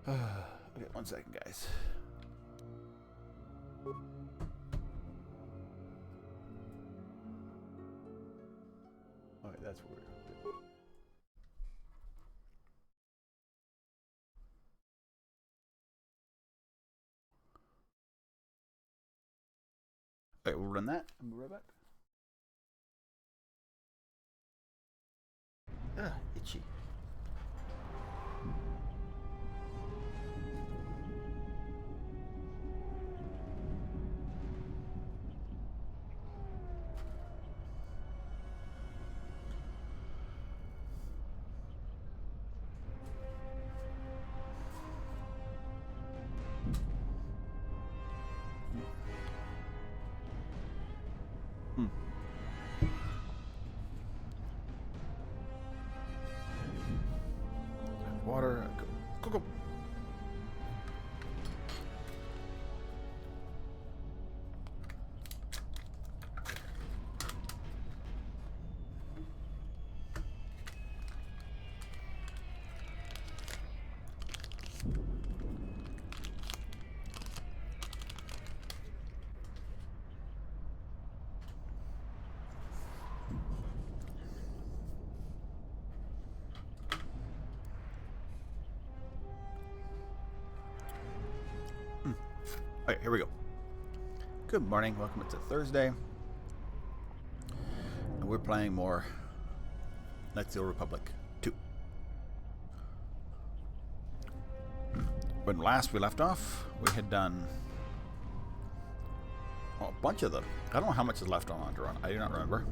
Okay, 1 second, guys. Alright, that's weird. Alright, we'll run that and we'll be right back. Itchy. Water. Go, go. Alright, here we go. Good morning, welcome to Thursday. And we're playing more Knights of the Old Republic 2. When last we left off, we had done a bunch of them. I don't know how much is left on Onderon. I do not remember.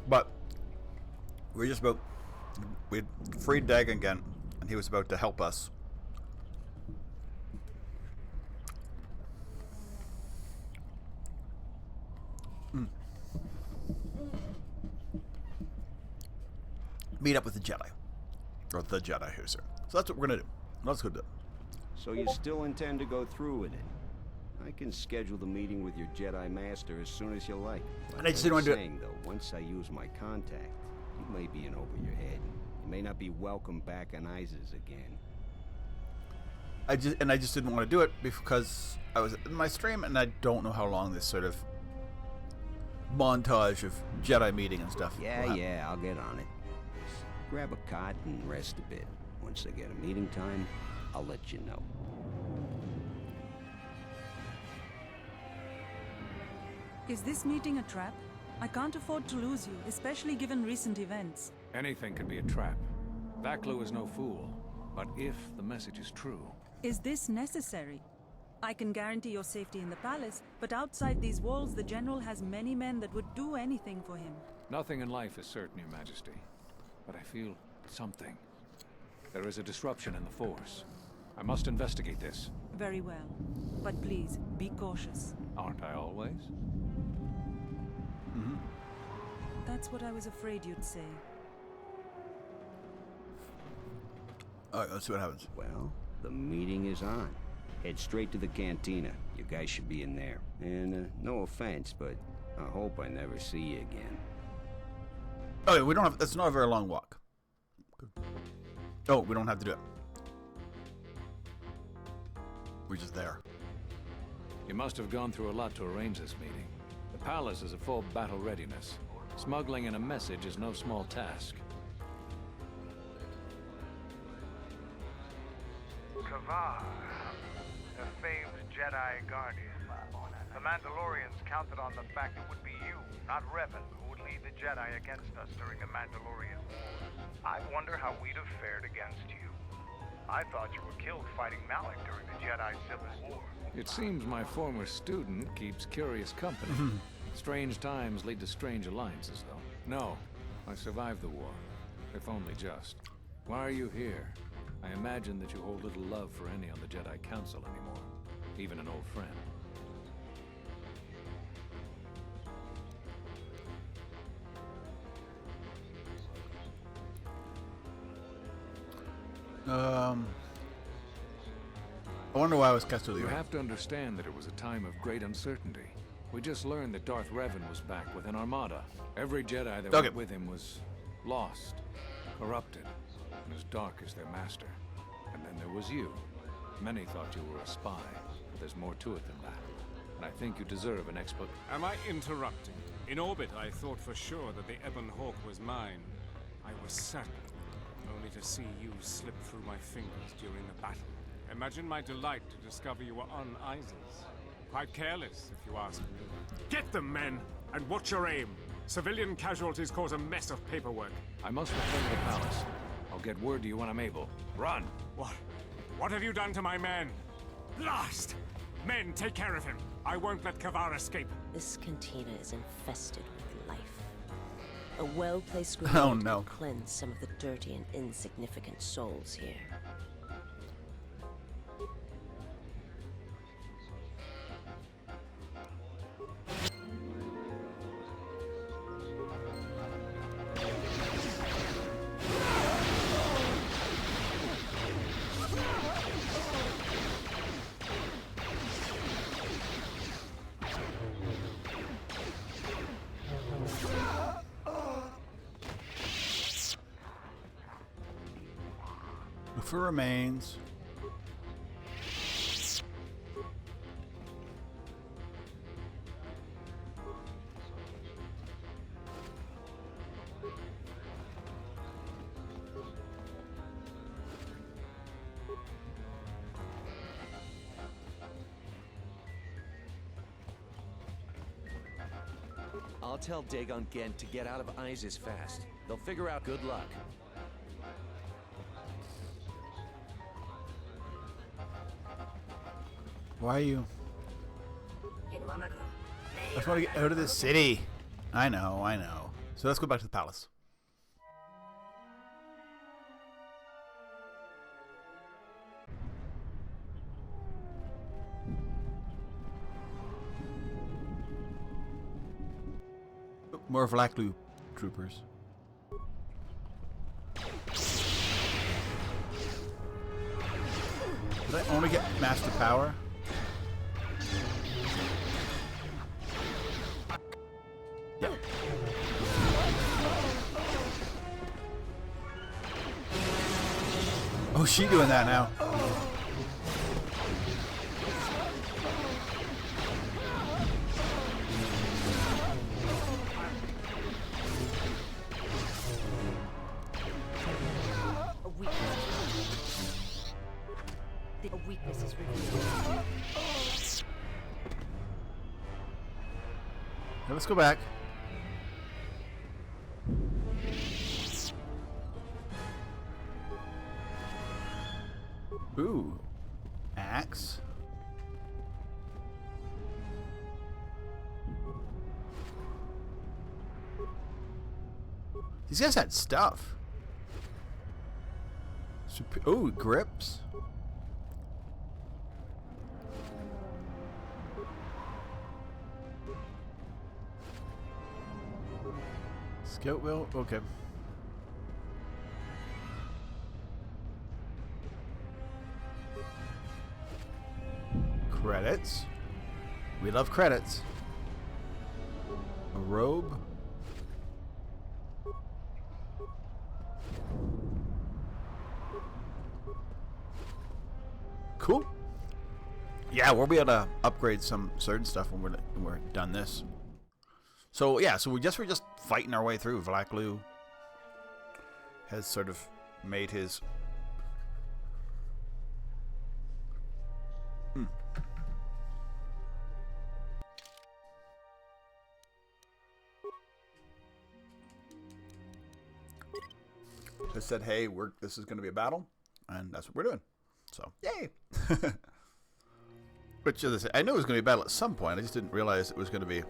But we're just about, we freed Dagon again, and he was about to help us. Meet up with the Jedi. Or the Jedi here, sir. So that's what we're going to do. Let's go do it. So you still intend to go through with it? I can schedule the meeting with your Jedi Master as soon as you like. And I just didn't want to do it. Though, once I use my contact, you may be in over your head. You may not be welcome back on Isis again. I just didn't want to do it because I was in my stream and I don't know how long this sort of montage of Jedi meeting and stuff. Yeah, I'll get on it. Just grab a cot and rest a bit. Once I get a meeting time, I'll let you know. Is this meeting a trap? I can't afford to lose you, especially given recent events. Anything could be a trap. Vaklu is no fool. But if the message is true... Is this necessary? I can guarantee your safety in the palace, but outside these walls the General has many men that would do anything for him. Nothing in life is certain, Your Majesty. But I feel something. There is a disruption in the Force. I must investigate this. Very well. But please, be cautious. Aren't I always? That's what I was afraid you'd say. Alright, let's see what happens. Well, the meeting is on. Head straight to the cantina. Your guys should be in there. And no offense, but I hope I never see you again. Oh, yeah, we don't have. That's not a very long walk. Oh, we don't have to do it. We're just there. You must have gone through a lot to arrange this meeting. The palace is at full battle readiness. Smuggling in a message is no small task. Kavar, the famed Jedi Guardian. The Mandalorians counted on the fact it would be you, not Revan, who would lead the Jedi against us during the Mandalorian Wars. I wonder how we'd have fared against you. I thought you were killed fighting Malik during the Jedi Civil War. It seems my former student keeps curious company. Strange times lead to strange alliances, though. No, I survived the war, if only just. Why are you here? I imagine that you hold little love for any on the Jedi Council anymore, even an old friend. I wonder why I was cast to the You earth. have to understand that it was a time of great uncertainty. We just learned that Darth Revan was back with an armada. Every Jedi that went with him was lost, corrupted, and as dark as their master. And then there was you. Many thought you were a spy, but there's more to it than that. And I think you deserve an explanation. Am I interrupting? In orbit, I thought for sure that the Ebon Hawk was mine. I was certain, only to see you slip through my fingers during the battle. Imagine my delight to discover you were on Isis. Quite careless, if you ask me. Get them, men, and watch your aim. Civilian casualties cause a mess of paperwork. I must return to the palace. I'll get word to you when I'm able. Run! What have you done to my men? Blast! Men, take care of him. I won't let Kavar escape. This cantina is infested with life. A well-placed Oh, grenade no. will cleanse some of the dirty and insignificant souls here. Look for remains. I'll tell Dagon Gent to get out of Isis fast. They'll figure out good luck. Why are you? I just want to get out of this city. I know, I know. So let's go back to the palace. More Vlaklu troopers. Did I only get master power? Yep. Oh, she doing that now. A weakness is revealed. Now let's go back. Ooh. Axe. These guys had stuff. Oh, grips. Scout wheel? Okay. Credits. We love credits. A robe. Cool. Yeah, we'll be able to upgrade some certain stuff when we're done this. So yeah, so we're just fighting our way through. Vlaklu has sort of made his just said, hey, this is going to be a battle, and that's what we're doing. So yay! Which is, I knew it was going to be a battle at some point. I just didn't realize it was going to be.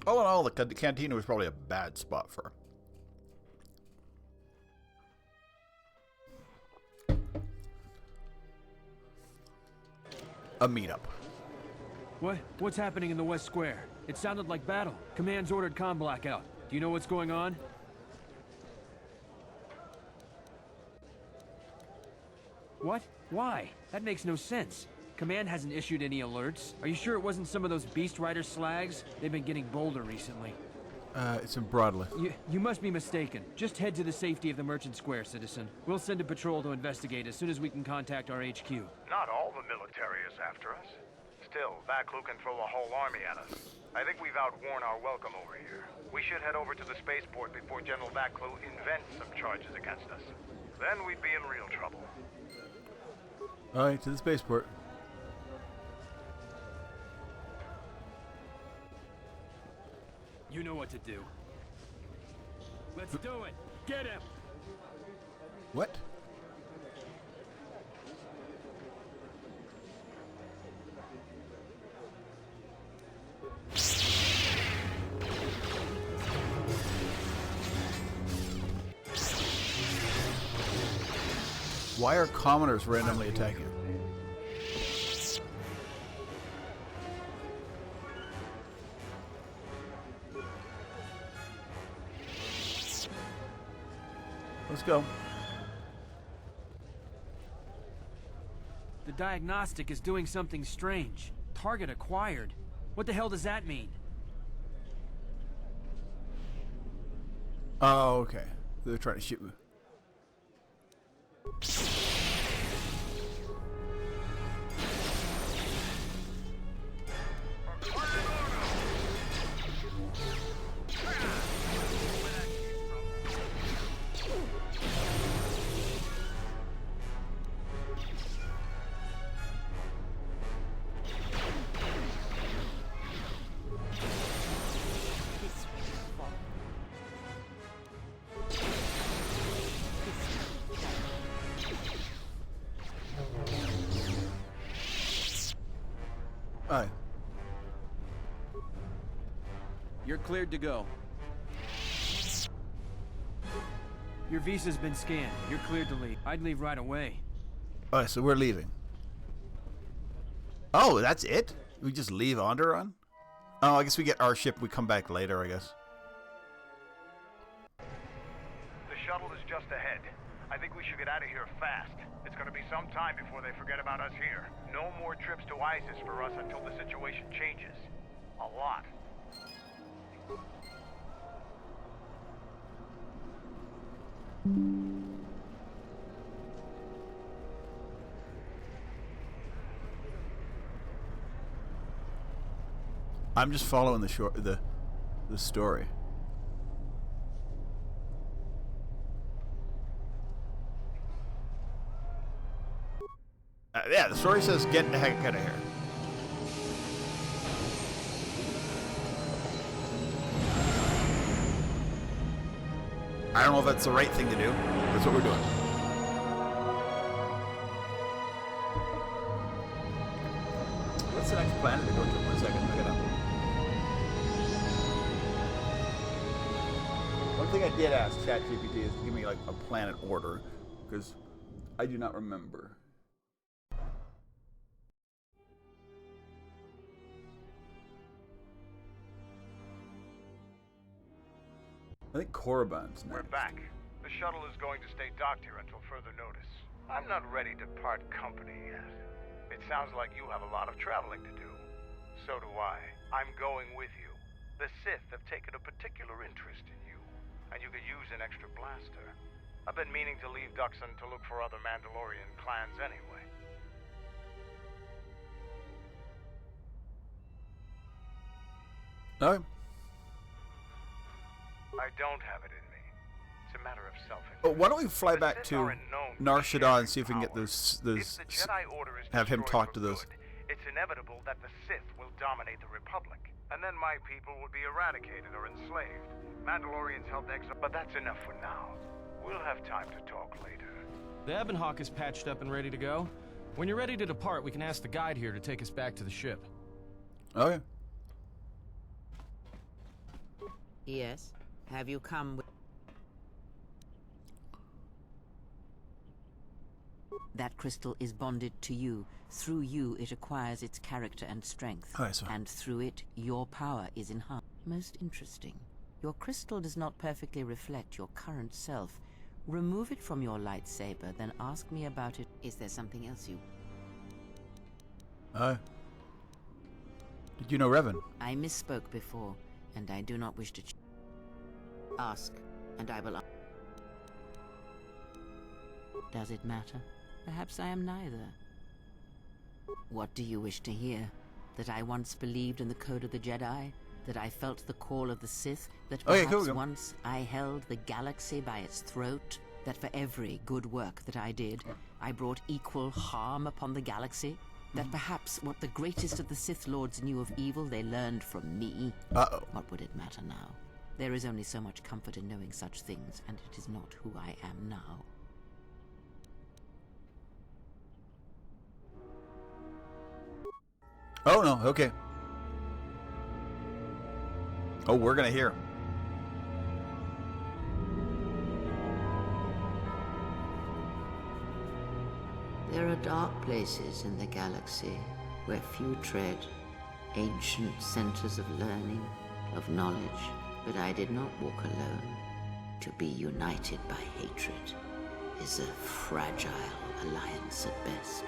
All in all, the cantina was probably a bad spot for a meetup. What's happening in the West Square? It sounded like battle. Command's ordered comm blackout. Do you know what's going on? What? Why? That makes no sense. Command hasn't issued any alerts. Are you sure it wasn't some of those Beast Rider slags? They've been getting bolder recently. It's in Broadly. You must be mistaken. Just head to the safety of the Merchant Square, citizen. We'll send a patrol to investigate as soon as we can contact our HQ. Not all the military is after us. Still, Vaklu can throw a whole army at us. I think we've outworn our welcome over here. We should head over to the spaceport before General Vaklu invents some charges against us. Then we'd be in real trouble. Alright, to the spaceport. You know what to do. Let's do it! Get him! What? Why are commoners randomly attacking? Let's go. The diagnostic is doing something strange. Target acquired. What the hell does that mean? Oh, okay. They're trying to shoot me. Aye. You're cleared to go. Your visa's been scanned. You're cleared to leave. I'd leave right away. Alright, so we're leaving. Oh, that's it? We just leave Onderon? Oh, I guess we get our ship. We come back later, I guess. The shuttle is just ahead. I think we should get out of here fast. It's gonna be some time before they forget about us here. No more trips to ISIS for us until the situation changes. A lot. I'm just following the story. Yeah, the story says get the heck out of here. I don't know if that's the right thing to do. That's what we're doing. What's the next planet to go to? 1 second, look it up. One thing I did ask ChatGPT is to give me like a planet order, because I do not remember. I think Korriban's next. We're back. The shuttle is going to stay docked here until further notice. I'm not ready to part company yet. It sounds like you have a lot of traveling to do. So do I. I'm going with you. The Sith have taken a particular interest in you, and you could use an extra blaster. I've been meaning to leave Dxun to look for other Mandalorian clans anyway. No. I don't have it in me. It's a matter of self-interest. But why don't we fly back to Nar Shaddaa and see if we can get those have him talk to those. It's inevitable that the Sith will dominate the Republic, and then my people will be eradicated or enslaved. Mandalorians held exile, but that's enough for now. We'll have time to talk later. The Ebon Hawk is patched up and ready to go. When you're ready to depart, we can ask the guide here to take us back to the ship. Okay. Yes. Have you come with... That crystal is bonded to you. Through you, it acquires its character and strength. Oh, I see. And through it, your power is enhanced. Most interesting. Your crystal does not perfectly reflect your current self. Remove it from your lightsaber, then ask me about it. Is there something else you... Did you know Revan? I misspoke before, and I do not wish to... Ask, and I will... Does it matter? Perhaps I am neither. What do you wish to hear? That I once believed in the code of the Jedi? That I felt the call of the Sith? That perhaps once I held the galaxy by its throat? That for every good work that I did, I brought equal harm upon the galaxy? That perhaps what the greatest of the Sith Lords knew of evil they learned from me? Uh-oh. What would it matter now? There is only so much comfort in knowing such things, and it is not who I am now. Oh, no, okay. Oh, we're gonna hear. There are dark places in the galaxy where few tread, ancient centers of learning, of knowledge, but I did not walk alone. To be united by hatred is a fragile alliance at best.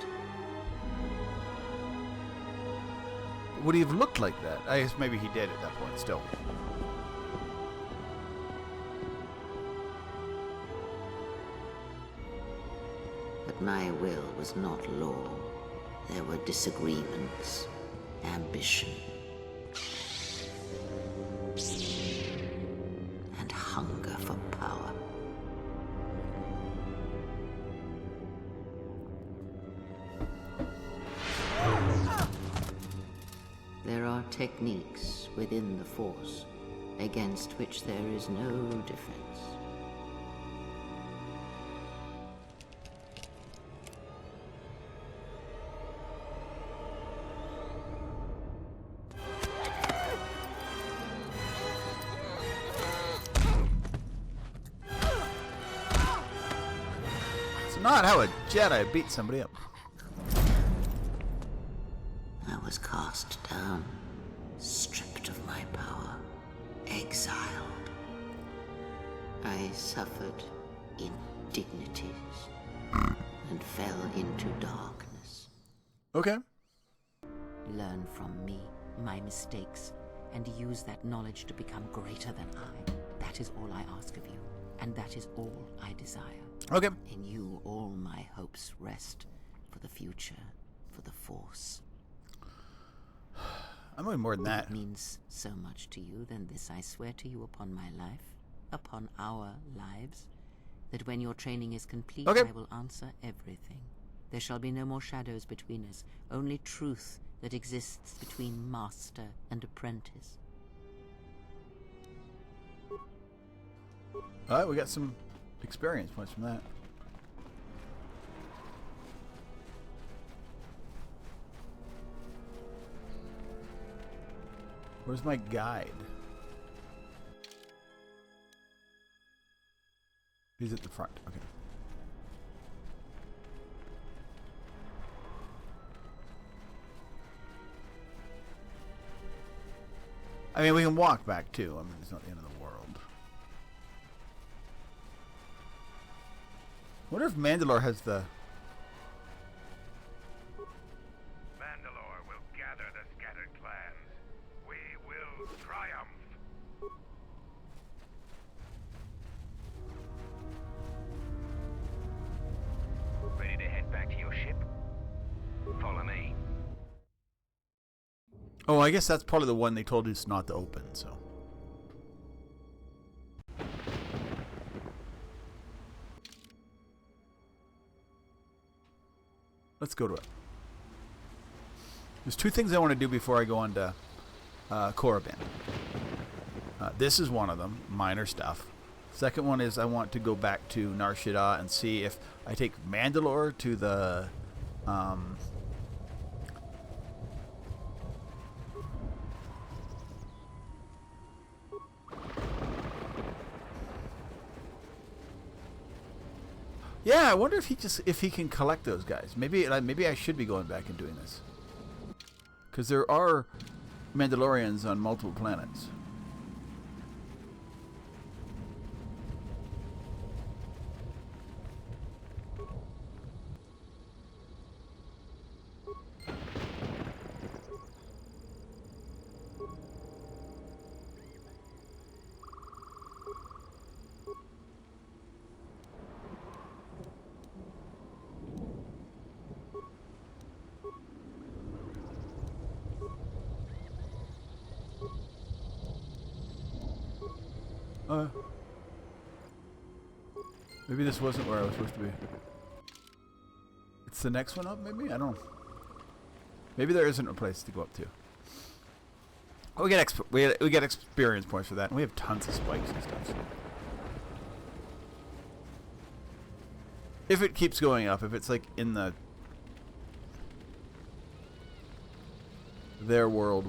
Would he have looked like that? I guess maybe he did at that point still. But my will was not law. There were disagreements, ambition, and hunger for power. There are techniques within the Force against which there is no defense. It's not how a Jedi beats somebody up. I was cast down, stripped of my power, exiled. I suffered indignities and fell into darkness. Okay. Learn from me, my mistakes, and use that knowledge to become greater than I. That is all I ask of you, and that is all I desire. Okay. In you all my hopes rest, for the future, for the Force. I'm doing more than that. It means so much to you, then this I swear to you upon my life, upon our lives, that when your training is complete, I will answer everything. There shall be no more shadows between us, only truth that exists between master and apprentice. Alright, we got some experience points from that. Where's my guide? He's at the front. Okay. I mean, we can walk back too. I mean, it's not the end of the world. I wonder if Mandalore has the... Mandalore will gather the scattered clans. We will triumph. Ready to head back to your ship? Follow me. Oh, I guess that's probably the one they told us not to open, so... Let's go to it. There's two things I want to do before I go on to Korriban. This is one of them, minor stuff. Second one is I want to go back to Nar Shaddaa and see if I take Mandalore to the... Yeah, I wonder if he can collect those guys. Maybe I should be going back and doing this. Because there are Mandalorians on multiple planets. Maybe this wasn't where I was supposed to be. It's the next one up, maybe? I don't know. Maybe there isn't a place to go up to. Oh, we get experience points for that, and we have tons of spikes and stuff. So. If it keeps going up, if it's like in their world,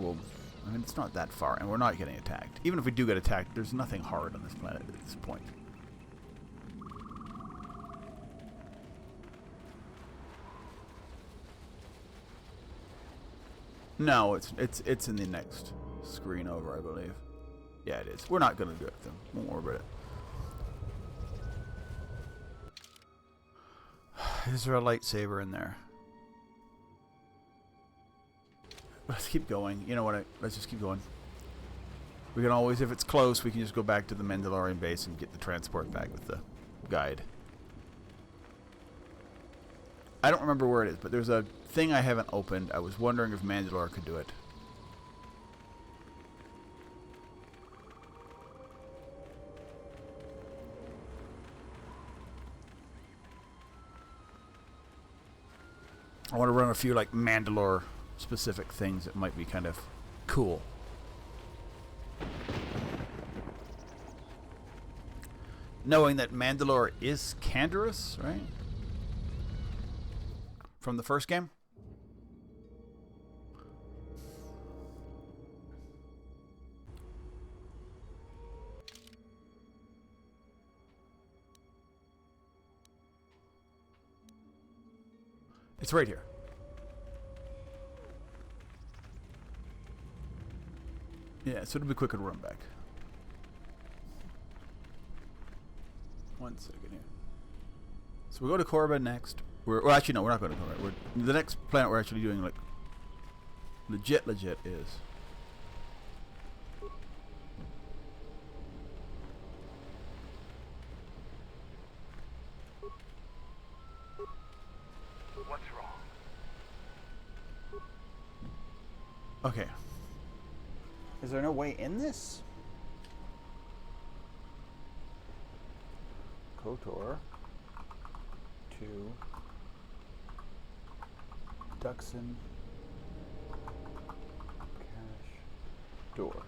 I mean, it's not that far, and we're not getting attacked. Even if we do get attacked, there's nothing hard on this planet at this point. No, it's in the next screen over, I believe. Yeah, it is. We're not going to do it, though. Won't worry about it. Is there a lightsaber in there? Let's keep going. You know what? Let's just keep going. We can always, if it's close, we can just go back to the Mandalorian base and get the transport back with the guide. I don't remember where it is, but there's a thing I haven't opened. I was wondering if Mandalore could do it. I want to run a few like Mandalore specific things that might be kind of cool. Knowing that Mandalore is Canderous, right? From the first game? It's right here. Yeah, so it'll be quicker to run back. 1 second here. So we go to Korriban next. Well, actually, no, we're not going to Korriban. The next planet we're actually doing, like, legit is. What's wrong? Okay. Is there no way in this? KOTOR to Dxun cache door.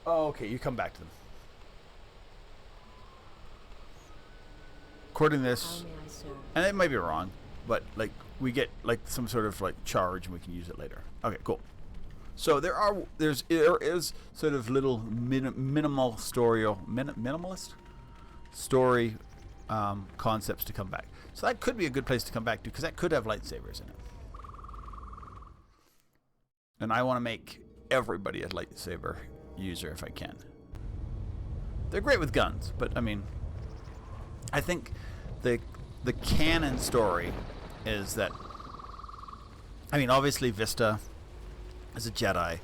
Oh, okay, you come back to them. According to this, and it might be wrong, but like we get like some sort of like charge and we can use it later. Okay, cool. So there is sort of little minimal minimalist story concepts to come back. So that could be a good place to come back to because that could have lightsabers in it. And I want to make everybody a lightsaber user if I can. They're great with guns, but I mean, I think the canon story is that, I mean, obviously Vista is a Jedi.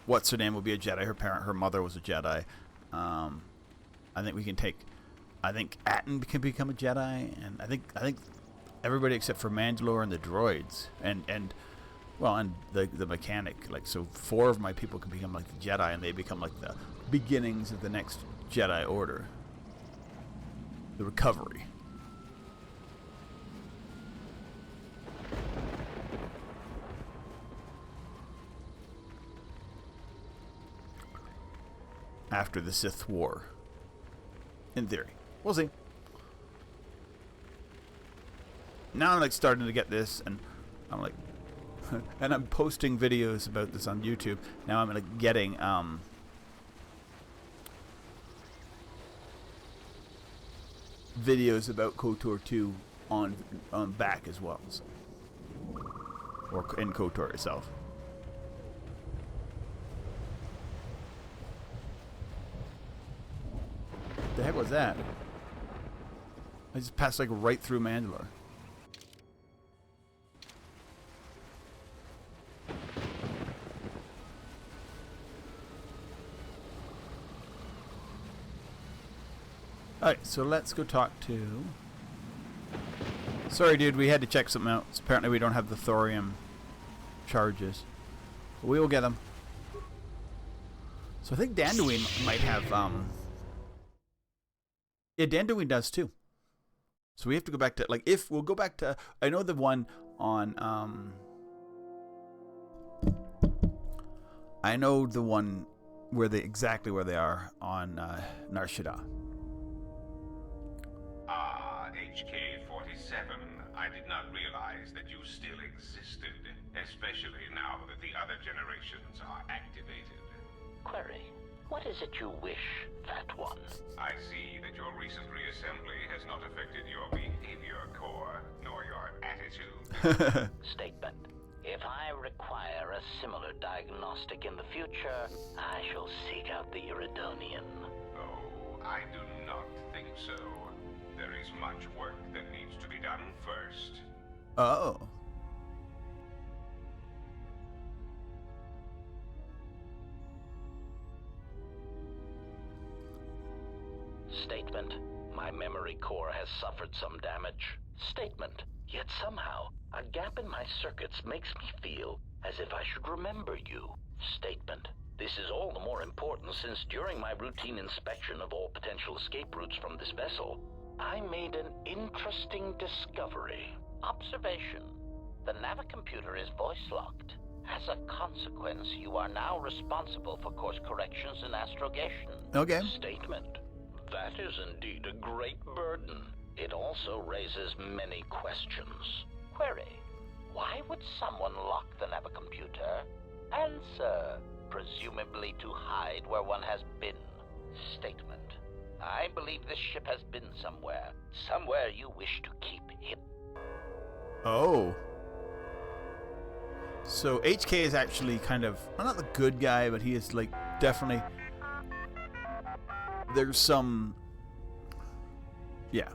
What's her name will be a Jedi. Her mother was a Jedi. I think we can take. I think Atton can become a Jedi, and I think everybody except for Mandalore and the droids and the mechanic, like, so 4 of my people can become like the Jedi, and they become like the beginnings of the next Jedi Order, the recovery. after the Sith War. In theory. We'll see. Now I'm like starting to get this, and I'm like, and I'm posting videos about this on YouTube. Now I'm like getting videos about KOTOR 2 on back as well, so. Or in KOTOR itself. The heck was that? I just passed like right through Mandalore. Alright, so let's go talk to... Sorry dude, we had to check something out. Apparently we don't have the thorium charges. But we will get them. So I think Dxun might have... Yeah, Dxun does too. So we have to go back to... Like, if... We'll go back to... I know the one on... I know the one where they... Exactly where they are on Nar Shaddaa. HK-47, I did not realize that you still existed, especially now that the other generations are activated. Query, what is it you wish, Fat One? I see that your recent reassembly has not affected your behavior core, nor your attitude. Statement. If I require a similar diagnostic in the future, I shall seek out the Iridonian. Oh, I do not think so. There is much work that needs to be done first. Oh. Statement. My memory core has suffered some damage. Statement. Yet somehow, a gap in my circuits makes me feel as if I should remember you. Statement. This is all the more important since during my routine inspection of all potential escape routes from this vessel, I made an interesting discovery. Observation. The navicomputer is voice-locked. As a consequence, you are now responsible for course corrections and astrogation. Okay. Statement. That is indeed a great burden. It also raises many questions. Query. Why would someone lock the navicomputer? Answer. Presumably to hide where one has been. Statement. I believe this ship has been somewhere. Somewhere you wish to keep him. Oh. So HK is actually kind of... well, not the good guy, but he is like definitely... There's some... Yeah.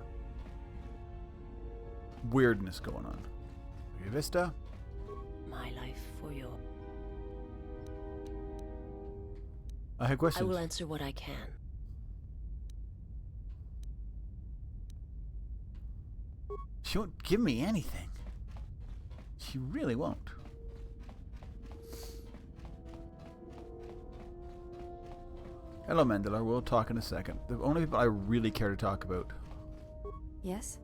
Weirdness going on. Vista? My life for your... I have questions. I will answer what I can. She won't give me anything. She really won't. Hello, Mandalore. We'll talk in a second. The only people I really care to talk about. Yes?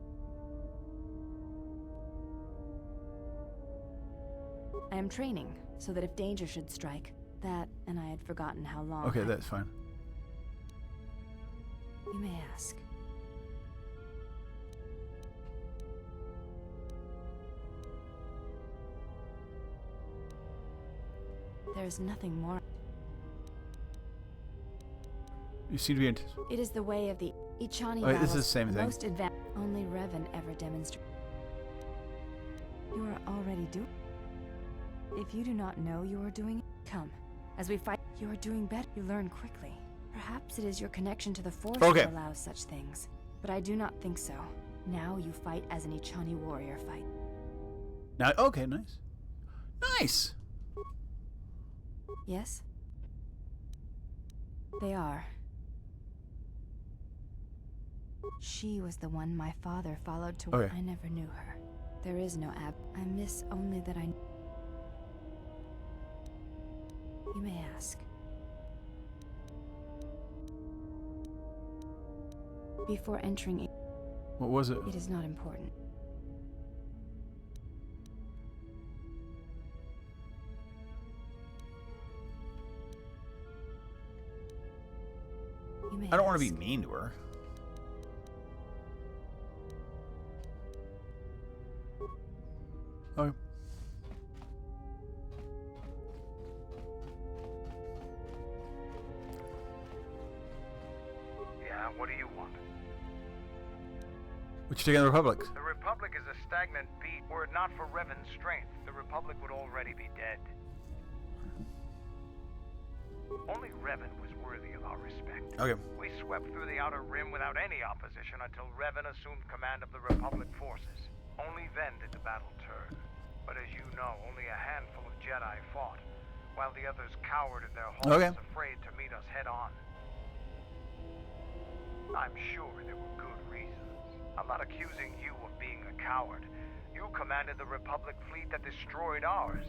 I am training, so that if danger should strike, that, and I had forgotten how long. Okay, that's fine. You may ask. There is nothing more. You seem to be into... It is the way of the Ichani this is the same thing. Most advanced. Only Revan ever demonstrated. You are already doing. If you do not know you are doing it, come. As we fight, you are doing better. You learn quickly. Perhaps it is your connection to the Force that allows such things. But I do not think so. Now you fight as an Ichani warrior fight. Now, okay, nice. Nice! Yes? They are. She was the one my father followed to... Okay. I never knew her. There is no I miss only that I... You may ask. Before entering it... What was it? It is not important. You may I don't want to ask. be mean to her. Okay. Yeah, what do you want? What you take on the Republic? The Republic is a stagnant beast. Were it not for Revan's strength, the Republic would already be dead. Only Revan was worthy of our respect. Okay. We swept through the Outer Rim without any opposition until Revan assumed command of the Republic forces. Only then did the battle turn. But as you know, only a handful of Jedi fought, while the others cowered in their homes, afraid to meet us head-on. I'm sure there were good reasons. I'm not accusing you of being a coward. You commanded the Republic fleet that destroyed ours.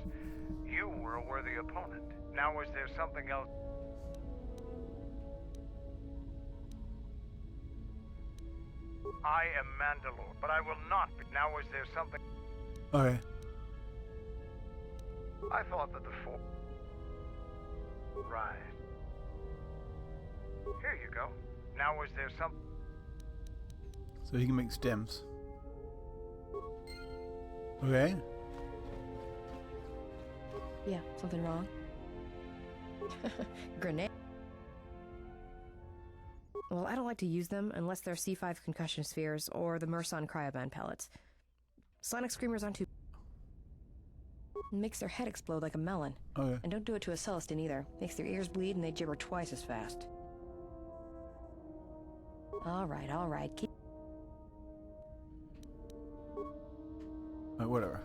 You were a worthy opponent. Now is there something else? I am Mandalore, but I will not be. Now is there something? Okay. I thought that the Force... Right. Here you go. Now is there some... So he can make stems. Okay. Yeah, something wrong? Grenade. Well, I don't like to use them unless they're C5 concussion spheres or the Merson cryoban pellets. Sonic screamers aren't too... Makes their head explode like a melon. Okay. And don't do it to a Celestin either. Makes their ears bleed and they gibber twice as fast. Alright. Keep... Whatever.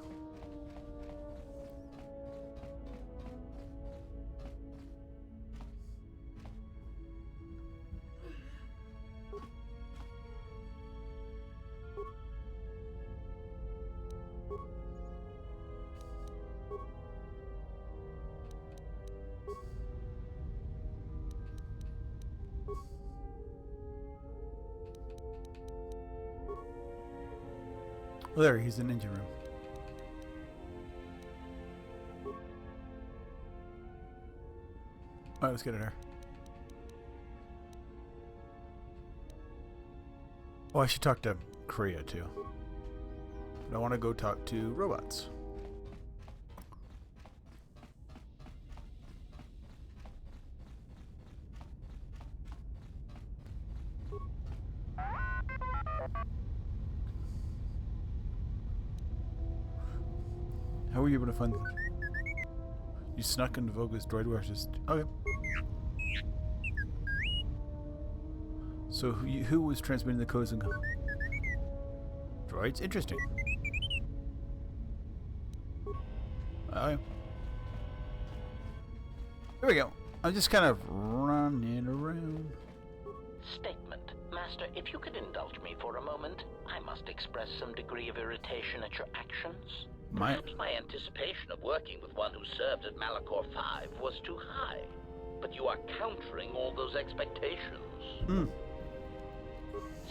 Well, there, he's in the engine room. Alright, let's get at her. Oh, I should talk to Korea too. But I want to go talk to robots. How were you able to find... You snuck into Voga's droid warehouse. Okay. So who was transmitting the codes and... Droids? Interesting. Okay. There we go. I'm just kind of running around. Statement. Master, if you could indulge me for a moment, I must express some degree of irritation at your actions. Perhaps my anticipation of working with one who served at Malachor 5 was too high. But you are countering all those expectations.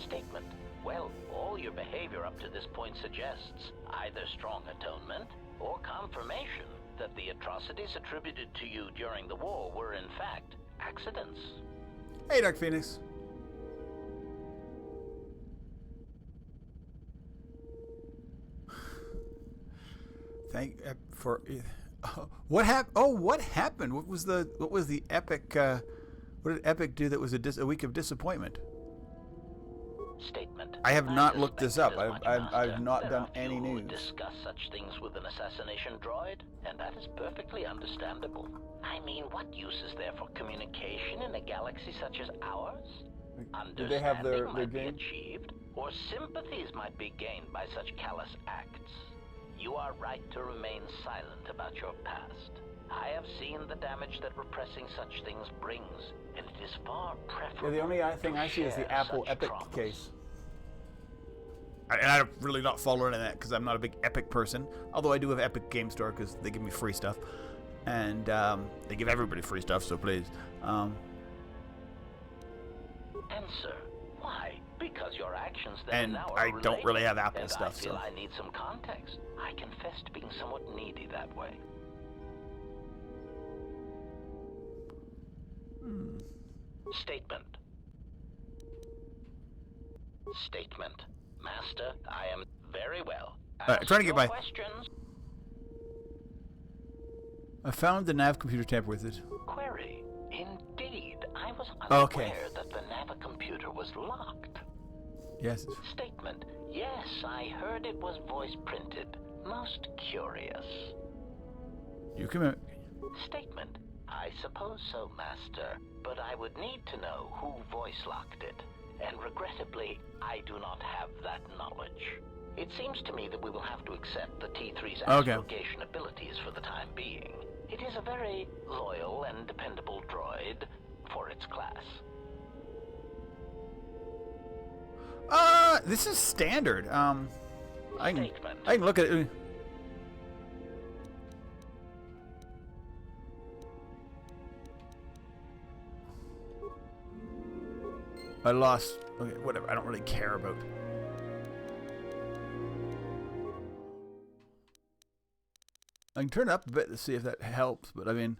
Statement. Well, all your behavior up to this point suggests either strong atonement or confirmation that the atrocities attributed to you during the war were in fact accidents. Hey, Dark Phoenix. Thank for what happened? Oh, what happened? What was the epic? What did Epic do that was a week of disappointment? Statement. I have not looked this up. I've not done any news. Discuss such things with an assassination droid, and that is perfectly understandable. I mean, what use is there for communication in a galaxy such as ours? Do they have their Understanding might be game? achieved, or sympathies might be gained by such callous acts. You are right to remain silent about your past. I have seen the damage that repressing such things brings, and it is far preferable. Yeah, the only thing I see is the share Apple such Epic traumas. case. And I'm really not following that because I'm not a big Epic person. Although I do have Epic Game Store because they give me free stuff, and they give everybody free stuff. So please. Answer. Why? Because your actions then And now I are don't really have Apple and stuff, I feel so. I need some context. I confess to being somewhat needy that way. Statement. Statement. Master, I am very well. Trying to get my... questions. I found the nav computer tamper with it. Query. Indeed, I was unaware that the nav computer was locked. Yes. Statement. Yes, I heard it was voice printed. Most curious. You can... Statement. I suppose so, Master, but I would need to know who voice locked it, and regrettably, I do not have that knowledge. It seems to me that we will have to accept the T3's astrogation abilities for the time being. It is a very loyal and dependable droid for its class. This is standard. I can look at it. I lost. Okay, whatever. I don't really care about. I can turn it up a bit to see if that helps, but I mean,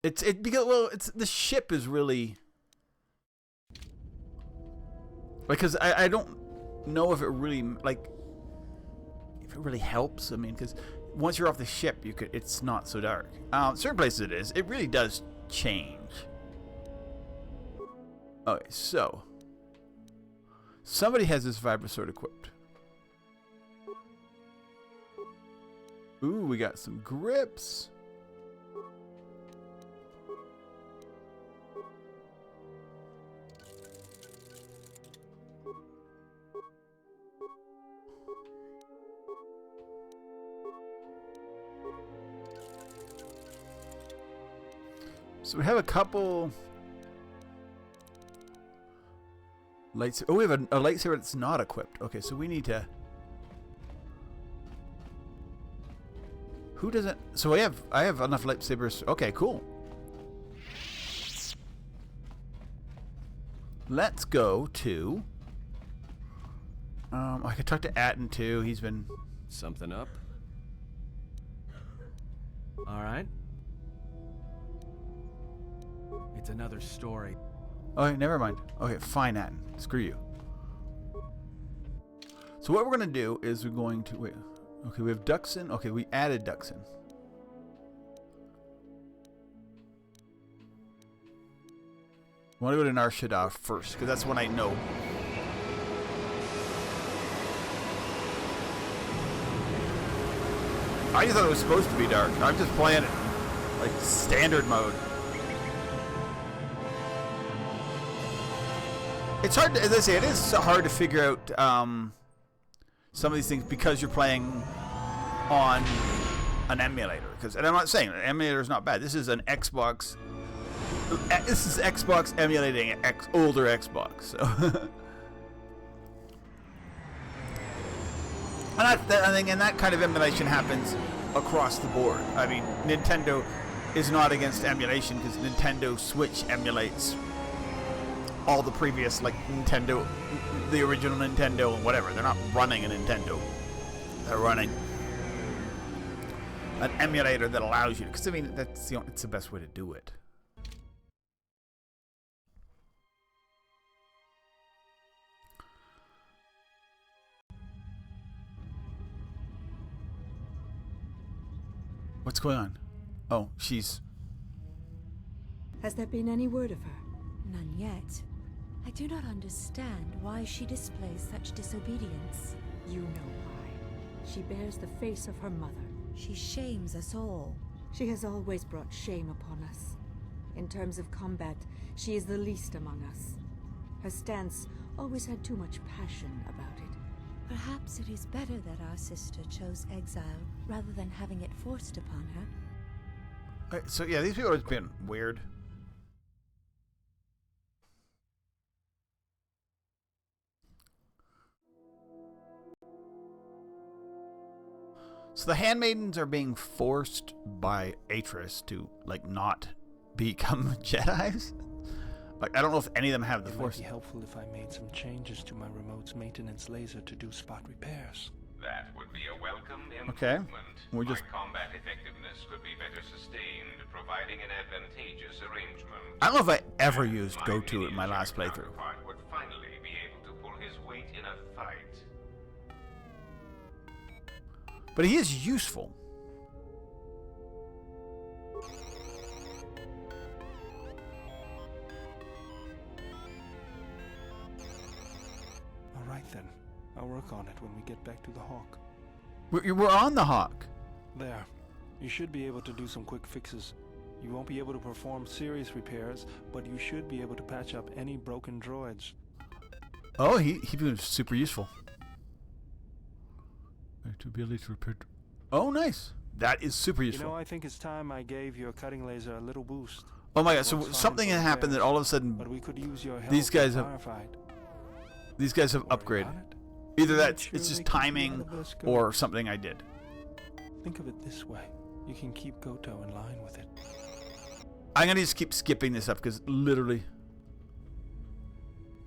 it's the ship is really, because I don't know if it really helps. I mean, because once you're off the ship, it's not so dark. Certain places it is. It really does change. Okay, so somebody has this vibrosword equipped. Ooh, we got some grips. So we have a couple lightsaber. Oh, we have a lightsaber that's not equipped. Okay, so we need to. Who doesn't? So I have enough lightsabers. Okay, cool. Let's go to. I could talk to Atten too. He's been something up. All right. It's another story. Okay, never mind. Okay, fine, Atten. Screw you. So what we're gonna do is we're going to wait. Okay, we have Dxun. Okay, we added Dxun. I want to go to Nar Shaddaa first, because that's one I know. I just thought it was supposed to be dark. I'm just playing it like standard mode. It's hard to, as I say, it is hard to figure out some of these things because you're playing on an emulator. And I'm not saying an emulator is not bad. This is an Xbox. This is Xbox emulating older Xbox. So. And that kind of emulation happens across the board. I mean, Nintendo is not against emulation because Nintendo Switch emulates all the previous, like Nintendo, the original Nintendo and whatever. They're not running a Nintendo. They're running an emulator that allows you to. Because I mean, it's the best way to do it. What's going on? Oh, she's... Has there been any word of her? None yet. I do not understand why she displays such disobedience. You know why. She bears the face of her mother. She shames us all. She has always brought shame upon us. In terms of combat, she is the least among us. Her stance always had too much passion about it. Perhaps it is better that our sister chose exile rather than having it forced upon her. So yeah, these people have been weird. So the handmaidens are being forced by Atris to, like, not become Jedis? Like, I don't know if any of them have the Force. It might be helpful if I made some changes to my remote's maintenance laser to do spot repairs. That would be a welcome improvement. Okay. We're My just... combat effectiveness could be better sustained, providing an advantageous arrangement. I don't know if I ever used Go-To in my last playthrough. Would finally be able to pull his But he is useful. All right then. I'll work on it when we get back to the Hawk. We're on the Hawk. There. You should be able to do some quick fixes. You won't be able to perform serious repairs, but you should be able to patch up any broken droids. Oh, he was super useful. To be able to repair. Oh, nice. That is super useful. You know, I think it's time I gave your cutting laser a little boost. Oh my god! So something had happened that all of a sudden but we could use your help these guys have Don't worry upgraded. about it. Either Make that sure it's they just keep you timing out of this go. or something I did. Think of it this way. You can keep Goto in line with it. I'm gonna just keep skipping this up because literally.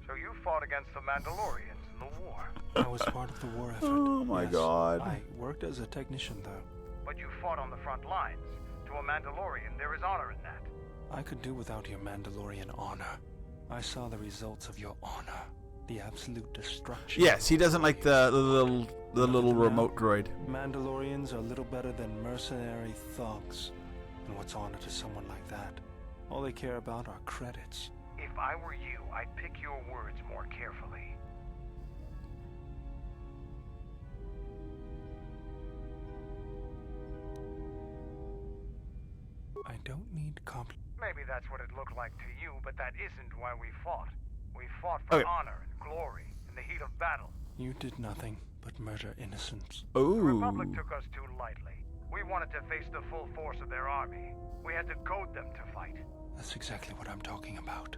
So you fought against the Mandalorians in the war. I was part of the war effort. Oh my Yes, god. I worked as a technician though. But you fought on the front lines. To a Mandalorian, there is honor in that. I could do without your Mandalorian honor. I saw the results of your honor. The absolute destruction. Yes, he doesn't like the little remote droid. Mandalorians are little better than mercenary thugs. And what's honor to someone like that? All they care about are credits. If I were you, I'd pick your words more carefully. I don't need Maybe that's what it looked like to you, but that isn't why we fought. We fought for honor and glory in the heat of battle. You did nothing but murder innocents. Oh. The Republic took us too lightly. We wanted to face the full force of their army. We had to goad them to fight. That's exactly what I'm talking about.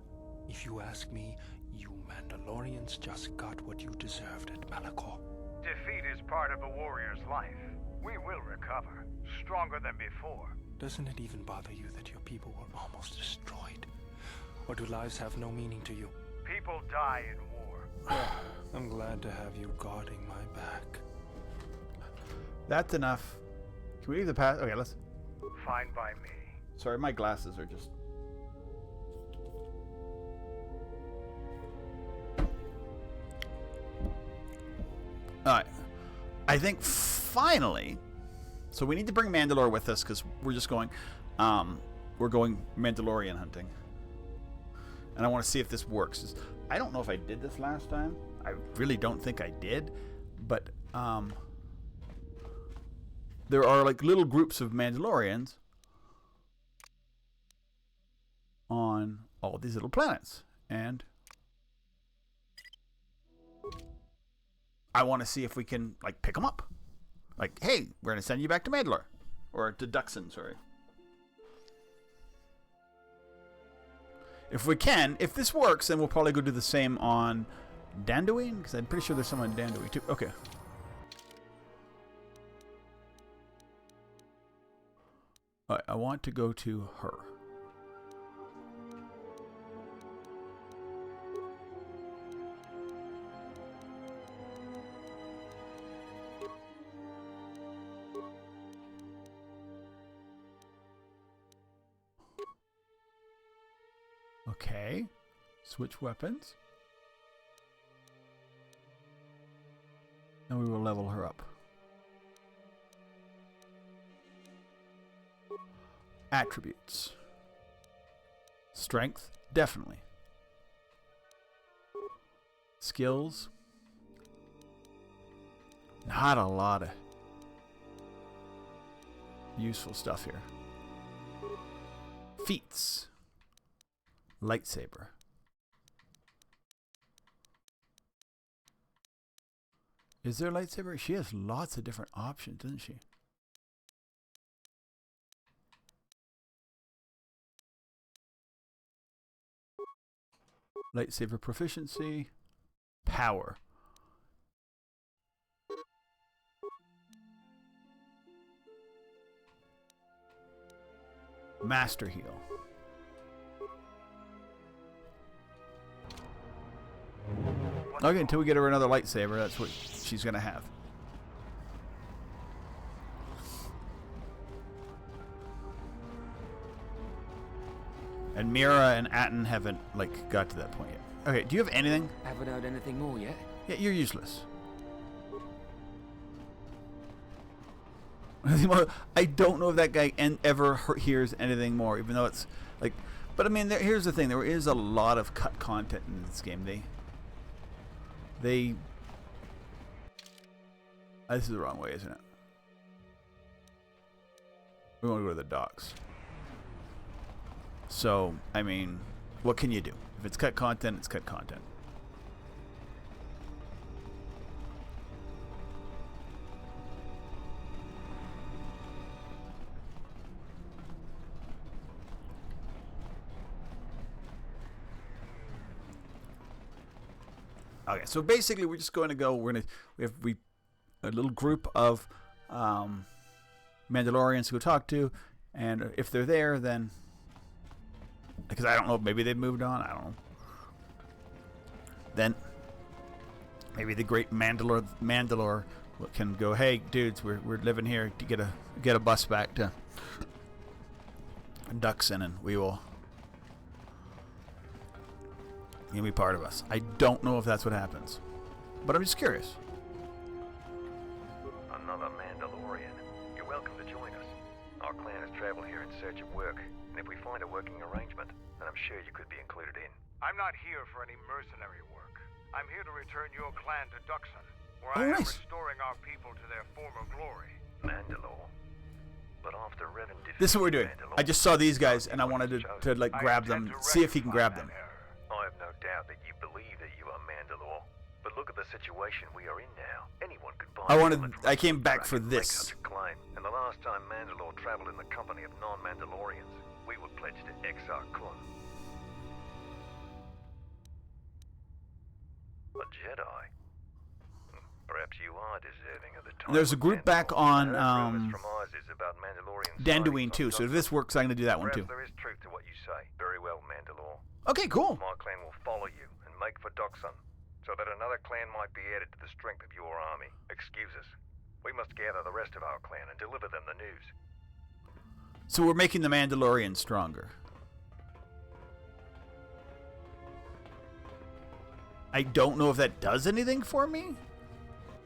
If you ask me, you Mandalorians just got what you deserved at Malachor. Defeat is part of a warrior's life. We will recover, stronger than before. Doesn't it even bother you that your people were almost destroyed? Or do lives have no meaning to you? People die in war. Well, I'm glad to have you guarding my back. That's enough. Can we leave the path? Okay, let's. Fine by me. Sorry, my glasses are just. Alright. I think finally. So we need to bring Mandalore with us because we're just going. We're going Mandalorian hunting. And I want to see if this works. I don't know if I did this last time. I really don't think I did. But there are like little groups of Mandalorians on all these little planets. And I want to see if we can like pick them up. Like, hey, we're going to send you back to Mandalore. Or to Dxun, sorry. If we can, if this works, then we'll probably go do the same on Dantooine, because I'm pretty sure there's some on Dantooine too. Okay. Alright, I want to go to her. Okay. Switch weapons. And we will level her up. Attributes. Strength, definitely. Skills. Not a lot of useful stuff here. Feats. Lightsaber. Is there a lightsaber? She has lots of different options, doesn't she? Lightsaber proficiency. Power. Master heal. Okay, until we get her another lightsaber, that's what she's gonna have. And Mira and Atten haven't like got to that point yet. Okay, do you have anything? Haven't heard anything more yet. Yeah, you're useless. I don't know if that guy ever hears anything more, even though it's like. But I mean, here's the thing: there is a lot of cut content in this game. This is the wrong way, isn't it? We want to go to the docks. So, I mean, what can you do? If it's cut content, it's cut content. Okay, so basically we're just going to go. We have a little group of Mandalorians to go talk to, and if they're there, then because I don't know, maybe they've moved on. I don't know. Then maybe the great Mandalore can go, hey dudes, we're living here to get a bus back to Dxun, and we will. You'll be part of us. I don't know if that's what happens, but I'm just curious. Another Mandalorian. You're welcome to join us. Our clan has traveled here in search of work, and if we find a working arrangement, then I'm sure you could be included in. I'm not here for any mercenary work. I'm here to return your clan to Dxun, where Oh, I am nice. restoring our people to their former glory. Mandalore. But after Revan This is what we're doing. I just saw these guys, and I wanted to like grab them, see if he can grab them. I have no doubt that you believe that you are Mandalore. But look at the situation we are in now. Anyone could buy. I came back for this. Claim. And the last time Mandalore traveled in the company of non-Mandalorians, we were pledged to Exar Kun. A Jedi. Perhaps you are deserving of the title. And there's a group back on from Isis about Mandalorian Dandooine too. So if this works, I'm going to do that one too. Perhaps there is truth to what you say. Very well, Mandalore. Okay, cool. My clan will follow you and make for Dxun, so that another clan might be added to the strength of your army. Excuse us. We must gather the rest of our clan and deliver them the news. So we're making the Mandalorian stronger. I don't know if that does anything for me.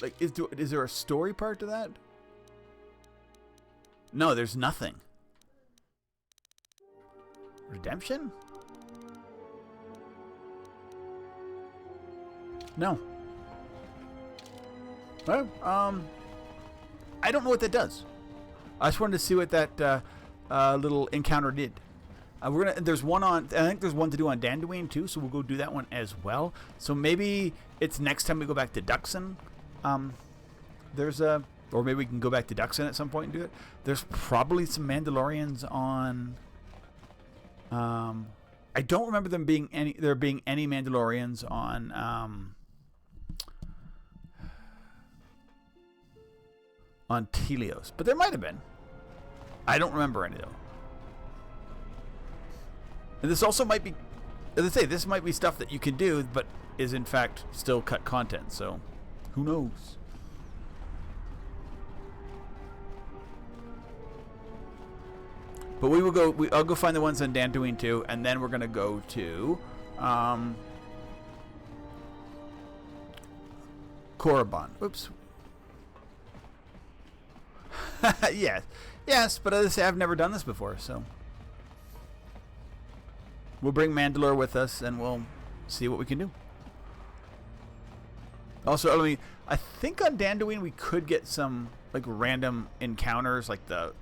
Like, is there a story part to that? No, there's nothing. Redemption? No. Well, I don't know what that does. I just wanted to see what that little encounter did. There's one on. I think there's one to do on Dandooine too, so we'll go do that one as well. So maybe it's next time we go back to Dxun. Or maybe we can go back to Dxun at some point and do it. There's probably some Mandalorians on. I don't remember there being any Mandalorians on Telios, but there might have been. I don't remember any though. And this also might be, as I say, this might be stuff that you can do, but is in fact still cut content. So, who knows? But we will go. I'll go find the ones on Dandooine too, and then we're gonna go to Korriban. Oops. Yes, but as I say, I've never done this before, so we'll bring Mandalore with us, and we'll see what we can do. Also, I think on Dandooine we could get some like random encounters, like the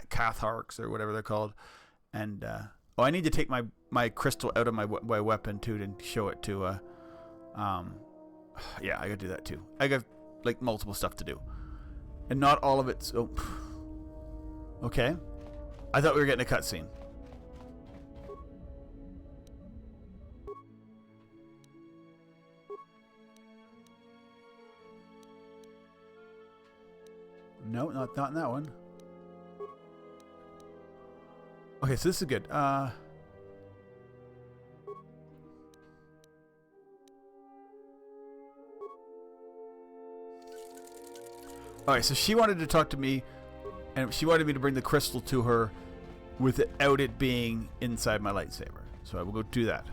Catharks or whatever they're called, and I need to take my crystal out of my weapon too to show it to yeah, I gotta do that too. I got like multiple stuff to do, and not all of it's okay. I thought we were getting a cutscene. No, not in that one. Okay, so this is good. Alright, so she wanted to talk to me, and she wanted me to bring the crystal to her without it being inside my lightsaber. So I will go do that.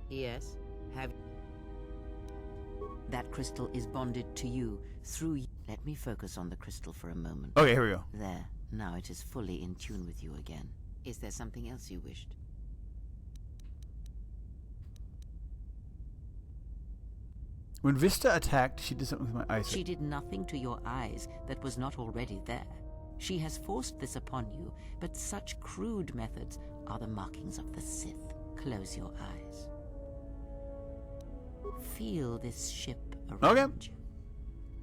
Yes. Have That crystal is bonded to you through you. Let me focus on the crystal for a moment. Okay, here we go. There. Now it is fully in tune with you again. Is there something else you wished? When Vista attacked, she did something with my eyes. She did nothing to your eyes that was not already there. She has forced this upon you, but such crude methods are the markings of the Sith. Close your eyes. Feel this ship around you.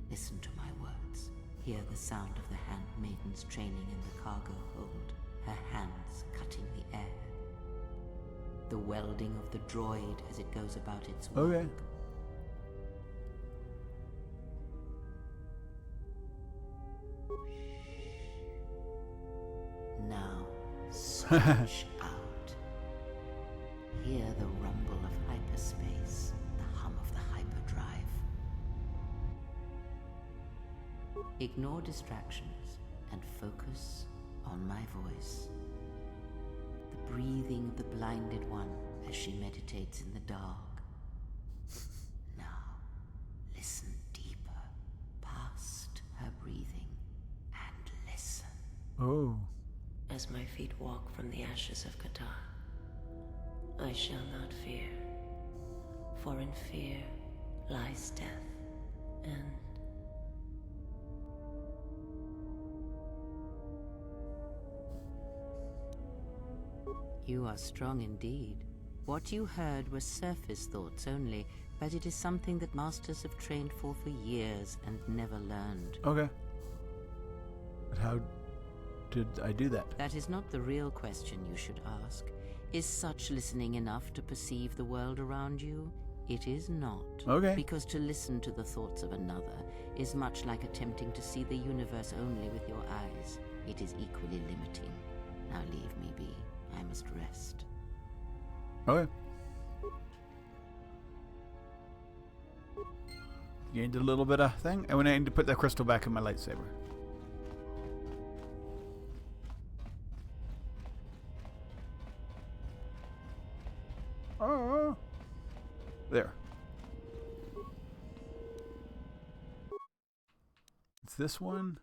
Listen to my words. Hear the sound of the handmaidens training in the cargo hold, her hands cutting the air. The welding of the droid as it goes about its work. Okay. Now, switch out. Hear the rumble of hyperspace, the hum of the hyperdrive. Ignore distractions and focus on my voice. The breathing of the blinded one as she meditates in the dark. Now, listen deeper, past her breathing, and listen. Oh. As my feet walk from the ashes of KOTOR, I shall not fear, for in fear lies death, and you are strong indeed. What you heard were surface thoughts only, but it is something that masters have trained for years and never learned. Okay. But how did I do that? That is not the real question you should ask. Is such listening enough to perceive the world around you? It is not. Okay. Because to listen to the thoughts of another is much like attempting to see the universe only with your eyes. It is equally limiting. Now leave me be. I must rest. Okay. Gained a little bit of thing, and we need to put that crystal back in my lightsaber. Oh, there. It's this one.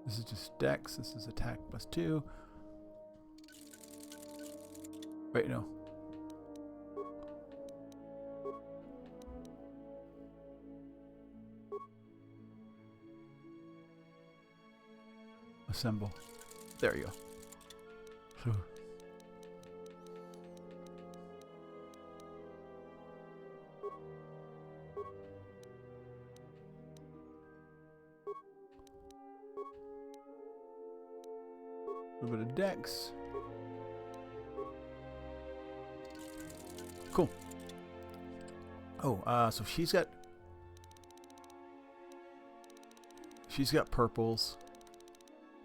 This is just dex. This is attack +2. Wait, no. Assemble. There you go. So. A little bit of dex. Cool. Oh, so she's got purples.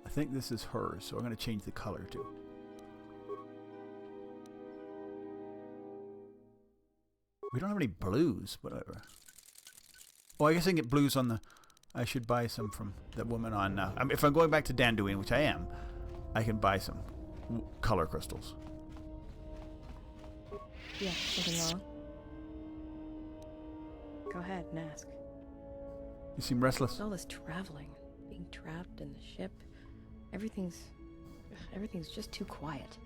I think this is hers, so I'm going to change the color too. We don't have any blues, whatever. Oh, I guess I can get blues on the... I should buy some from that woman on... if I'm going back to Dxun, which I am, I can buy some color crystals. Yeah, something wrong? Go ahead and ask. You seem restless. All this traveling, being trapped in the ship, everything's just too quiet.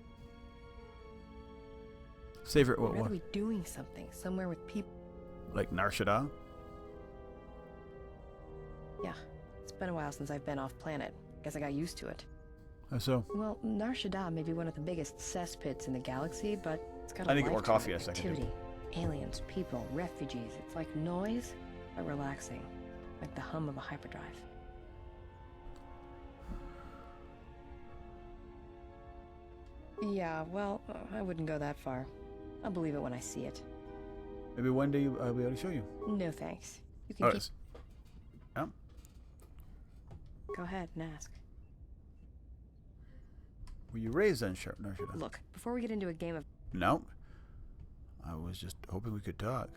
Favorite what I'd rather one? be doing something, somewhere with people. Like Nar Shaddaa? Yeah, it's been a while since I've been off planet. Guess I got used to it. How so? Well, Nar Shaddaa may be one of the biggest cesspits in the galaxy, but it's got a I need to get more lifetime coffee of a second. activity. Aliens, people, refugees. It's like noise, but relaxing. Like the hum of a hyperdrive. Yeah, well, I wouldn't go that far. I'll believe it when I see it. Maybe one day I'll be able to show you. No thanks. You can keep... Yeah. Go ahead and ask. Were you raised on Nar Shaddaa? Look, before we get into a game of... No. I was just hoping we could talk.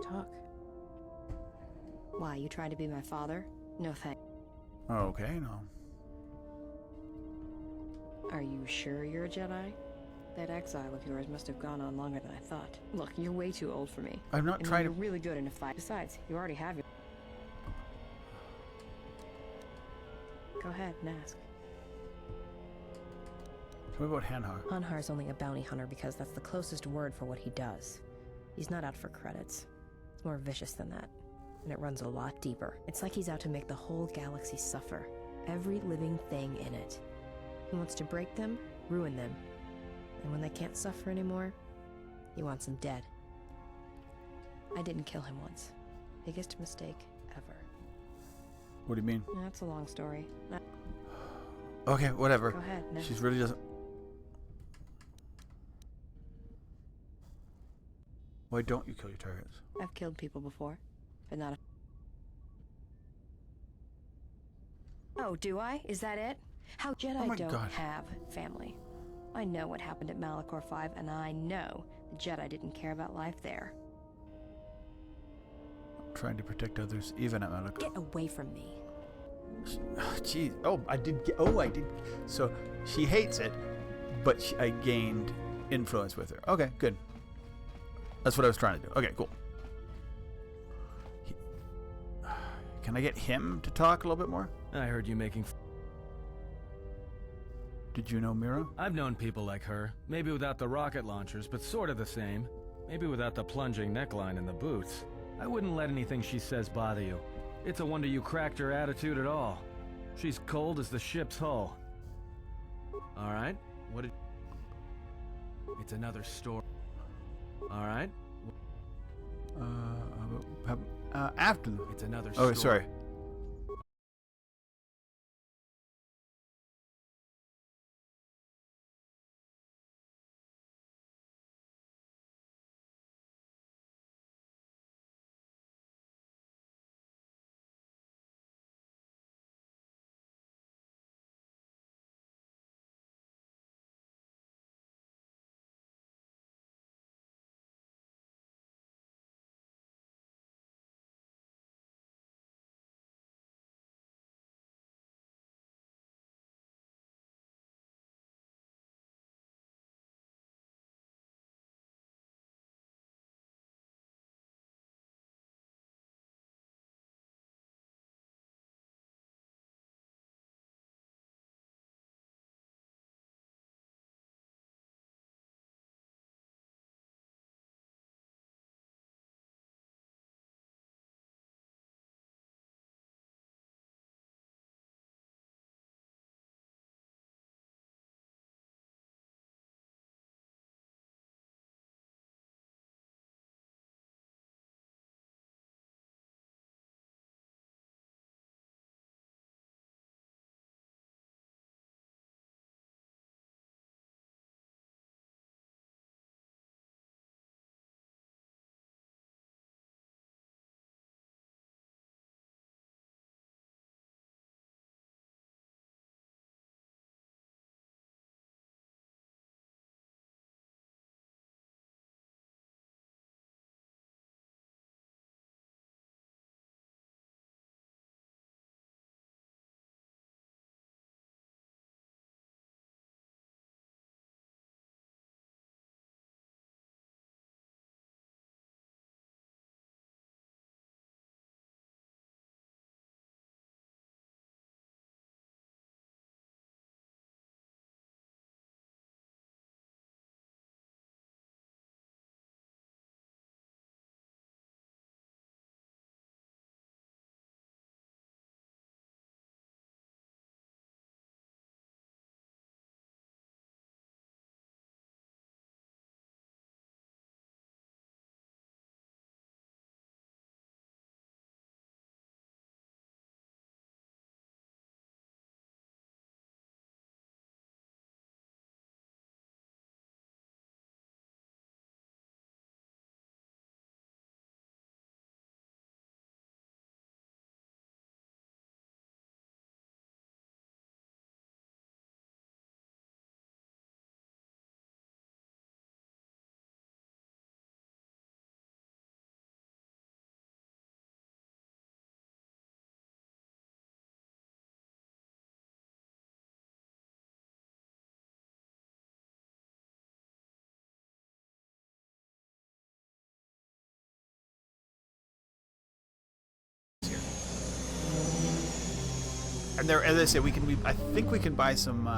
Talk? Why, you trying to be my father? No thanks. Okay, no. Are you sure you're a Jedi? That exile of yours must have gone on longer than I thought. Look, you're way too old for me. I'm not trying you're to... really good in a fight. Besides, you already have your... Go ahead and ask. Tell me about Hanhar. Hanhar's only a bounty hunter because that's the closest word for what he does. He's not out for credits. It's more vicious than that. And it runs a lot deeper. It's like he's out to make the whole galaxy suffer. Every living thing in it. He wants to break them, ruin them. And when they can't suffer anymore, he wants them dead. I didn't kill him once. Biggest mistake ever. What do you mean? That's a long story. Okay, whatever. Go ahead. No. She's really doesn't... Why don't you kill your targets? I've killed people before, but not a... Oh, do I? Is that it? How Jedi don't have family. I know what happened at Malachor 5, and I know the Jedi didn't care about life there. Trying to protect others, even at Malachor. Get away from me. Jeez. Oh, I did get... Oh, I did... So, she hates it, but I gained influence with her. Okay, good. That's what I was trying to do. Okay, cool. Can I get him to talk a little bit more? I heard you making... Did you know Mira? I've known people like her. Maybe without the rocket launchers, but sort of the same. Maybe without the plunging neckline and the boots. I wouldn't let anything she says bother you. It's a wonder you cracked her attitude at all. She's cold as the ship's hull. Alright, what did... It's another story. Alright. After the... It's another story. Oh, sorry. And there, as I said, I think we can buy some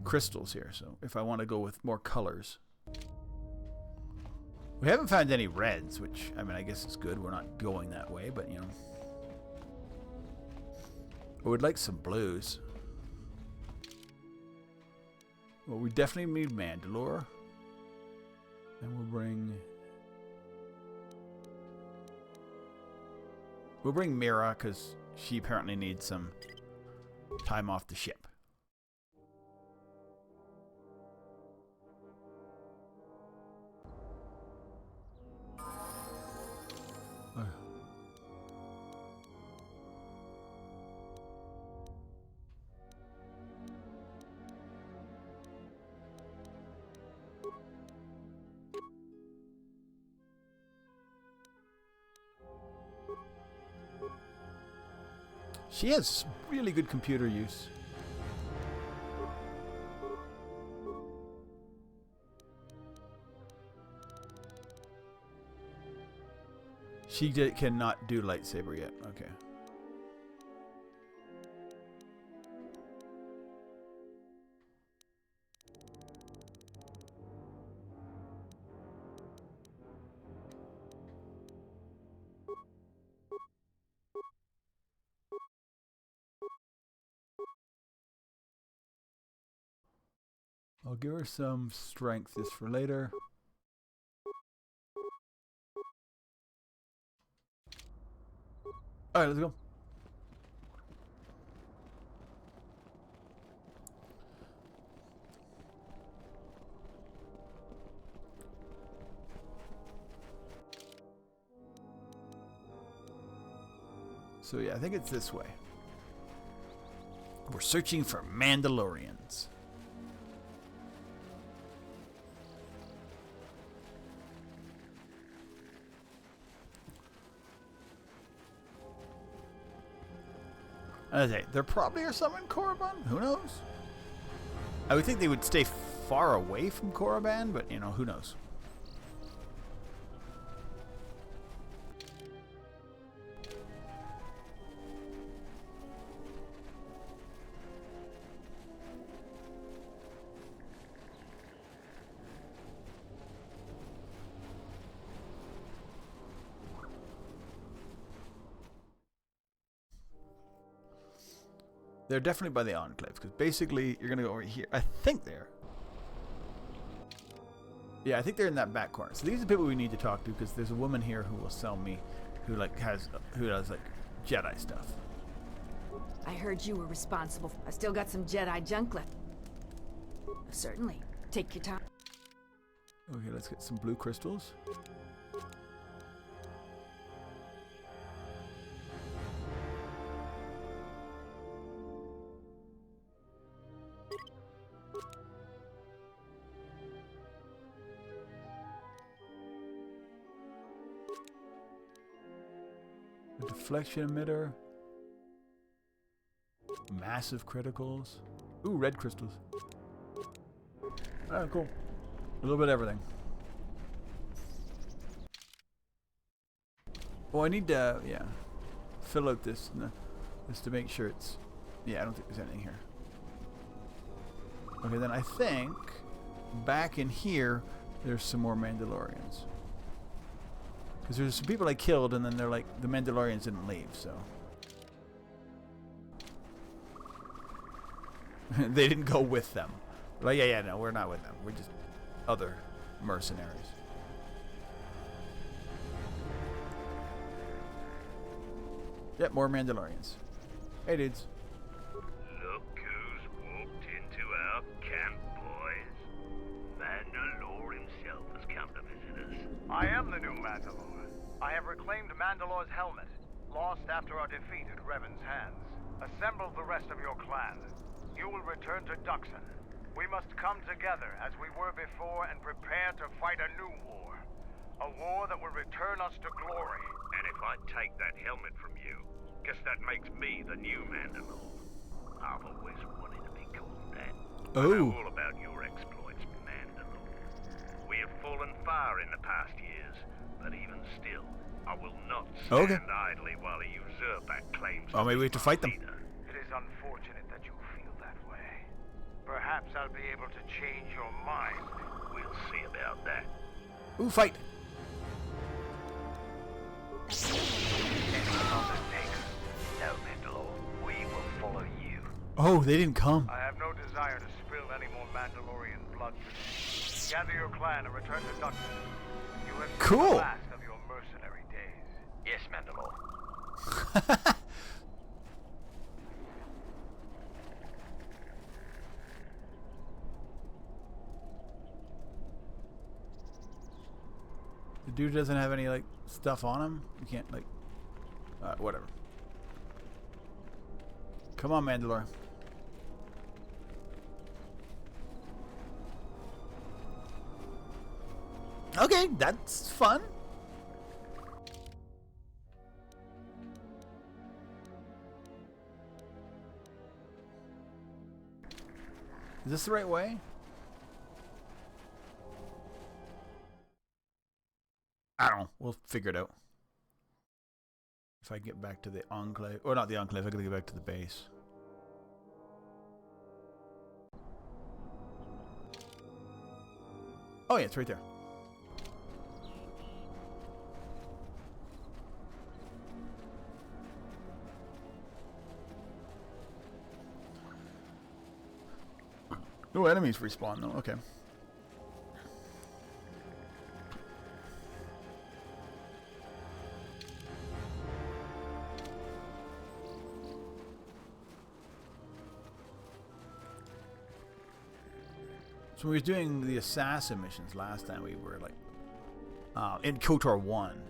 crystals here. So if I want to go with more colors, we haven't found any reds, which I mean, I guess it's good. We're not going that way, but you know, I would like some blues. Well, we definitely need Mandalore, and we'll bring Mira because she apparently needs some time off the ship. She has really good computer use. She cannot do lightsaber yet. Okay. I'll give her some strength just for later. Alright, let's go. So yeah, I think it's this way. We're searching for Mandalorians. Okay, there probably are some in Korriban. Who knows? I would think they would stay far away from Korriban, but you know, who knows? They're definitely by the Enclave, because basically you're going to go over here. I think they're... Yeah, I think they're in that back corner. So these are the people we need to talk to, because there's a woman here who will sell me, who does like Jedi stuff. I heard you were responsible. I still got some Jedi junk left. Certainly. Take your time. Okay, let's get some blue crystals. A deflection emitter. Massive criticals. Ooh, red crystals. Ah, cool. A little bit of everything. Oh, I need to, yeah, fill out this just to make sure it's, yeah, I don't think there's anything here. Okay, then I think back in here, there's some more Mandalorians. Because there's some people I killed, and then they're like, the Mandalorians didn't leave, so. They didn't go with them. Like, yeah, no, we're not with them. We're just other mercenaries. Yep, more Mandalorians. Hey, dudes. Look who's walked into our camp, boys. Mandalore himself has come to visit us. I am the new Mandalore. I have reclaimed Mandalore's helmet, lost after our defeat at Revan's hands. Assemble the rest of your clan. You will return to Dxun. We must come together as we were before and prepare to fight a new war. A war that will return us to glory. And if I take that helmet from you, guess that makes me the new Mandalore. I've always wanted to be called that. I know all about your exploits, Mandalore. We have fallen far in the past years, but even still, I will not stand idly while a usurper claims maybe we have to fight them. It is unfortunate I'll be able to change your mind. We'll see about that. Ooh, fight! No, Mandalore. We will follow you. Oh, they didn't come. I have no desire to spill any more Mandalorian blood today. Gather your clan and return to Dxun. You have seen Cool. the last of your mercenary days. Yes, Mandalore. The dude doesn't have any like stuff on him. You can't like, whatever. Come on, Mandalore. Okay, that's fun. Is this the right way? I don't know. We'll figure it out. If I get back to the Enclave, or not the Enclave, I gotta get back to the base. Oh yeah, it's right there. No enemies respawn though, okay. So we were doing the assassin missions last time. We were like in KOTOR 1.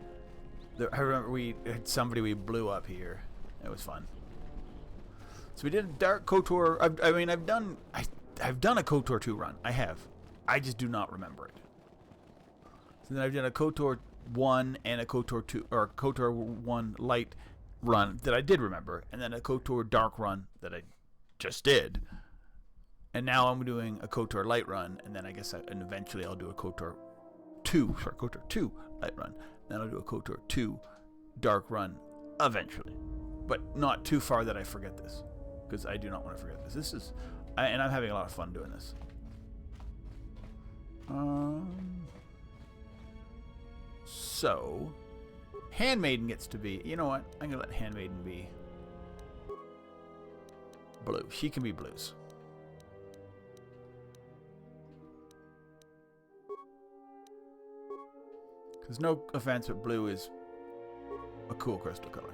I remember we had somebody we blew up here. It was fun. So we did Dark KOTOR. I've done a KOTOR 2 run. I have. I just do not remember it. So then I've done a KOTOR 1 and a KOTOR 2 or KOTOR 1 light run that I did remember, and then a KOTOR dark run that I just did. And now I'm doing a KOTOR light run, and then I guess and eventually I'll do a KOTOR 2 light run. Then I'll do a KOTOR 2 dark run eventually. But not too far that I forget this, because I do not want to forget this. This is, and I'm having a lot of fun doing this. So, Handmaiden gets to be, you know what? I'm going to let Handmaiden be blue. She can be blues. Because no offense, but blue is a cool crystal color.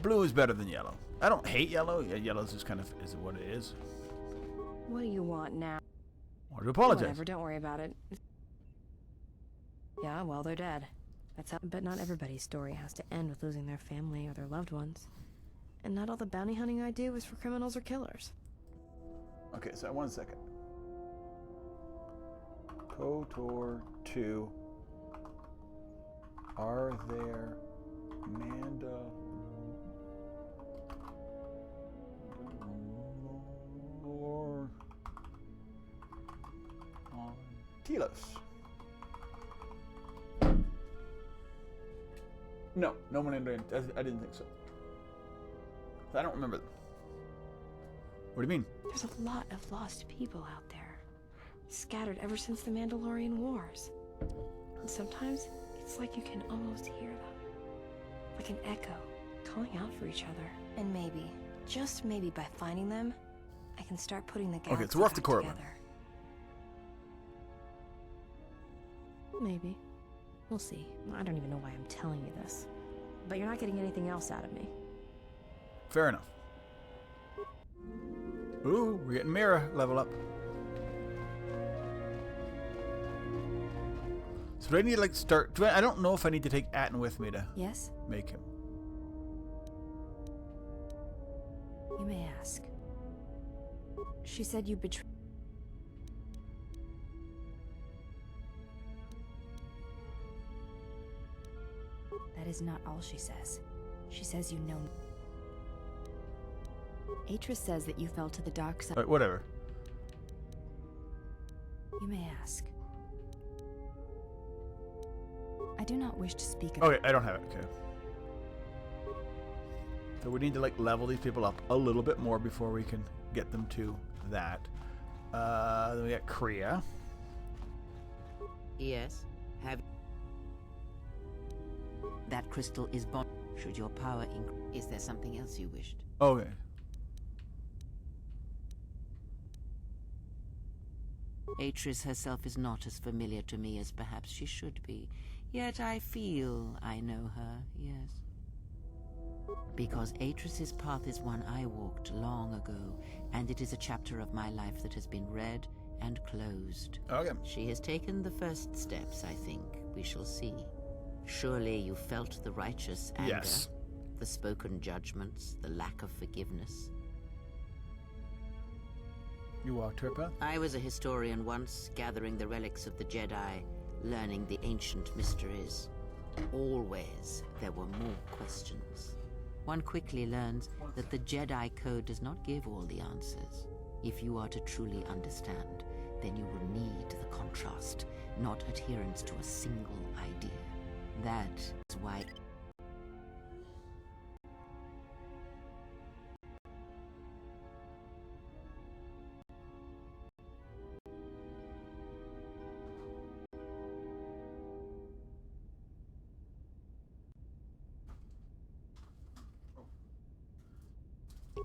Blue is better than yellow. I don't hate yellow. Yellow is just kind of is what it is. What do you want now? I want to apologize. Whatever, don't worry about it. Yeah, well, they're dead. That's how. But not everybody's story has to end with losing their family or their loved ones. And not all the bounty hunting I do is for criminals or killers. Okay, so 1 second. KOTOR 2. Are there or on Telos? No, no one in. I didn't think so. I don't remember them. What do you mean? There's a lot of lost people out there, scattered ever since the Mandalorian Wars. And sometimes it's like you can almost hear them, like an echo, calling out for each other. And maybe, just maybe, by finding them, I can start putting the galaxy okay, so we're off to Korriban. Together. Maybe. We'll see. I don't even know why I'm telling you this. But you're not getting anything else out of me. Fair enough. Ooh, we're getting Mira level up. So do I need to like start? I don't know if I need to take Atten with me to make him. You may ask. She said you betrayed. That is not all she says. She says you know. Atris says that you fell to the dark side. Whatever. You may ask. I do not wish to speak of... Okay, I don't have it. Okay. So we need to like level these people up a little bit more before we can get them to that. Then we got Kriya. Yes. Have that crystal is bond. Should your power increase? Is there something else you wished? Okay. Atris herself is not as familiar to me as perhaps she should be. Yet I feel I know her, yes. Because Atris's path is one I walked long ago, and it is a chapter of my life that has been read and closed. Okay. She has taken the first steps, I think. We shall see. Surely you felt the righteous anger, yes. The spoken judgments, the lack of forgiveness. You walked her path? I was a historian once, gathering the relics of the Jedi, learning the ancient mysteries. Always there were more questions. One quickly learns that the Jedi Code does not give all the answers. If you are to truly understand, then you will need the contrast, not adherence to a single idea. That is why...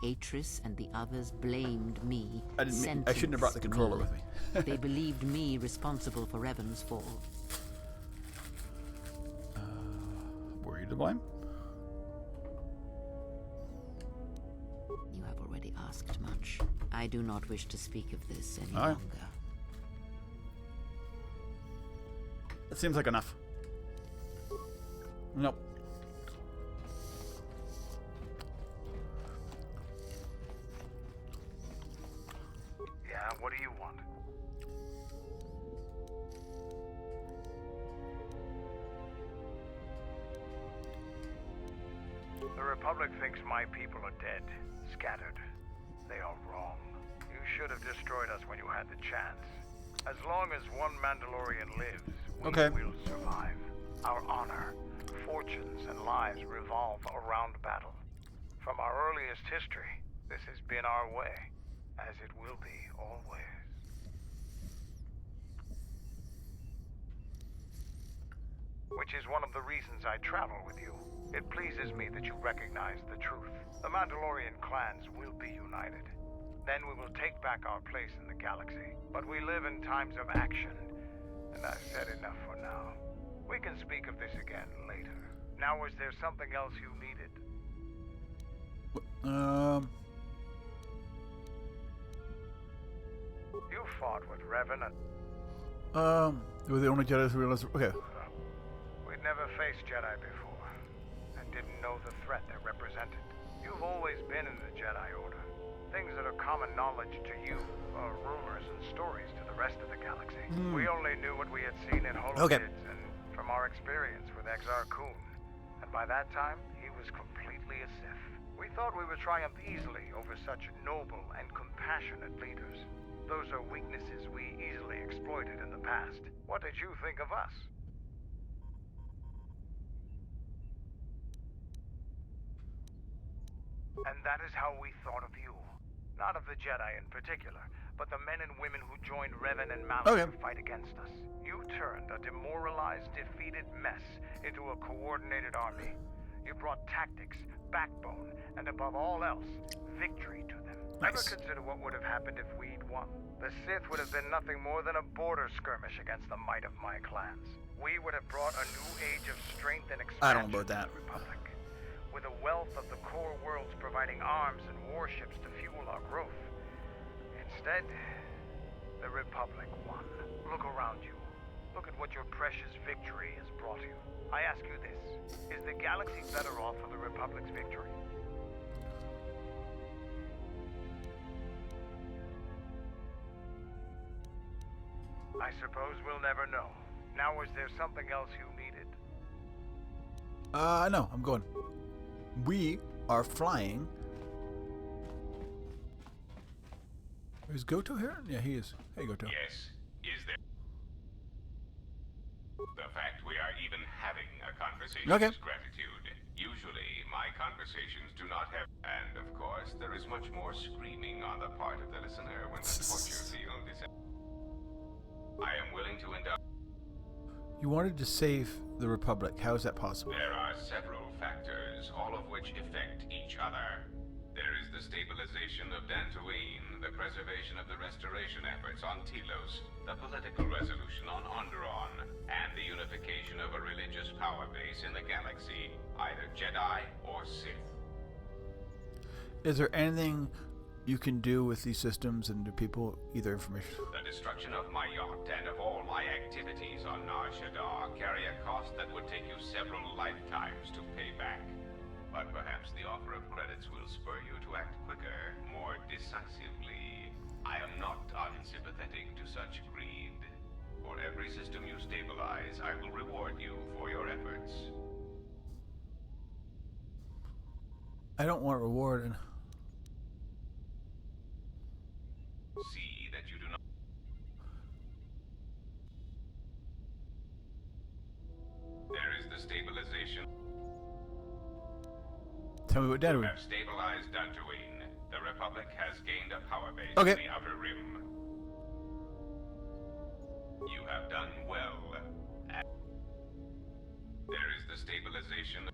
Atris and the others blamed me. I shouldn't have brought the controller with me. They believed me responsible for Revan's fall. Were you to blame? You have already asked much. I do not wish to speak of this any All right. longer. That seems like enough. Nope. What do you want? The Republic thinks my people are dead, scattered. They are wrong. You should have destroyed us when you had the chance. As long as one Mandalorian lives, we will survive. Our honor, fortunes, and lives revolve around battle. From our earliest history, this has been our way. As it will be, always. Which is one of the reasons I travel with you. It pleases me that you recognize the truth. The Mandalorian clans will be united. Then we will take back our place in the galaxy. But we live in times of action, and I've said enough for now. We can speak of this again later. Now, is there something else you needed? You fought with Revan and... They were the only Jedi who realized... Okay. We'd never faced Jedi before, and didn't know the threat they represented. You've always been in the Jedi Order. Things that are common knowledge to you are rumors and stories to the rest of the galaxy. We only knew what we had seen in Holovids and from our experience with Exar Kun. And by that time, he was completely a Sith. We thought we would triumph easily over such noble and compassionate leaders. Those are weaknesses we easily exploited in the past. What did you think of us? And that is how we thought of you. Not of the Jedi in particular, but the men and women who joined Revan and Malak to fight against us. You turned a demoralized, defeated mess into a coordinated army. You brought tactics, backbone, and above all else, victory to them. Ever consider what would have happened if we'd won? The Sith would have been nothing more than a border skirmish against the might of my clans. We would have brought a new age of strength and expansion I don't know about that. to the Republic. With a wealth of the core worlds providing arms and warships to fuel our growth. Instead, the Republic won. Look around you. Look at what your precious victory has brought you. I ask you this, is the galaxy better off for the Republic's victory? I suppose we'll never know. Now, is there something else you needed? No, I'm going. We are flying. Is Goto here? Yeah, he is. Hey, Goto. Yes. Is there... The fact we are even having conversation Okay. is gratitude. Usually, my conversations do not have... And, of course, there is much more screaming on the part of the listener when the torture field is... I am willing to indulge... You wanted to save the Republic. How is that possible? There are several factors, all of which affect each other. There is the stabilization of Dantooine, the preservation of the restoration efforts on Telos, the political resolution on Onderon, and the unification of a religious power base in the galaxy, either Jedi or Sith. Is there anything you can do with these systems and do people either information? The destruction of my yacht and of all my activities on Nar Shaddaa carry a cost that would take you several lifetimes to pay back. But perhaps the offer of credits will spur you to act quicker, more decisively. I am not unsympathetic to such greed. For every system you stabilize, I will reward you for your efforts. I don't want reward. See that you do not... There is the stabilization... Tell me what Dad You would. have stabilized Dantooine. The Republic has gained a power base Okay. in the Outer Rim. You have done well. There is the stabilization...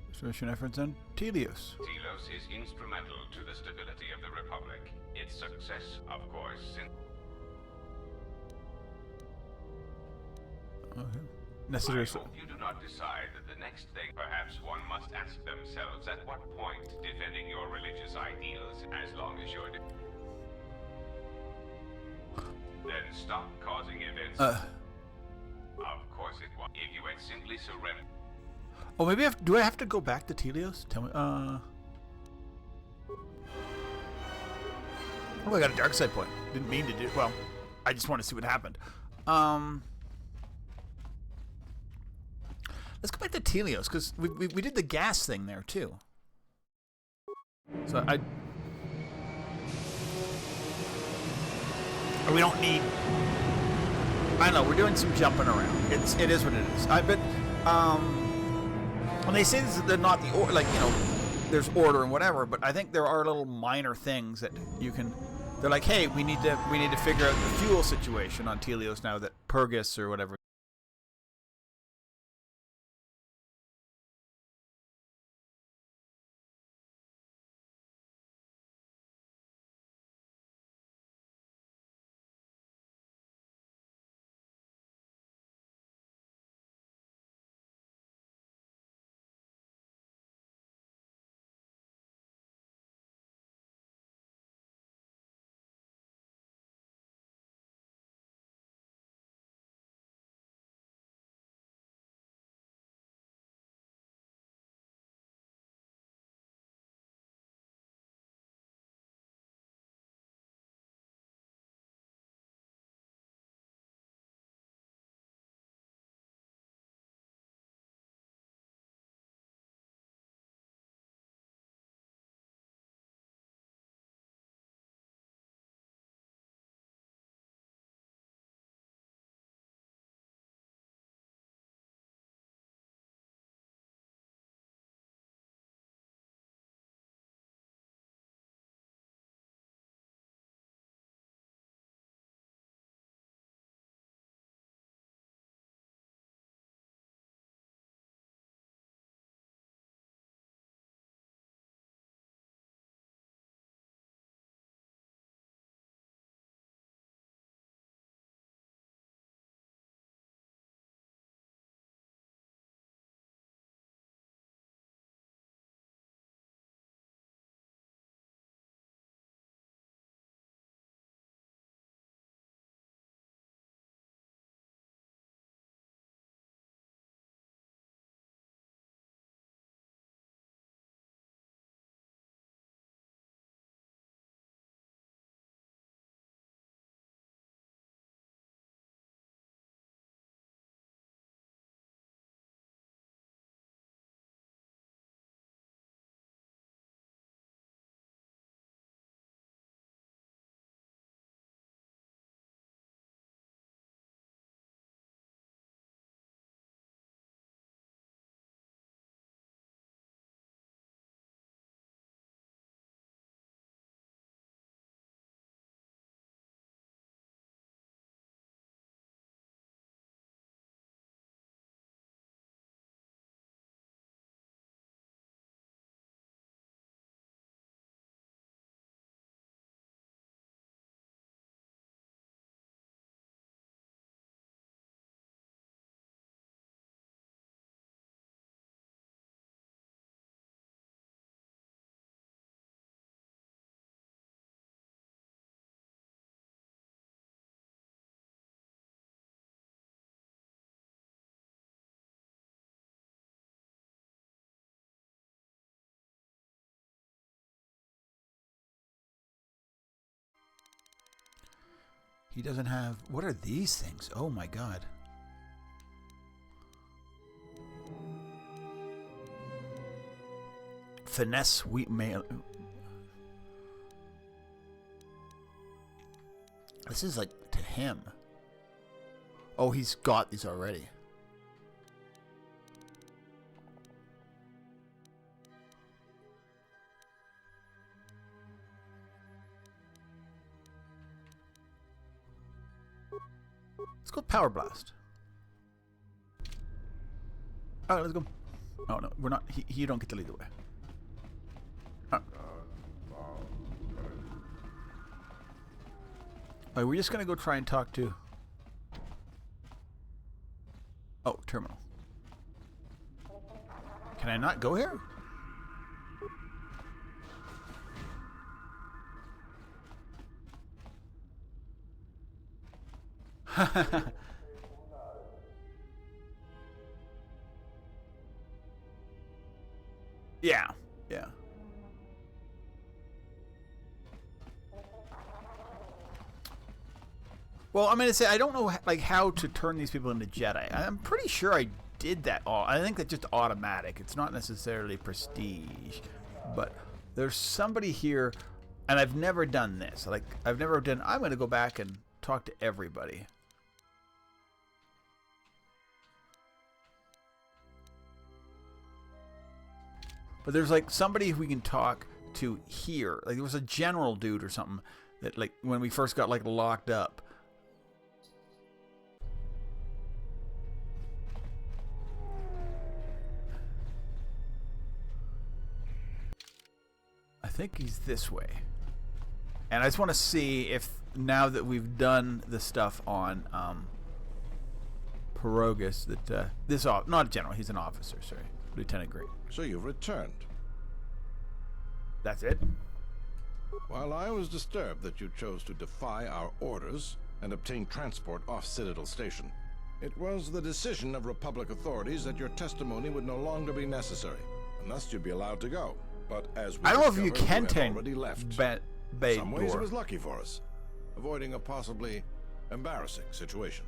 Restoration efforts on Telos. Telos is instrumental to the stability of the Republic. Its success, of course, since... Okay. Necessary. I hope you do not decide that the next thing perhaps one must ask themselves at what point defending your religious ideals as long as you're... Then stop causing events. Of course it was. If you had simply surrendered... Oh, maybe do I have to go back to Telos? Tell me. Oh, I got a dark side point. Didn't mean to do. Well, I just want to see what happened. Let's go back to Telos because we did the gas thing there too. So we don't need. I know we're doing some jumping around. It is what it is. When they say this, they're not the there's order and whatever, but I think there are little minor things that you can. They're like, hey, we need to figure out the fuel situation on Telos now that Purgus or whatever. He doesn't have... What are these things? Oh my god. Finesse wheat mail. This is like to him. Oh, he's got these already. Let's go Power Blast. Alright, let's go. Oh no, we're not. You don't get to lead the way. Alright, we're just gonna go try and talk to... Oh, terminal. Can I not go here? Yeah, yeah. Well, I'm gonna say I don't know like how to turn these people into Jedi. I'm pretty sure I did that all. I think that's just automatic. It's not necessarily prestige, but there's somebody here, and I've never done this. Like I've never done. I'm gonna go back and talk to everybody. But there's like somebody we can talk to here. Like there was a general dude or something that like when we first got like locked up. I think he's this way. And I just want to see if now that we've done the stuff on Pierogas that this not a general, he's an officer, sorry. Lieutenant Green. So you've returned. That's it? While I was disturbed that you chose to defy our orders and obtain transport off Citadel Station, it was the decision of Republic authorities that your testimony would no longer be necessary, and thus you'd be allowed to go. But as we I don't know if you can have already left. In some ways it was lucky for us, avoiding a possibly embarrassing situation.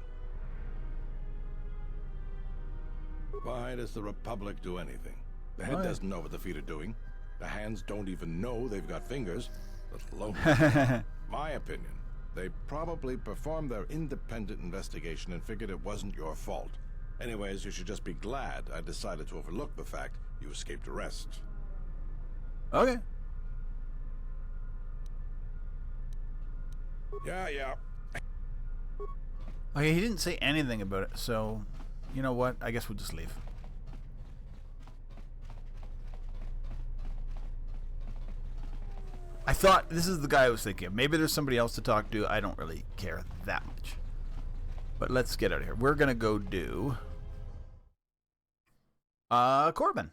Why does the Republic do anything? The head doesn't know what the feet are doing. The hands don't even know they've got fingers, let alone. My opinion, they probably performed their independent investigation and figured it wasn't your fault. Anyways, you should just be glad I decided to overlook the fact you escaped arrest. Okay. Yeah. Okay, he didn't say anything about it, so you know what? I guess we'll just leave. I thought this is the guy I was thinking of. Maybe there's somebody else to talk to. I don't really care that much. But let's get out of here. We're gonna go do Korriban.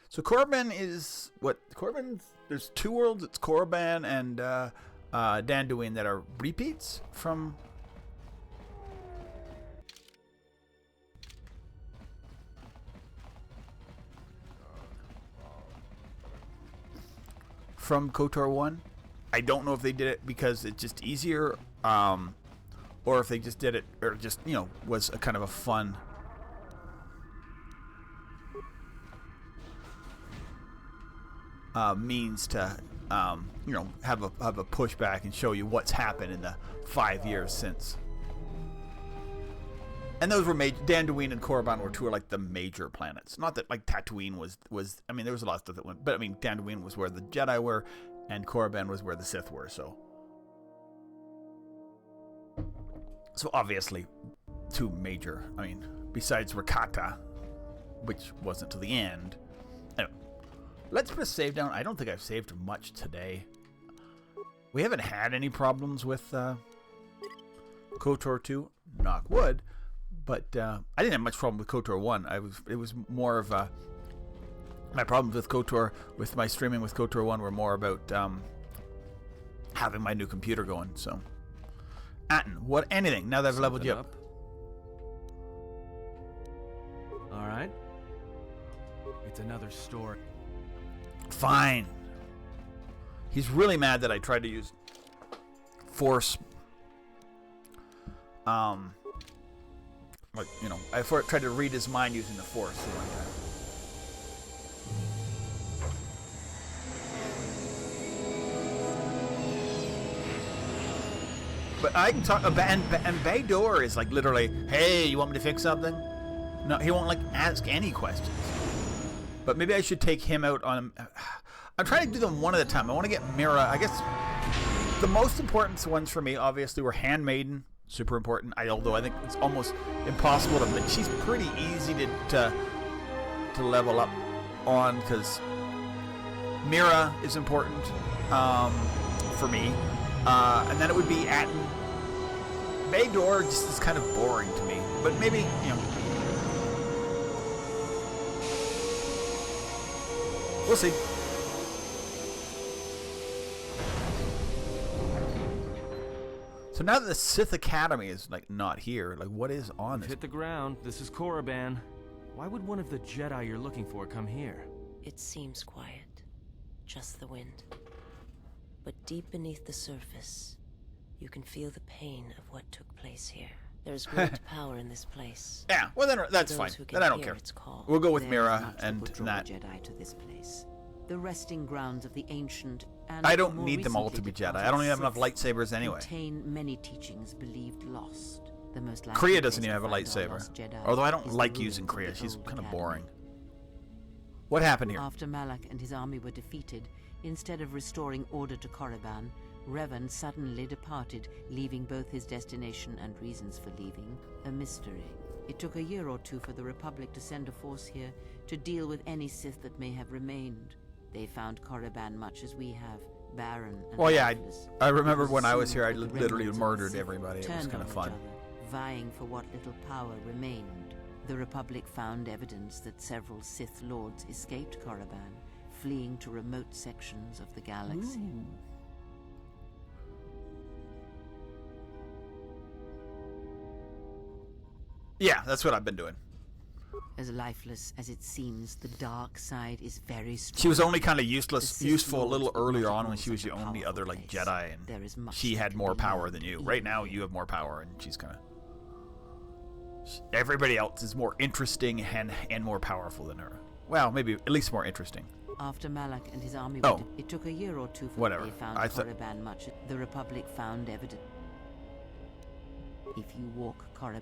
So Korriban is what? Korriban. There's two worlds. It's Korriban and Dxun that are repeats from. From KOTOR 1. I don't know if they did it because it's just easier, or if they just did it, or just, you know, was a kind of a fun means to, you know, have a pushback and show you what's happened in the 5 years since. And those were major. Dxun and Korriban were two of like the major planets. Not that like Tatooine was. I mean, there was a lot of stuff that went, but I mean, Dxun was where the Jedi were, and Korriban was where the Sith were. So obviously, two major. I mean, besides Rakata, which wasn't till the end. Anyway, let's put a save down. I don't think I've saved much today. We haven't had any problems with KOTOR 2. Knock wood. But I didn't have much problem with KOTOR 1. It was more of my problems with KOTOR, with my streaming with KOTOR 1 were more about having my new computer going. So, Atten, anything now that I've leveled you up? All right. It's another story. Fine. He's really mad that I tried to use Force Like, you know, I tried to read his mind using the Force the one time. But I can talk, and Bador is like literally, hey, you want me to fix something? No, he won't like ask any questions. But maybe I should take him out on. I'm trying to do them one at a time. I want to get Mira. I guess the most important ones for me, obviously, were Handmaiden, super important. Although I think it's almost impossible to. She's pretty easy to level up on because Mira is important for me. And then it would be Atten. Bador just is kind of boring to me. But maybe, you know. We'll see. So now that the Sith Academy is, like, not here, like, what is on this? Hit the ground. This is Korriban. Why would one of the Jedi you're looking for come here? It seems quiet. Just the wind. But deep beneath the surface, you can feel the pain of what took place here. There's great power in this place. Yeah, well then that's fine. Then I don't care. We'll go with Mira and that. Jedi to this place. The resting grounds of the ancient and I don't need them all to be Jedi. I don't even have enough lightsabers anyway. Contain many teachings believed lost. The most Kriya doesn't even have a lightsaber. Although I don't like using Kriya. She's kind of boring. What happened here? After Malak and his army were defeated, instead of restoring order to Korriban, Revan suddenly departed, leaving both his destination and reasons for leaving a mystery. It took a year or two for the Republic to send a force here to deal with any Sith that may have remained. They found Korriban much as we have, barren and well, yeah, lifeless. I remember when I was here, I literally murdered everybody. It was kind of fun. Vying for what little power remained. The Republic found evidence that several Sith Lords escaped Korriban, fleeing to remote sections of the galaxy. Ooh. Yeah, that's what I've been doing. As lifeless as it seems, the dark side is very strong. She was only kind of useful a little earlier on when she was the only other like Jedi, and she had more power than you. Right now, you have more power, and she's kind of. Everybody else is more interesting and more powerful than her. Well, maybe at least more interesting. After Malak and his army, it took a year or two for whatever. They found Korriban much. The Republic found evidence. If you walk Korriban.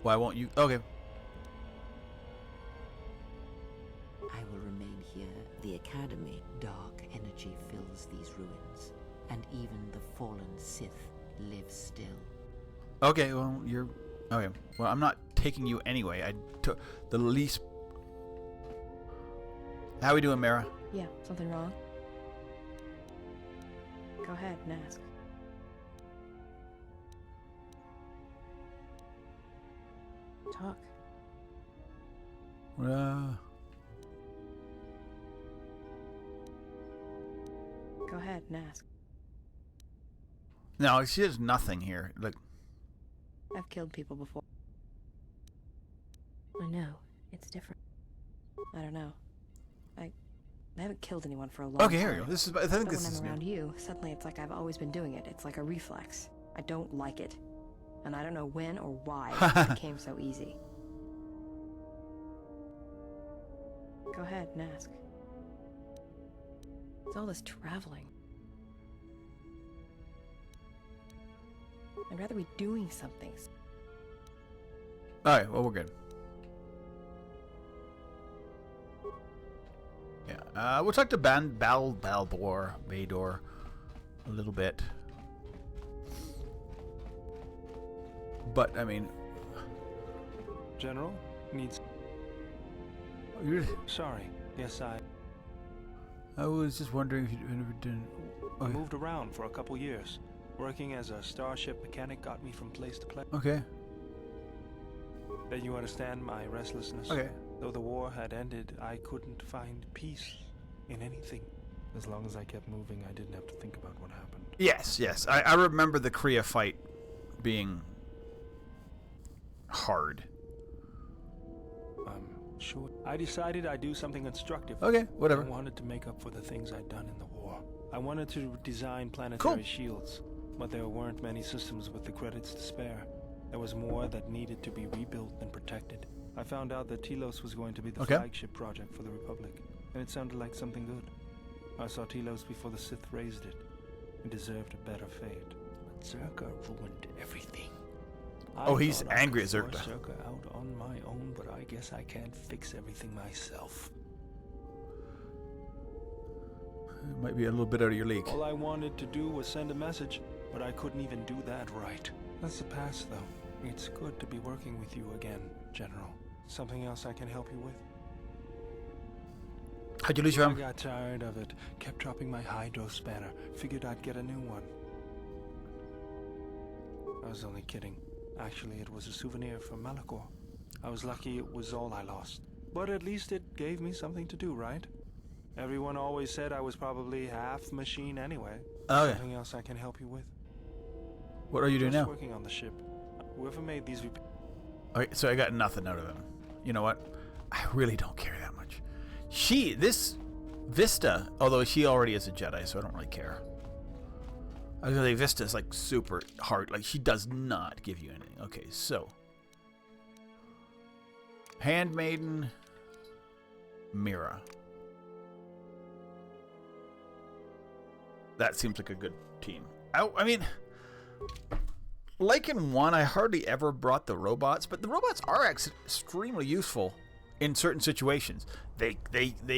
Why won't you? Okay. I will remain here. The Academy. Dark energy fills these ruins, and even the fallen Sith live still. Okay, well, you're... Okay, well, I'm not taking you anyway. I took the least... How we doing, Mara? Yeah, something wrong? Go ahead and ask. Talk. Go ahead and ask. No, she has nothing here. Look. I've killed people before. I know. It's different. I don't know. I haven't killed anyone for a long time. Okay, here you go. This is. I think but this when is I'm around new. you, suddenly it's like I've always been doing it. It's like a reflex. I don't like it. And I don't know when or why it became so easy. Go ahead and ask. It's all this traveling. I'd rather be doing something. Alright, well, we're good. Yeah, we'll talk to Bador a little bit. But, I mean... General? Needs... Sorry. Yes, I was just wondering if you'd ever done... I moved around for a couple years. Working as a starship mechanic got me from place to place. Okay. Then you understand my restlessness. Okay. Though the war had ended, I couldn't find peace in anything. As long as I kept moving, I didn't have to think about what happened. Yes, yes. I remember the Kriya fight being hard. Sure. I decided I'd do something constructive. Okay, whatever. I wanted to make up for the things I'd done in the war. I wanted to design planetary shields. but there weren't many systems with the credits to spare. There was more that needed to be rebuilt and protected. I found out that Telos was going to be the flagship project for the Republic, and it sounded like something good. I saw Telos before the Sith raised it. It deserved a better fate. But Zerka ruined everything. Oh, he's angry at Zerka. Zerka. Zerka out on my own, but I guess I can't fix everything myself. It might be a little bit out of your league. All I wanted to do was send a message, but I couldn't even do that right. That's the past, though. It's good to be working with you again, General. Something else I can help you with? How'd you lose your arm? I got tired of it. Kept dropping my hydro spanner. Figured I'd get a new one. I was only kidding. Actually, it was a souvenir from Malachor. I was lucky it was all I lost. But at least it gave me something to do, right? Everyone always said I was probably half machine anyway. Oh, yeah. Something else I can help you with? What are you doing now? Working on the ship. Whoever made these Alright, so I got nothing out of him. You know what? I really don't care that much. This Vista, although she already is a Jedi, so I don't really care. I was gonna say Vista's like super hard. Like, she does not give you anything. Okay, so. Handmaiden. Mira. That seems like a good team. I mean, like in 1, I hardly ever brought the robots, but the robots are extremely useful in certain situations. They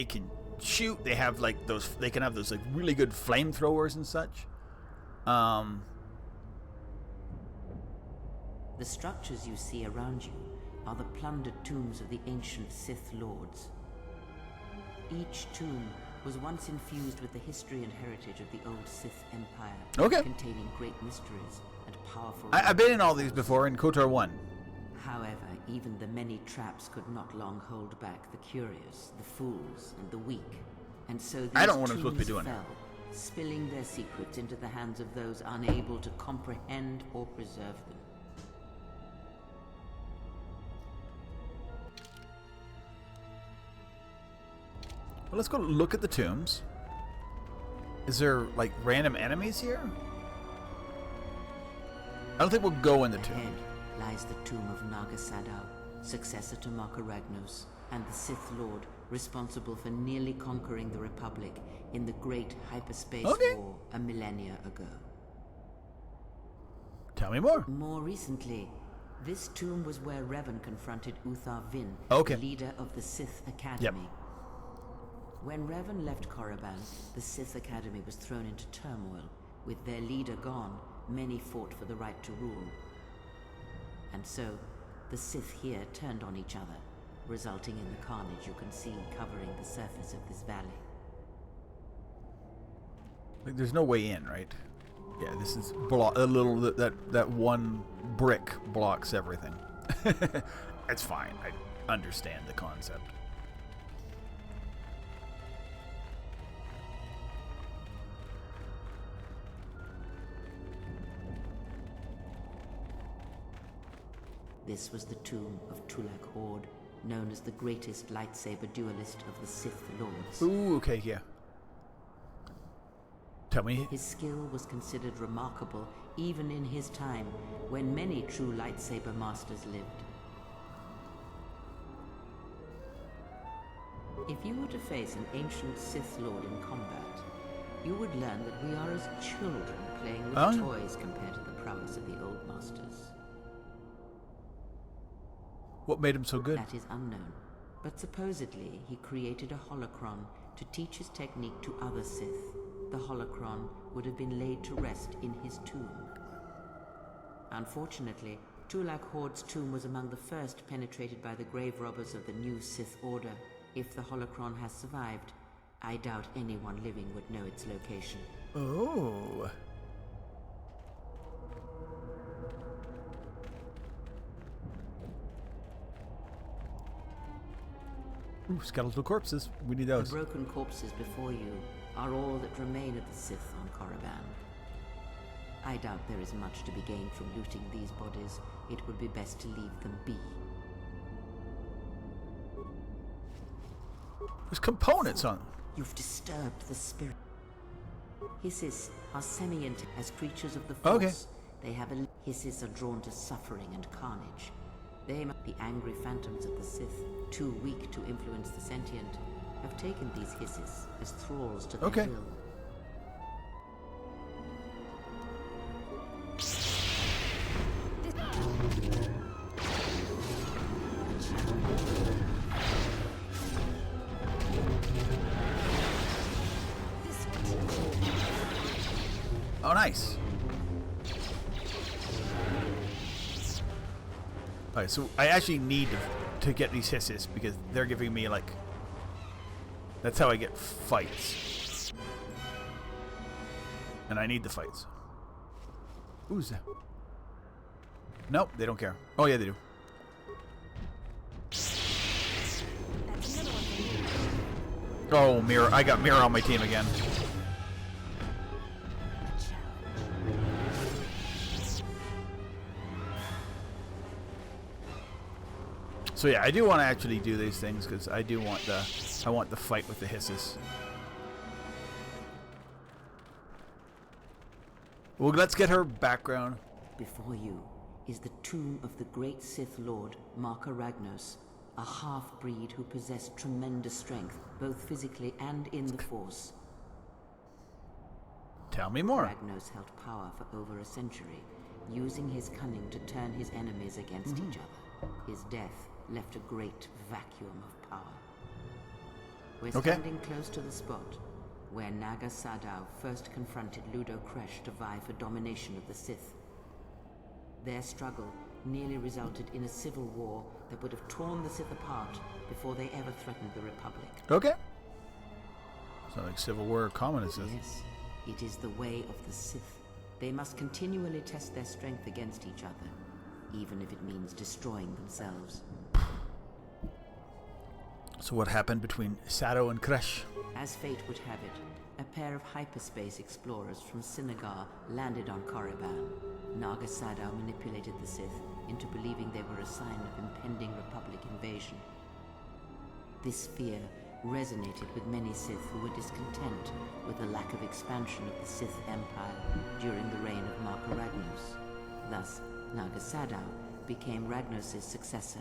can shoot. They have like those. They can have those like really good flamethrowers and such. The structures you see around you are the plundered tombs of the ancient Sith lords. Each tomb was once infused with the history and heritage of the old Sith Empire, containing great mysteries and powerful... I've been in all these before in KOTOR 1. However, even the many traps could not long hold back the curious, the fools, and the weak. And so these I don't know what I'm supposed to be doing. fell, spilling their secrets into the hands of those unable to comprehend or preserve them. Well, let's go look at the tombs. Is there like random enemies here? I don't think we'll go in the tomb. Ahead lies the tomb of Naga Sadow, successor to Makaragnos, and the Sith Lord responsible for nearly conquering the Republic in the Great Hyperspace War a millennia ago. Tell me more. More recently, this tomb was where Revan confronted Uthar Vin, leader of the Sith Academy. When Revan left Korriban, the Sith Academy was thrown into turmoil. With their leader gone, many fought for the right to rule. And so, the Sith here turned on each other, resulting in the carnage you can see covering the surface of this valley. Like, there's no way in, right? Yeah, this is a little that one brick blocks everything. It's fine. I understand the concept. This was the tomb of Tulak Hord, known as the greatest lightsaber duelist of the Sith Lords. Ooh, okay, yeah. Tell me. His skill was considered remarkable even in his time, when many true lightsaber masters lived. If you were to face an ancient Sith Lord in combat, you would learn that we are as children playing with toys compared to the prowess of the old masters. What made him so good? That is unknown, but supposedly he created a holocron to teach his technique to other Sith. The holocron would have been laid to rest in his tomb. Unfortunately, Tulak Hord's tomb was among the first penetrated by the grave robbers of the new Sith Order. If the holocron has survived, I doubt anyone living would know its location. Oh. Ooh, skeletal corpses. We need those. The broken corpses before you are all that remain of the Sith on Korriban. I doubt there is much to be gained from looting these bodies. It would be best to leave them be. There's components on them. You've disturbed the spirit. Hisses are semi-intelligent as creatures of the Force. Okay. They have Hisses are drawn to suffering and carnage. They, the angry phantoms of the Sith, too weak to influence the sentient, have taken these Hisses as thralls to their will. Oh, nice. Alright, so I actually need to get these hisses because they're giving me, like... That's how I get fights. And I need the fights. Who's that? Nope, they don't care. Oh, yeah, they do. Oh, Mirror. I got Mirror on my team again. So yeah, I do want to actually do these things because I do want the fight with the hisses. Well, let's get her background. Before you is the tomb of the great Sith Lord, Marka Ragnos, a half-breed who possessed tremendous strength, both physically and in the Force. Tell me more. Ragnos held power for over a century, using his cunning to turn his enemies against each other. His death left a great vacuum of power. We're standing close to the spot where Naga Sadow first confronted Ludo Kresh to vie for domination of the Sith. Their struggle nearly resulted in a civil war that would have torn the Sith apart before they ever threatened the Republic. Okay. Sounds like Civil War communism. Yes, it is the way of the Sith. They must continually test their strength against each other, even if it means destroying themselves. So what happened between Sadow and Kresh? As fate would have it, a pair of hyperspace explorers from Sinagar landed on Korriban. Naga Sadow manipulated the Sith into believing they were a sign of impending Republic invasion. This fear resonated with many Sith who were discontent with the lack of expansion of the Sith Empire during the reign of Marka Ragnos. Thus, Naga Sadow became Ragnos' successor.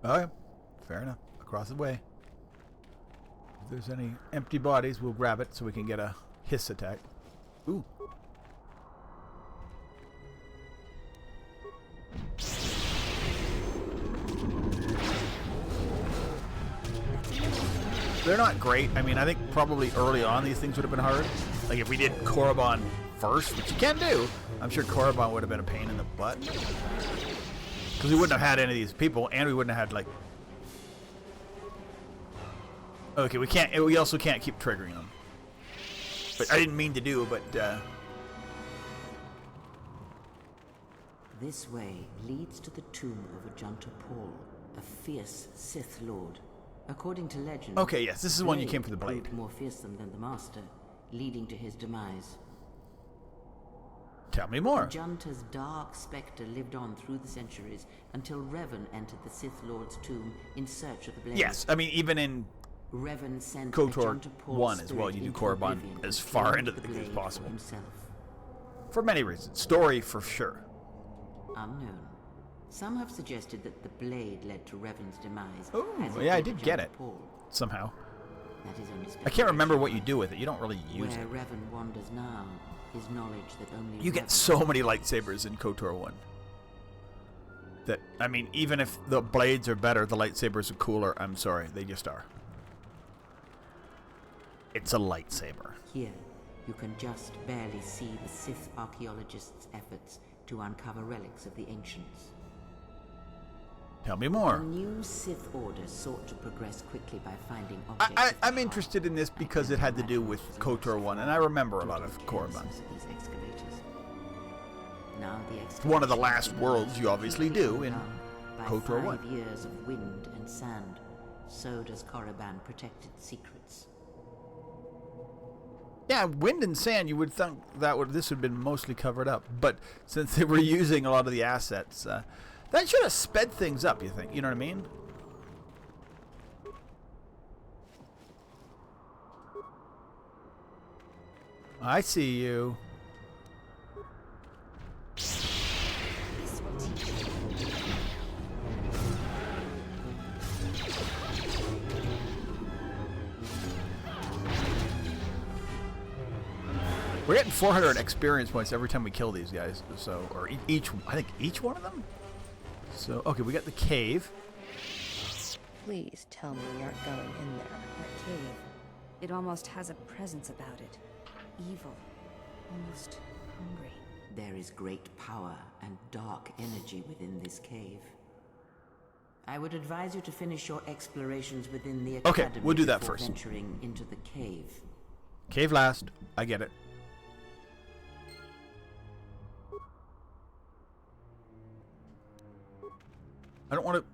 Okay, fair enough. Across the way. If there's any empty bodies, we'll grab it so we can get a hiss attack. Ooh. They're not great. I mean, I think probably early on these things would have been hard. Like if we did Korriban first, which you can do, I'm sure Korriban would have been a pain in the butt. Because we wouldn't have had any of these people, and we wouldn't have had, like... Okay, we also can't keep triggering them. But I didn't mean to do, but, This way leads to the tomb of Ajunta Paul, a fierce Sith Lord. According to legend... Okay, yes, this is the one you came for the blade. Proved more fearsome than the Master, leading to his demise. Tell me more. Ajunta's dark spectre lived on through the centuries until Revan entered the Sith Lord's tomb in search of the blade. Yes, I mean, even in Revan sent KOTOR 1 as well, you do Korriban as far into the thing as possible. For many reasons. Story, for sure. Unknown. Some have suggested that the blade led to Revan's demise. Oh, yeah, I did get it. Somehow. That is only I can't remember what you do with it. You don't really use Where it. Revan wanders now, his knowledge that only You get so many lightsabers in KOTOR 1. That, I mean, even if the blades are better, the lightsabers are cooler. I'm sorry, they just are. It's a lightsaber. Here, you can just barely see the Sith archaeologists' efforts to uncover relics of the ancients. Tell me more. The new Sith Order sought to progress quickly by finding objects. I'm interested in this because it had to do with KOTOR 1, and I remember a lot of Korriban. Now the It's one of the last worlds you obviously do in KOTOR 1. 5 years of wind and sand, so does Korriban protect its secrets. Yeah, wind and sand, you would think this would have been mostly covered up. But since they were using a lot of the assets, that should have sped things up, you think? You know what I mean? I see you. We're getting 400 experience points every time we kill these guys. So, or each, I think each one of them. So, okay, we got the cave. Please tell me we aren't going in there. That cave. It almost has a presence about it. Evil. Almost hungry. There is great power and dark energy within this cave. I would advise you to finish your explorations within the academy. Okay, we'll do that before first. Venturing into the cave. Cave last. I get it. I don't want to.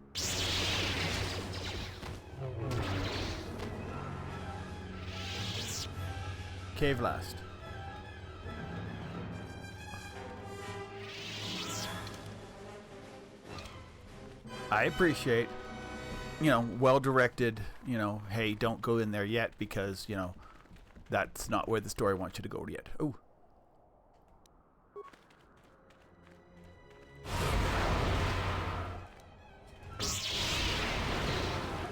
Cave last. I appreciate, you know, well-directed, you know, hey, don't go in there yet because, you know, that's not where the story wants you to go yet. Oh.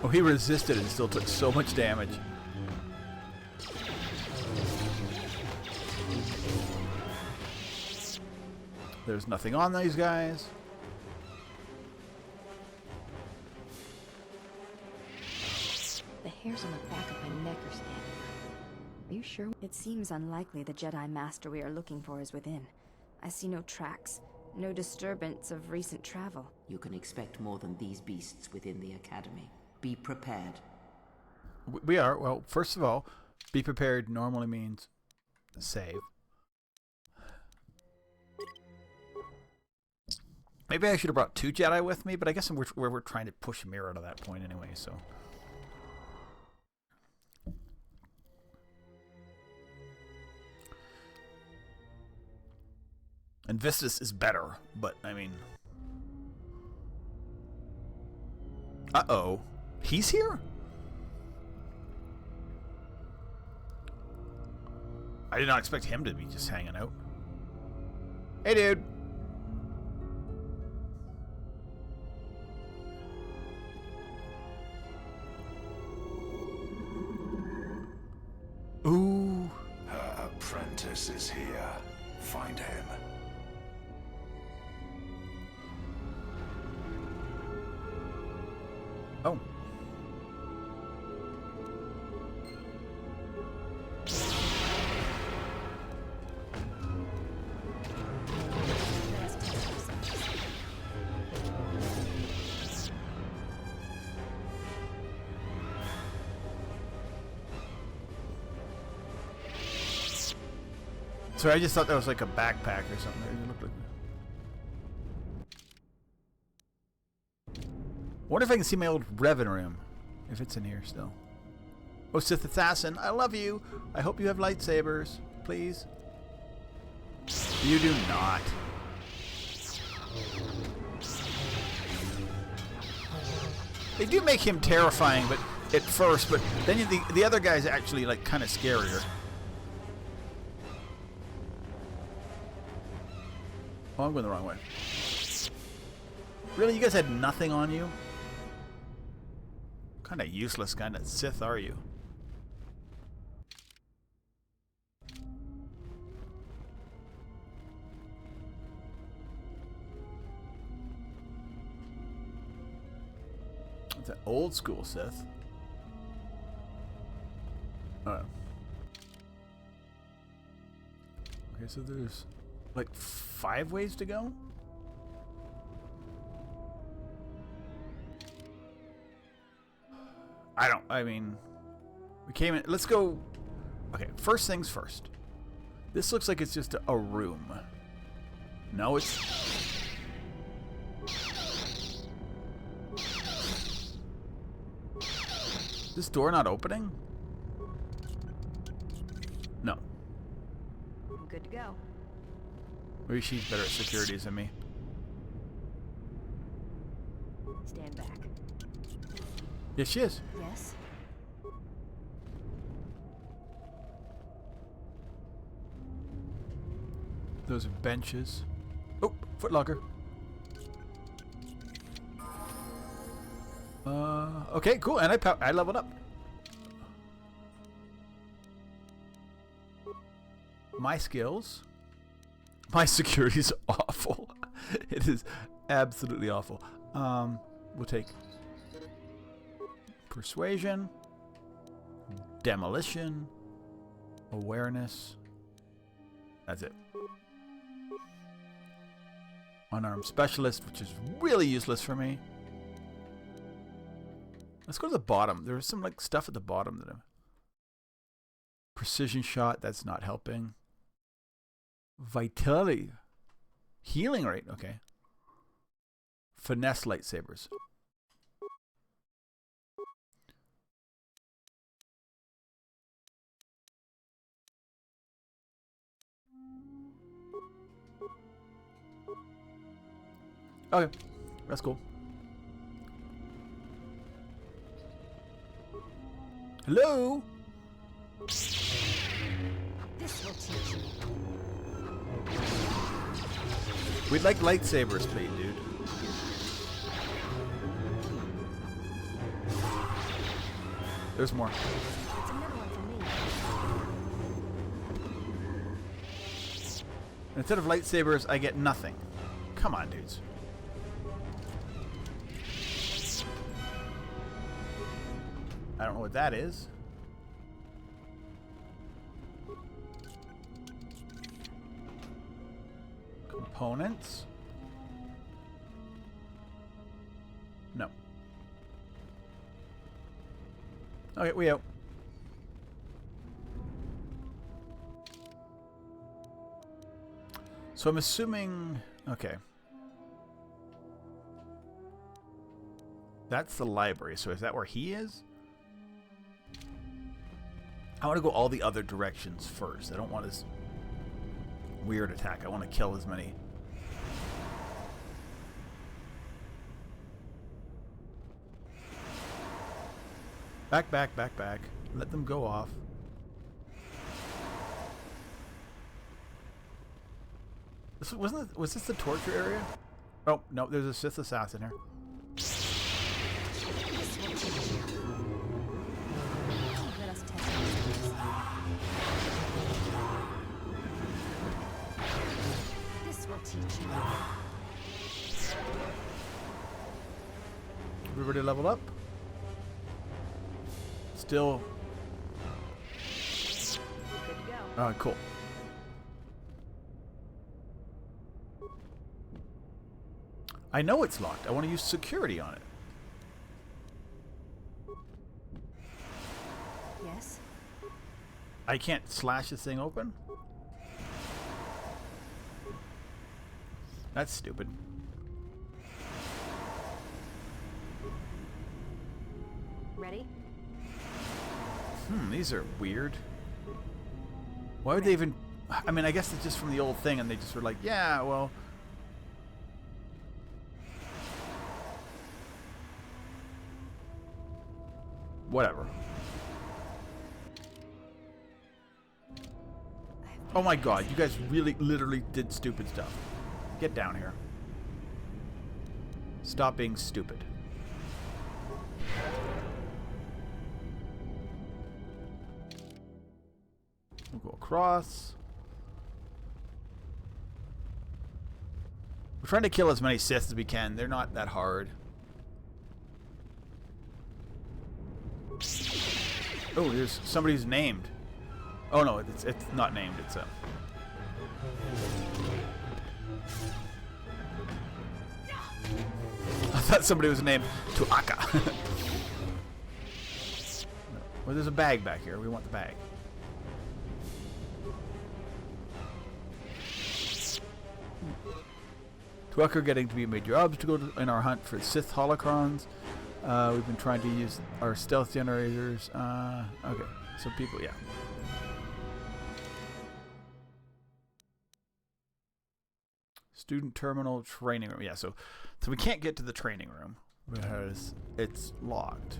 Oh, he resisted and still took so much damage. There's nothing on these guys. The hairs on the back of my neck are standing up. Are you sure? It seems unlikely the Jedi Master we are looking for is within. I see no tracks, no disturbance of recent travel. You can expect more than these beasts within the academy. Be prepared. We are. Well, first of all, be prepared normally means save. Maybe I should have brought 2 Jedi with me, but I guess we're trying to push Mira to that point anyway, so. And Vistus is better, but I mean. Uh-oh. He's here? I did not expect him to be just hanging out. Hey, dude. Ooh. Her apprentice is here. Find him. Oh. Sorry, I just thought that was like a backpack or something. It looked like. I wonder if I can see my old Revan room, if it's in here still. Oh, Sith Assassin, I love you. I hope you have lightsabers, please. You do not. They do make him terrifying, but at first, but then the other guy's actually like kind of scarier. Oh, I'm going the wrong way. Really? You guys had nothing on you? What kind of useless kind of Sith are you? It's an old school Sith. Okay, so there's like 5 ways to go? I mean, we came in, let's go, okay, first things first. This looks like it's just a room. No, it's... This door not opening? No. I'm good to go. Maybe she's better at securities than me. Stand back. Yes, she is. Yes. Those are benches. Oh, footlocker. Okay, cool. And I leveled up. My skills. My security is awful. It is absolutely awful. We'll take persuasion, demolition, awareness. That's it. Unarmed specialist, which is really useless for me. Let's go to the bottom. There's some like stuff at the bottom that I'm... Precision shot, that's not helping. Vitality. Healing rate, okay. Finesse lightsabers. Okay, that's cool. Hello? This will teach you. We'd like lightsabers, please, dude. There's more. It's another one for me. Instead of lightsabers, I get nothing. Come on, dudes. I don't know what that is. Components? No. Okay, we out. So I'm assuming... Okay. That's the library. So is that where he is? I want to go all the other directions first. I don't want his weird attack. I want to kill as many. Back, back, back, back. Let them go off. Was this the torture area? Oh, no, there's a Sith assassin here. Let us test this will teach you. Everybody leveled up? Still. Good to go. Alright, cool. I know it's locked. I want to use security on it. Yes. I can't slash this thing open? That's stupid. Ready? These are weird. Why would they even... I mean, I guess it's just from the old thing and they just were like, yeah, well... Whatever. Oh my god, you guys really, literally did stupid stuff. Get down here. Stop being stupid. We'll go across. We're trying to kill as many Sith as we can. They're not that hard. Oh, there's somebody who's named. Oh no, it's not named. It's a. I thought somebody was named Tuaka. Well, there's a bag back here. We want the bag. Tuaka getting to be a major obstacle in our hunt for Sith holocrons. We've been trying to use our stealth generators. Okay, so people, yeah. Student terminal training room. Yeah, so we can't get to the training room because it's locked.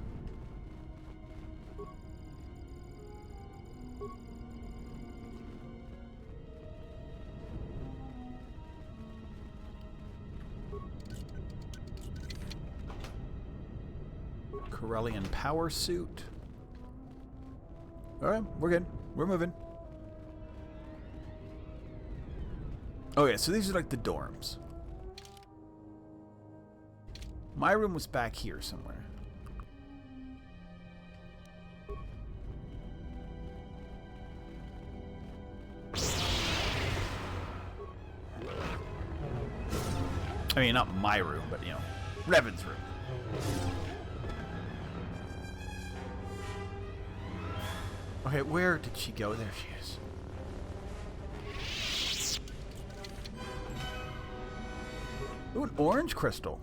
Corellian power suit. Alright, we're good. We're moving. Okay, so these are like the dorms. My room was back here somewhere. I mean, not my room, but, you know, Revan's room. Okay, where did she go? There she is. Ooh, an orange crystal.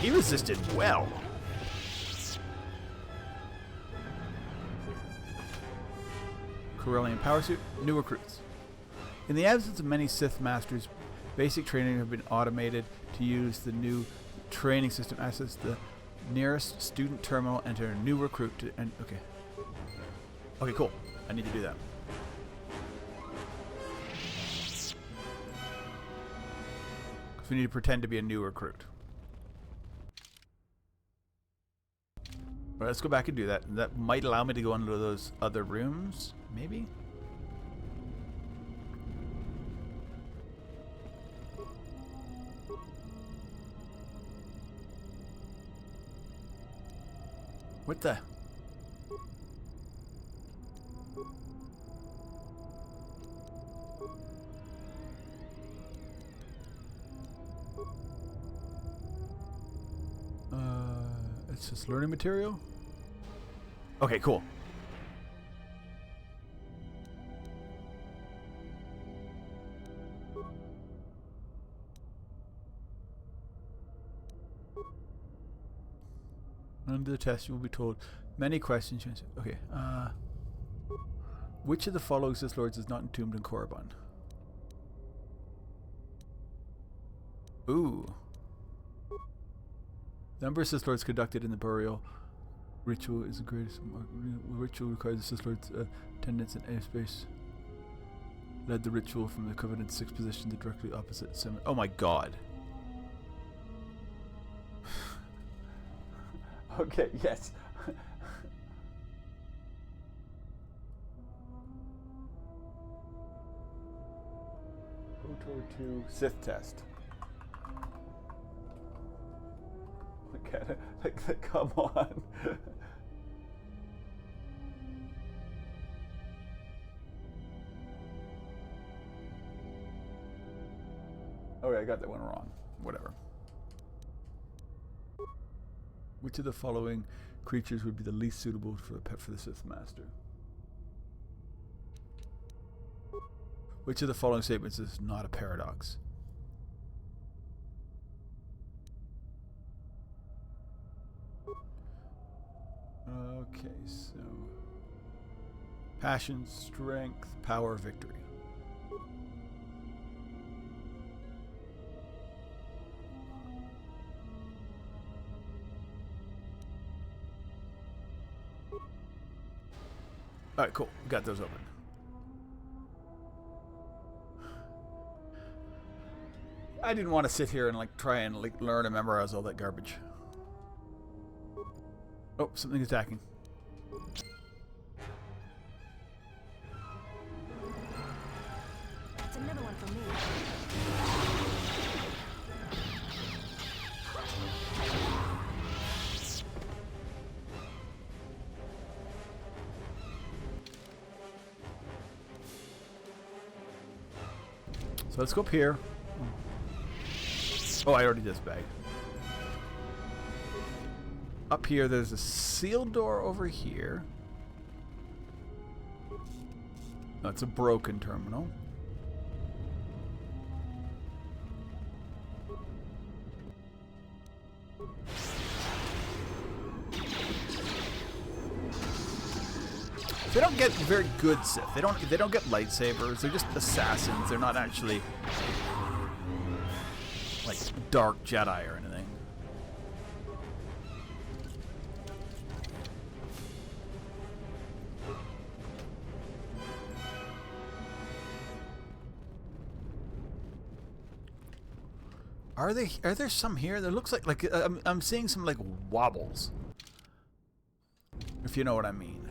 He resisted well. Corellian power suit, new recruits. In the absence of many Sith masters, basic training have been automated to use the new training system. Access the nearest student terminal, enter a new recruit to, and okay. Okay, cool. I need to do that. Because we need to pretend to be a new recruit. Alright, let's go back and do that. That might allow me to go into those other rooms, maybe? What the? It's just learning material? Okay, cool. Under the test, you will be told many questions. Okay. Which of the following Sith Lords is not entombed in Korriban? Ooh. The number of Sith Lords conducted in the burial ritual is the greatest. Ritual requires the Sith Lord's attendance in airspace. Led the ritual from the Covenant's 6th position to directly opposite cemetery. Oh my god. Okay, yes. KOTOR 2 Sith test. Look at it. Like, come on. Okay, I got that one wrong. Whatever. Which of the following creatures would be the least suitable for a pet for the Sith Master? Which of the following statements is not a paradox? Okay, so passion, strength, power, victory. Alright, cool. We got those open. I didn't want to sit here and like try and like learn and memorize all that garbage. Oh, something attacking. That's another one for me. So let's go up here. Oh, I already did this bag. Up here, there's a sealed door over here. That's a broken terminal. They don't get very good Sith. They don't get lightsabers. They're just assassins. They're not actually like dark Jedi or anything. Are there some here? There looks like I'm seeing some like wobbles. If you know what I mean.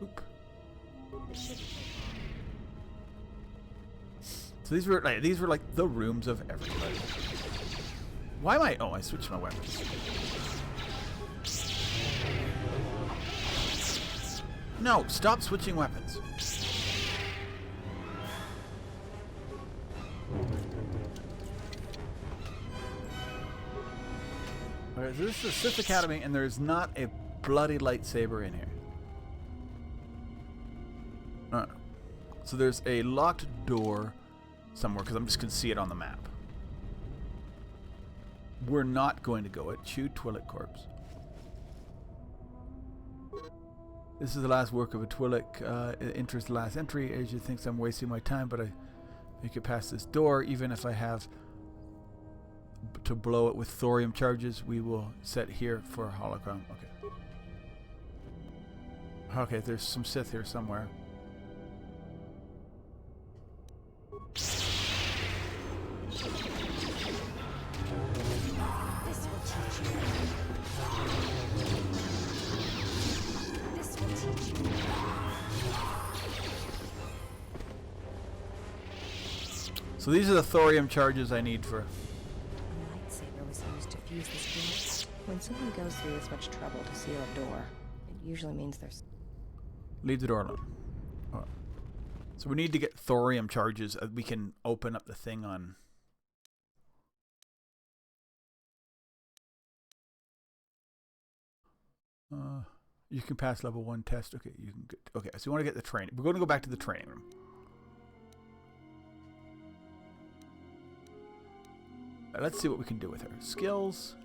Oop. So these were like the rooms of everybody. Why am I? Oh, I switched my weapons. No, stop switching weapons. Okay, so this is the Sith Academy, and there's not a bloody lightsaber in here. So there's a locked door somewhere, because I'm just going to see it on the map. We're not going to go it. Chew Twi'lek corpse. This is the last work of a Twi'lek. It enters the last entry. Asia thinks I'm wasting my time, but I make it past this door. Even if I have to blow it with thorium charges, we will set here for a holocron. Okay. Okay, there's some Sith here somewhere. So these are the thorium charges I need for... A lightsaber was used to fuse this door. When someone goes through this much trouble to seal a door, it usually means there's... Leave the door alone. Oh. So we need to get thorium charges. We can open up the thing on... you can pass level 1 test. Okay, you can get... Okay, so you want to get the training. We're going to go back to the training room. Let's see what we can do with her. Skills.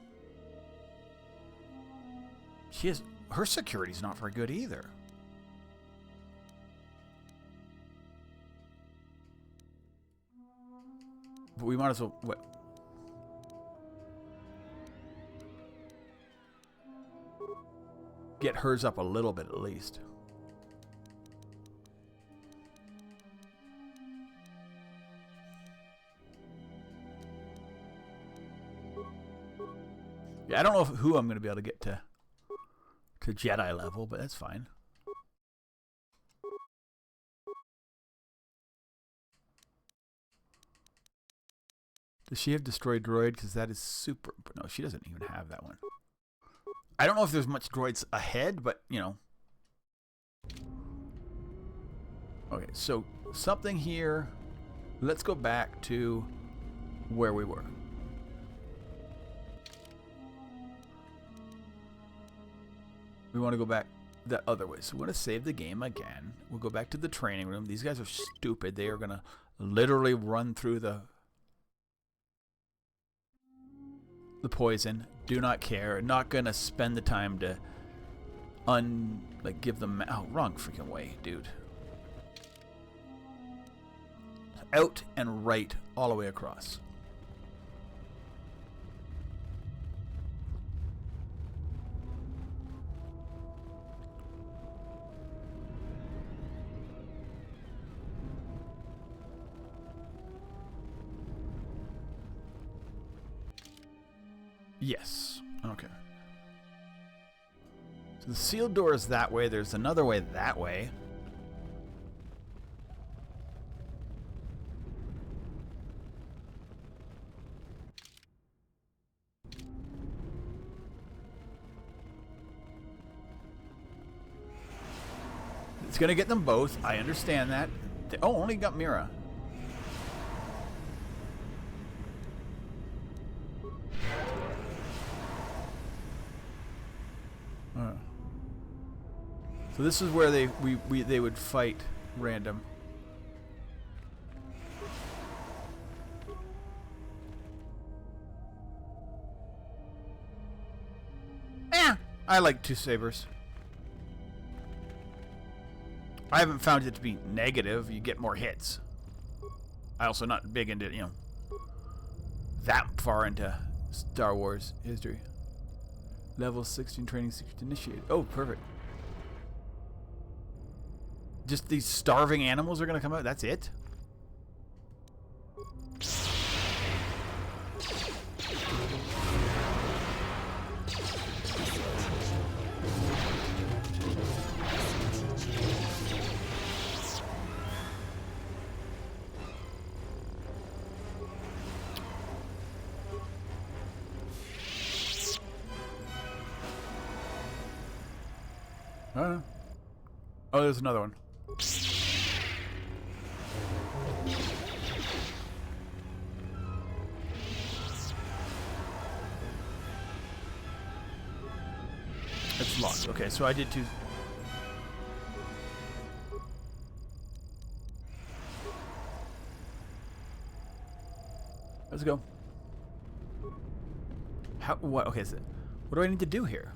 Her security's not very good either. But we might as well... What? Get hers up a little bit at least. Yeah, I don't know who I'm going to be able to get to Jedi level, but that's fine. Does she have destroyed droid? Because that is super... No, she doesn't even have that one. I don't know if there's much droids ahead, but, you know. Okay, so something here. Let's go back to where we were. We want to go back the other way. So we're going to save the game again. We'll go back to the training room. These guys are stupid. They are going to literally run through the poison. Do not care. Not going to spend the time to give them... Oh, wrong freaking way, dude. Out and right all the way across. Yes. Okay. So the sealed door is that way. There's another way that way. It's going to get them both. I understand that. Oh, only got Mira. So this is where they would fight random. I like two sabers. I haven't found it to be negative. You get more hits. I also not big into, you know, that far into Star Wars history. Level 16 training secret initiated. Oh, perfect. Just these starving animals are gonna come out? That's it? Oh, there's another one. It's locked. Okay, so I did two. Let's go. How? What? Okay, so what do I need to do here?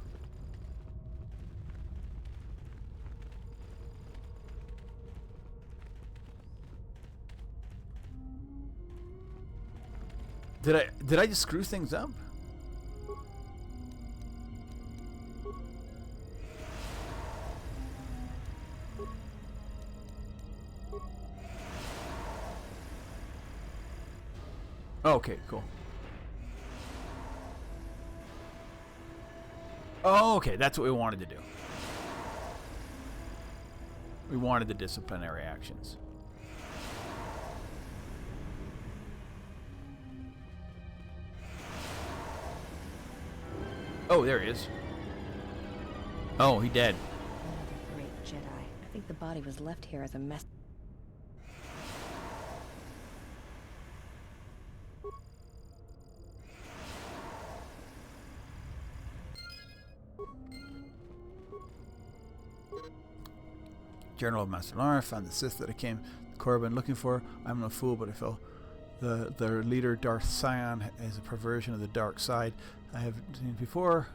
Did I just screw things up? Oh, okay, cool. Oh, okay, that's what we wanted to do. We wanted the disciplinary actions. Oh, there he is. Oh, he dead. Another great Jedi. I think the body was left here as a mess. Journal of Master Lar, found the Sith that I came to Korriban looking for. I'm no fool, but I fell. Their leader, Darth Sion, is a perversion of the dark side. I have seen before.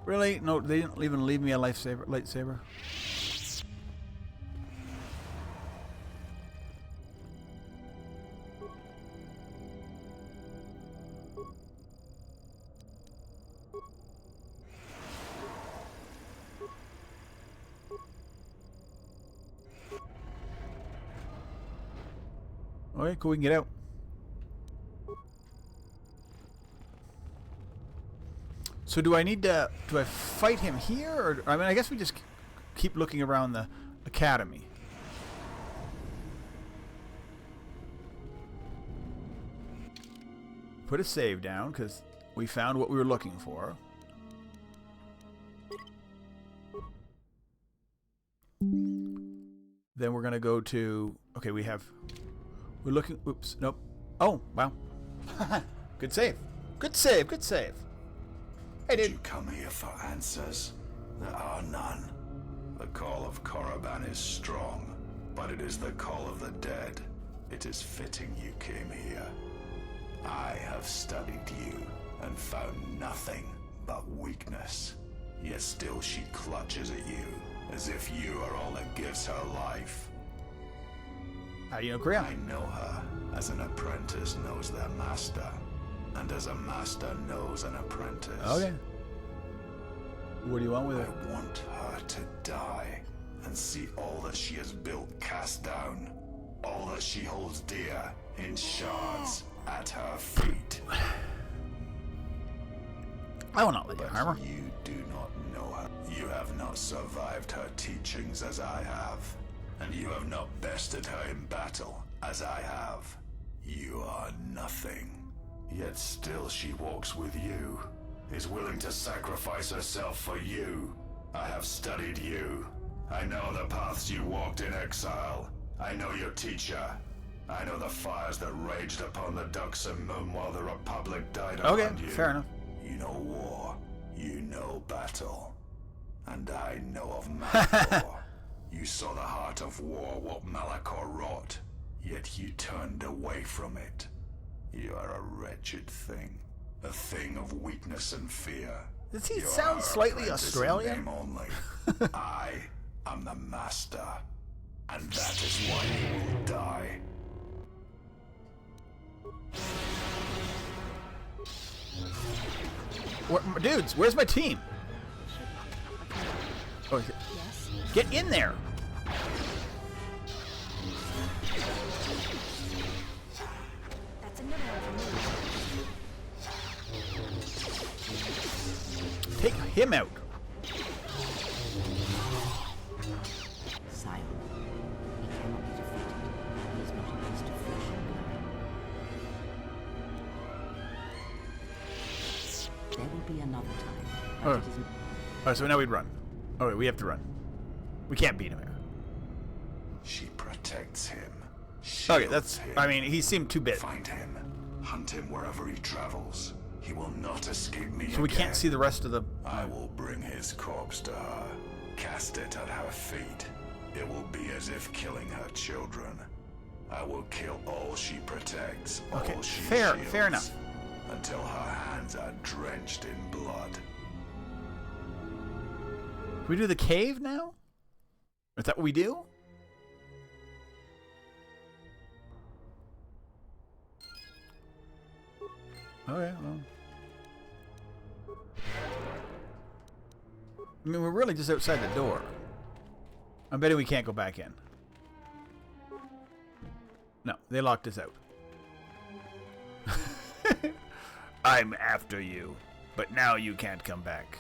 Really? No, they didn't even leave me a lightsaber. Okay, cool, we can get out. So do I need to, do I fight him here? Or, I mean, I guess we just keep looking around the academy. Put a save down, because we found what we were looking for. Then we're going to go to, okay, we're looking, oops, nope. Oh, wow. Good save. Good save, good save. Hey, dude. You come here for answers? There are none. The call of Korriban is strong, but it is the call of the dead. It is fitting you came here. I have studied you and found nothing but weakness. Yet still she clutches at you, as if you are all that gives her life. How do you know Korea? I know her as an apprentice knows their master, and as a master knows an apprentice. Okay. What do you want with her? I want her to die and see all that she has built cast down, all that she holds dear in shards at her feet. I will not let you harm her. You do not know her. You have not survived her teachings as I have, and you have not bested her in battle as I have. You are nothing. Yet still she walks with you, is willing to sacrifice herself for you. I have studied you. I know the paths you walked in exile. I know your teacher. I know the fires that raged upon the Dxun moon while the Republic died around you. Okay, fair enough. You know war. You know battle. And I know of Malachor. You saw the heart of war, what Malachor wrought. Yet you turned away from it. You are a wretched thing. A thing of weakness and fear. Does he sound slightly Australian? Name only. I am the master. And that is why you will die. Dudes, where's my team? Oh, get in there! That's another one. Take him out. Silent. He cannot be defeated. He is not a beast of flesh and blood. There will be another time. But it is... Alright, so now we'd run. Oh, wait, we have to run. We can't beat him here. She protects him. Okay, that's... I mean, he seemed too big. Find him. Hunt him wherever he travels. He will not escape me So we again. can't see the rest of the... I will bring his corpse to her. Cast it at her feet. It will be as if killing her children. I will kill all she protects. Okay, all she fair shields, enough. Until her hands are drenched in blood. Can we do the cave now? Is that what we do? Okay, well. I mean, we're really just outside the door. I'm betting we can't go back in. No, they locked us out. I'm after you, but now you can't come back.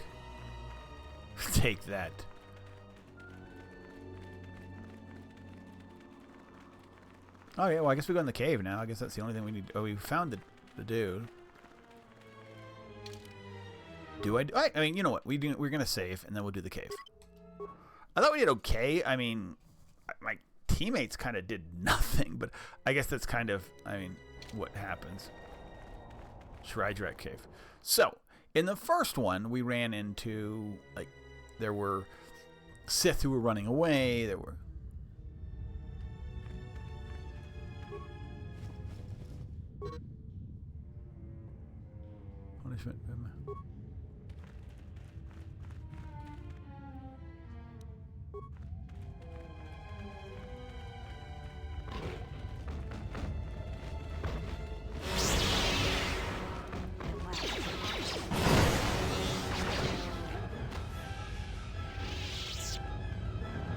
Take that. Oh yeah, well I guess we go in the cave now. I guess that's the only thing we need. Oh, we found the dude. Do I mean, you know what? We're gonna save and then we'll do the cave. I thought we did okay. I mean, my teammates kind of did nothing, but I guess that's kind of, I mean, what happens. Shrydrak Cave. So in the first one, we ran into, like, there were Sith who were running away. There were punishment.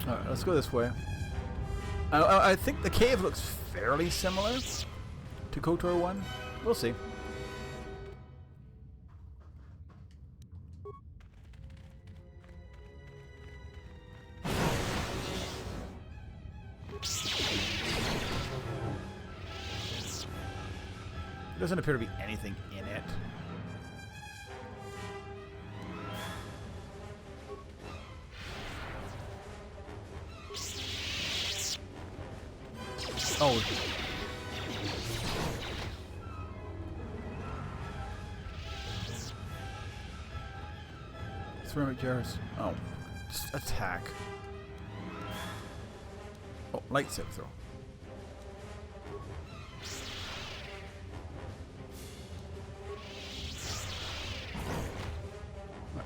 Alright, let's go this way. I think the cave looks fairly similar to KOTOR 1. We'll see. There doesn't appear to be anything in it. Oh. Ceramic jars. Oh. Just attack. Oh, lightsaber throw.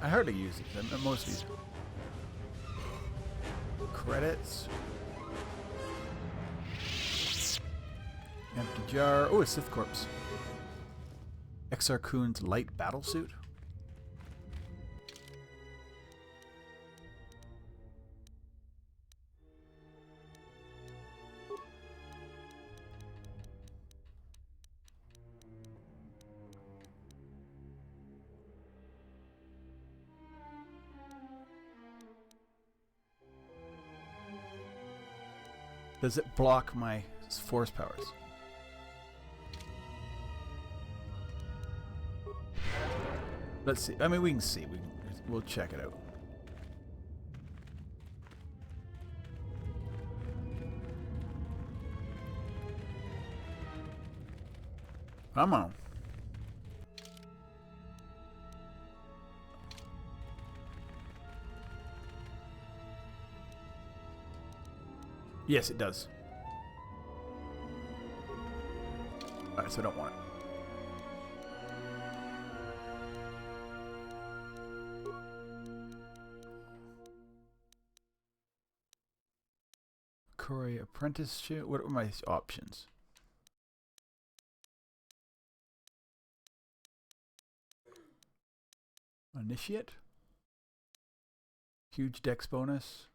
I hardly use it. Most of these. Credits. Empty jar. Oh, a Sith corpse. Exar Kun's light battle suit. Does it block my force powers? Let's see. I mean, we can see. We'll check it out. Come on. Yes, it does. Alright, so I don't want it. Corey apprenticeship. What are my options? Initiate. Huge dex bonus.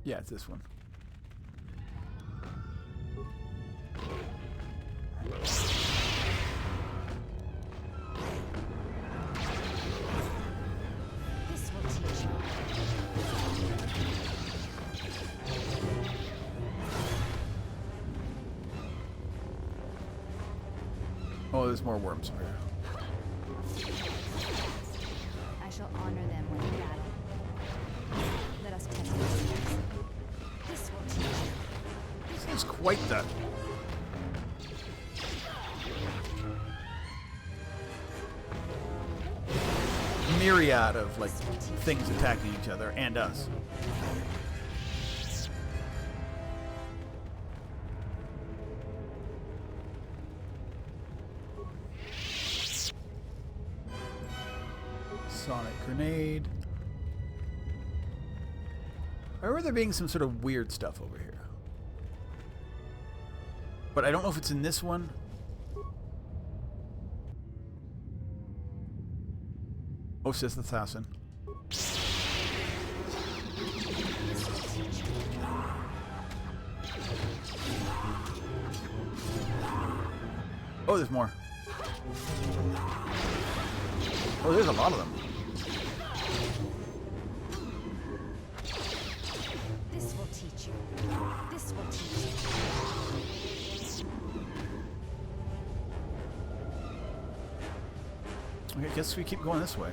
Yeah, it's this one. This will teach you. Oh, there's more worms over here. I shall honor them with battle. Let us test their skills. This will teach you. This is quite the myriad of like things attacking each other and us. Sonic grenade. I remember there being some sort of weird stuff over here. But I don't know if it's in this one. Oh, Sith Assassin. Oh, there's more. Oh, there's a lot of them. This will teach you. This will teach you. Okay, I guess we keep going this way.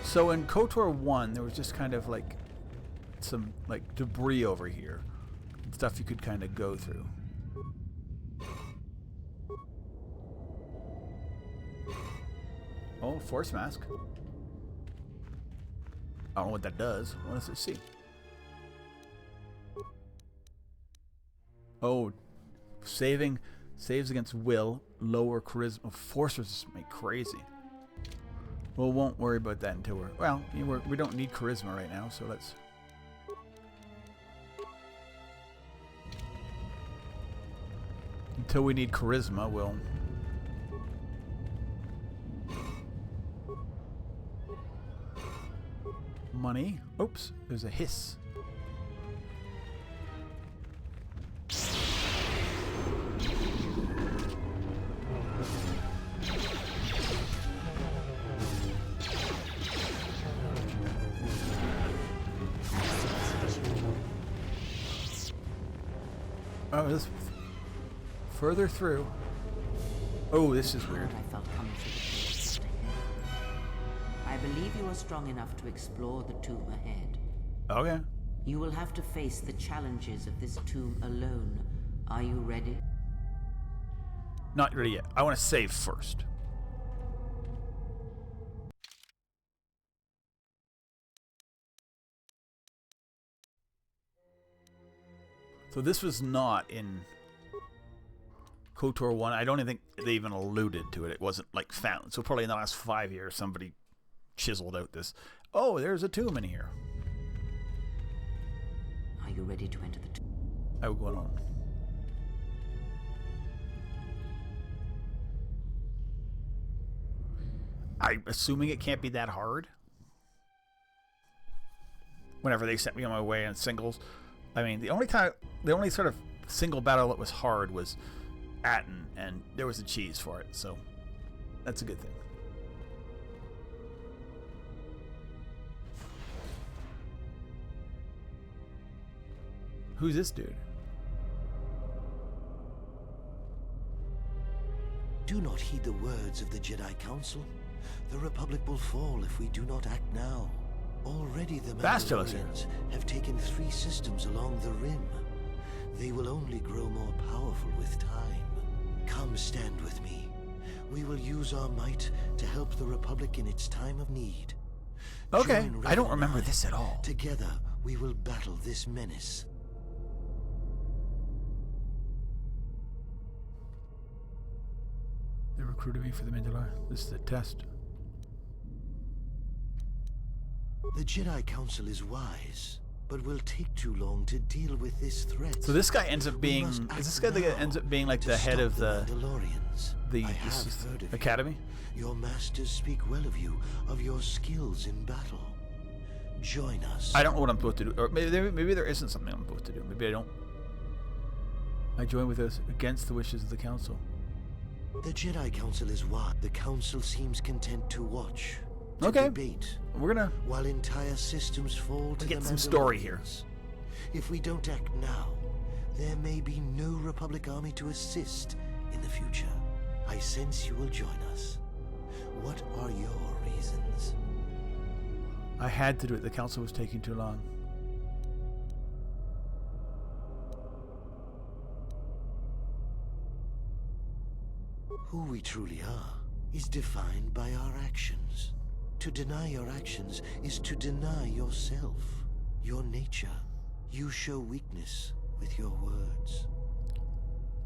So in KOTOR 1, there was just kind of like some like debris over here. Stuff you could kind of go through. Oh, force mask. I don't know what that does. What does it see? Oh, saves against will, lower charisma. Force resistance make crazy. Well, won't worry about that until we're... Well, we don't need charisma right now, so let's... Until we need charisma, we'll... Money. Oops, there's a hiss. Oh, this further through. Oh, this is weird. I felt coming through the place. I believe you are strong enough to explore the tomb ahead. Okay. You will have to face the challenges of this tomb alone. Are you ready? Not ready yet. I want to save first. So this was not in KOTOR 1. I don't even think they even alluded to it. It wasn't like found. So probably in the last 5 years somebody chiseled out this. Oh, there's a tomb in here. Are you ready to enter the tomb? I will go on. I'm assuming it can't be that hard. Whenever they sent me on my way in singles. I mean, the only sort of single battle that was hard was Atten, and there was a cheese for it, so that's a good thing. Who's this dude? Do not heed the words of the Jedi Council. The Republic will fall if we do not act now. Already the Mandalorians have taken 3 systems along the rim. They will only grow more powerful with time. Come stand with me. We will use our might to help the Republic in its time of need. Okay, I don't remember this at all. Together, we will battle this menace. They recruited me for the Mandalorian. This is the test. The Jedi Council is wise, but will take too long to deal with this threat. So this guy ends up being, is this guy that ends up being like the head of the academy? Your masters speak well of you, of your skills in battle. Join us. I don't know what I'm supposed to do. Or maybe there isn't something I'm supposed to do. Maybe I don't. I join with us against the wishes of the council. The Jedi Council is what? The council seems content to watch, to debate. We're gonna while entire systems fall to get the some story here. If we don't act now, there may be no Republic army to assist in the future. I sense you will join us. What are your reasons? I had to do it. The council was taking too long. Who we truly are is defined by our actions. To deny your actions is to deny yourself, your nature. You show weakness with your words.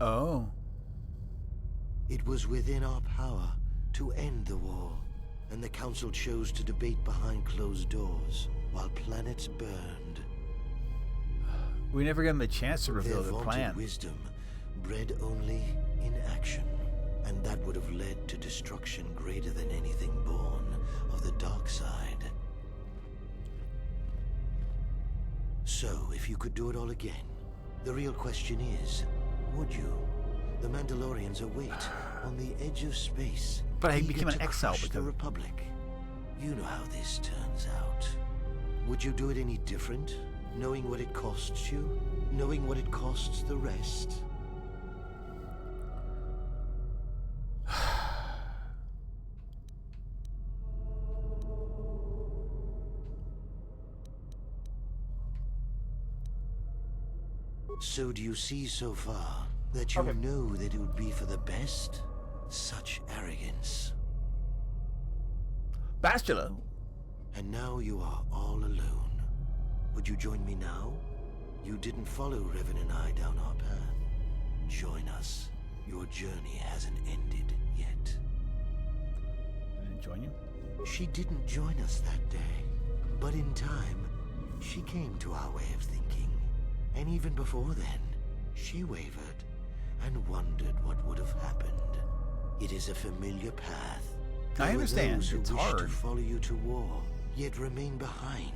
Oh. It was within our power to end the war, and the Council chose to debate behind closed doors while planets burned. We never gave them the chance to reveal their plan. Wisdom bred only in action, and that would have led to destruction greater than anything born of the dark side. So, if you could do it all again, the real question is, would you? The Mandalorians await on the edge of space. But I became an exile because the Republic. You know how this turns out. Would you do it any different? Knowing what it costs you? Knowing what it costs the rest? So do you see so far that you know that it would be for the best? Such arrogance. Bastila. And now you are all alone. Would you join me now? You didn't follow Revan and I down our path. Join us. Your journey hasn't ended yet. I didn't join you? She didn't join us that day. But in time, she came to our way of thinking. And even before then, she wavered and wondered what would have happened. It is a familiar path. I understand. Those it's who hard. Wish to follow you to war, yet remain behind.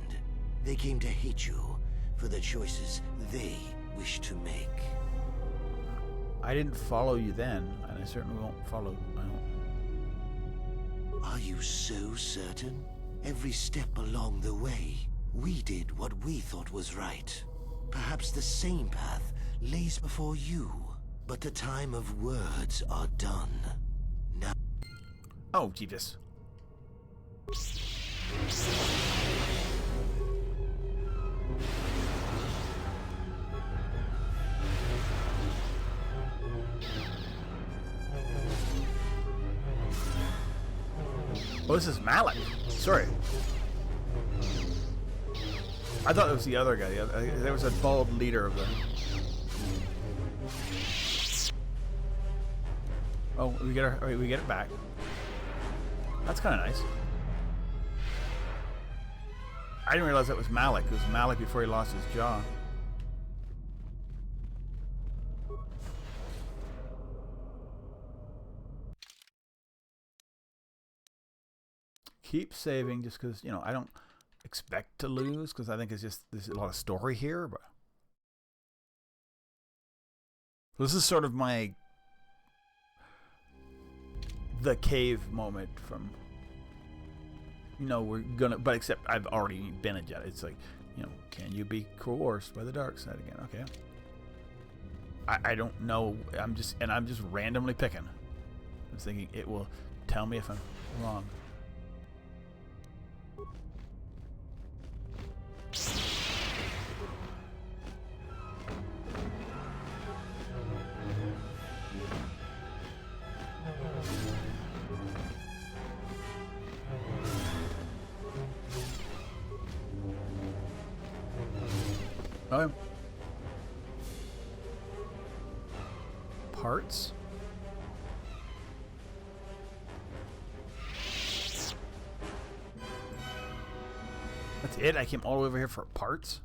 They came to hate you for the choices they wish to make. I didn't follow you then, and I certainly won't follow. Are you so certain? Every step along the way, we did what we thought was right. Perhaps the same path lays before you, but the time of words are done. Now. Oh, Jesus. Oh, this is Malik. Sorry. I thought it was the other guy. There was a bald leader of the... Oh, we get it back. That's kind of nice. I didn't realize that was Malik. It was Malik before he lost his jaw. Keep saving just because, you know, I don't expect to lose because I think it's just there's a lot of story here. But this is sort of my the cave moment from, you know, we're gonna, but except I've already been a Jedi. It's like, you know, can you be coerced by the dark side again? Okay. I don't know. I'm just randomly picking. I'm thinking it will tell me if I'm wrong. Okay. Parts. That's it? I came all the way over here for parts?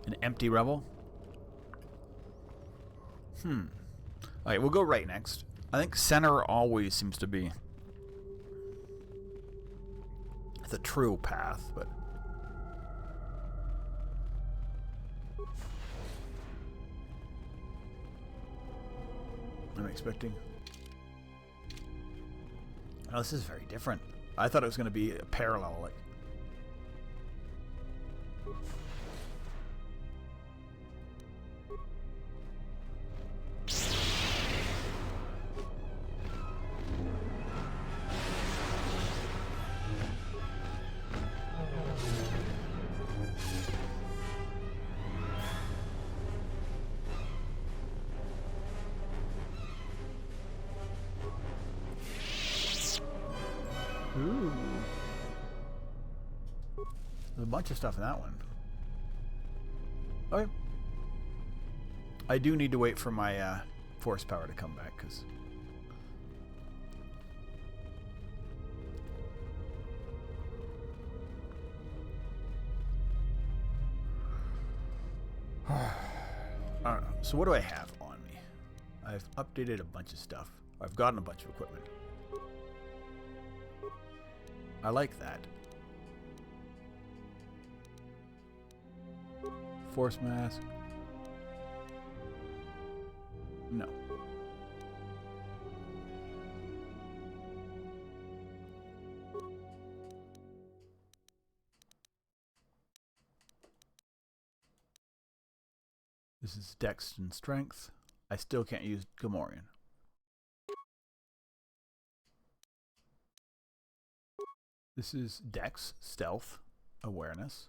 An empty rebel? Alright, we'll go right next. I think center always seems to be the true path, but... I'm expecting... Oh, this is very different. I thought it was going to be a parallel, like... Ooh. There's a bunch of stuff in that one. Okay. I do need to wait for my force power to come back, because... I don't know. So what do I have on me? I've updated a bunch of stuff. I've gotten a bunch of equipment. I like that. Force mask. No. This is Dex and Strength. I still can't use Gamorrean. This is Dex, Stealth, Awareness.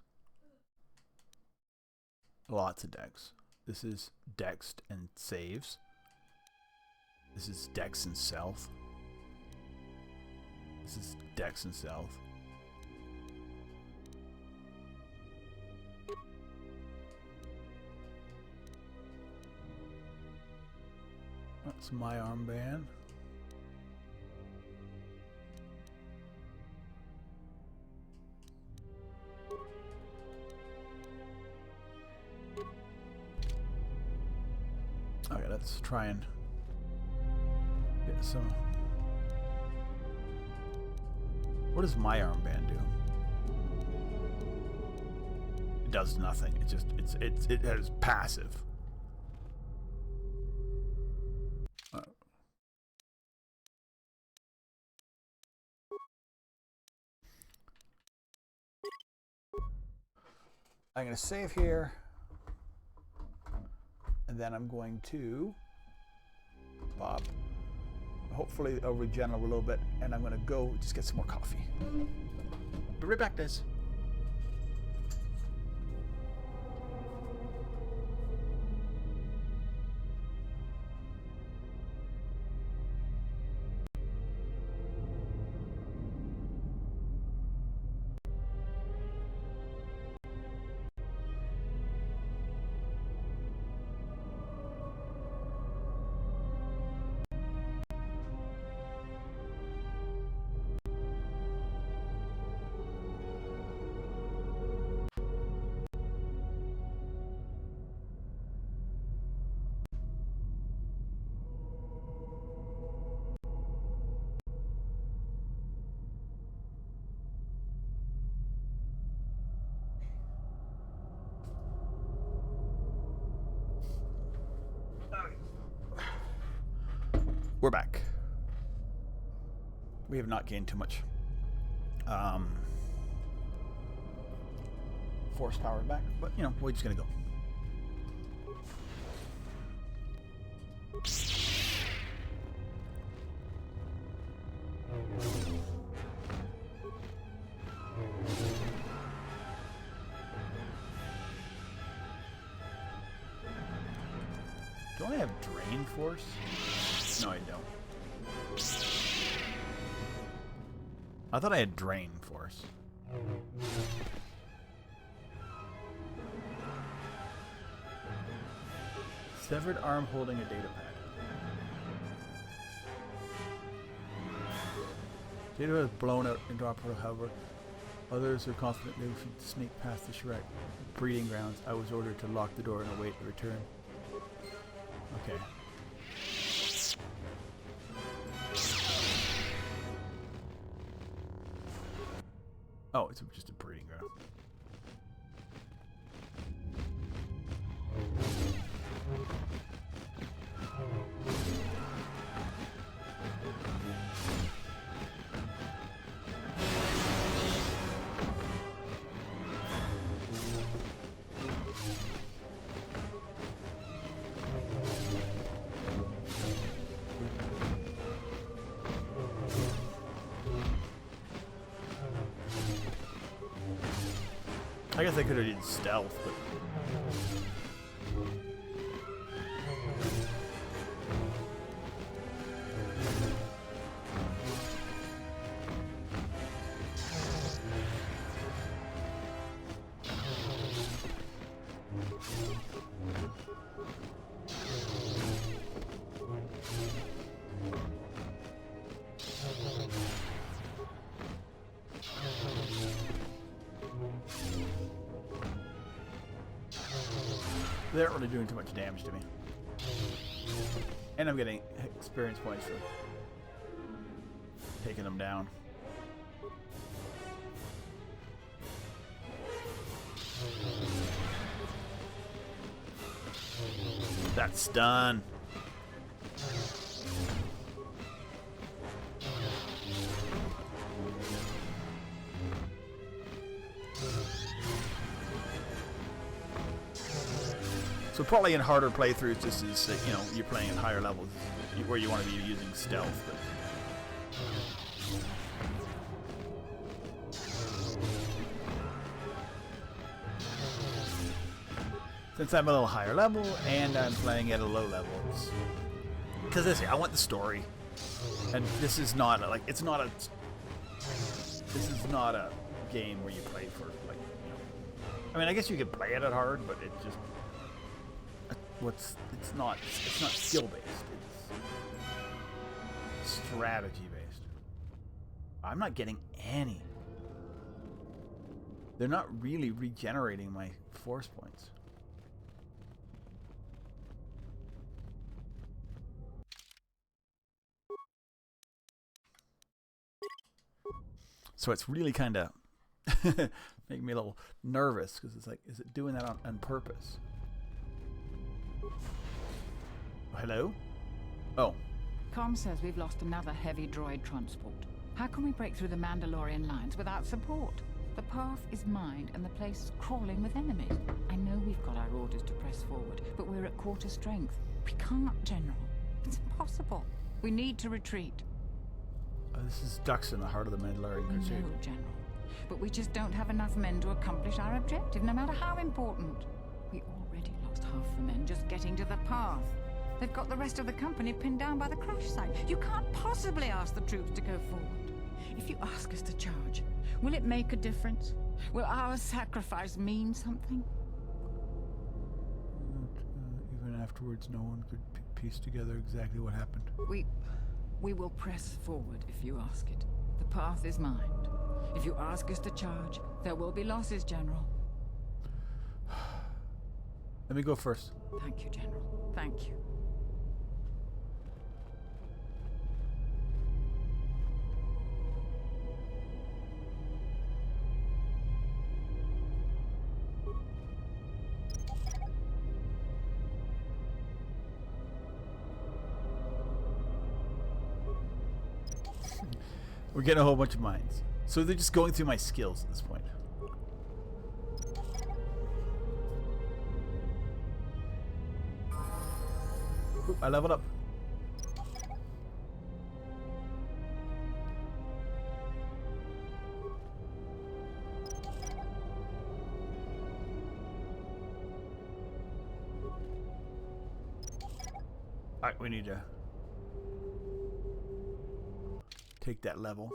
Lots of Dex. This is Dex and Saves. This is Dex and Stealth. This is Dex and Stealth. That's my armband. Okay, let's try and get some. What does my armband do? It does nothing. It just it has passive. I'm going to save here, and then I'm going to Bob. Hopefully I'll regen a little bit, and I'm going to go just get some more coffee. Be right back, guys. We're back. We have not gained too much force power back, but you know, we're just gonna go. Don't I have drain force? No, I don't. I thought I had drain force. Severed arm holding a data pad. Data was blown out into our portal, however. Others are confident they should sneak past the Shrek breeding grounds. I was ordered to lock the door and await the return. Okay. Oh, it's just a breeding ground. I guess I could have did stealth, but they aren't really doing too much damage to me. And I'm getting experience points for taking them down. That's done. So probably in harder playthroughs, this is, you know, you're playing at higher levels where you want to be using stealth. But since I'm a little higher level and I'm playing at a low level, because I want the story, and this is not like this is not a game where you play for like, you know, I mean, I guess you could play it at hard, but it just it's not skill based, it's strategy based. I'm not getting any. They're not really regenerating my force points. So it's really kind of making me a little nervous, because it's like, is it doing that on purpose? Hello? Oh. Com says we've lost another heavy droid transport. How can we break through the Mandalorian lines without support? The path is mined and the place is crawling with enemies. I know we've got our orders to press forward, but we're at quarter strength. We can't, General. It's impossible. We need to retreat. This is Dxun, the heart of the Mandalorian Crusade. No, General. But we just don't have enough men to accomplish our objective, no matter how important. We already lost half the men just getting to the path. They've got the rest of the company pinned down by the crash site. You can't possibly ask the troops to go forward. If you ask us to charge, will it make a difference? Will our sacrifice mean something? Even afterwards, no one could piece together exactly what happened. We will press forward if you ask it. The path is mined. If you ask us to charge, there will be losses, General. Let me go first. Thank you, General. Thank you. We're getting a whole bunch of mines. So they're just going through my skills at this point. Oop, I leveled up. Alright, we need to take that level.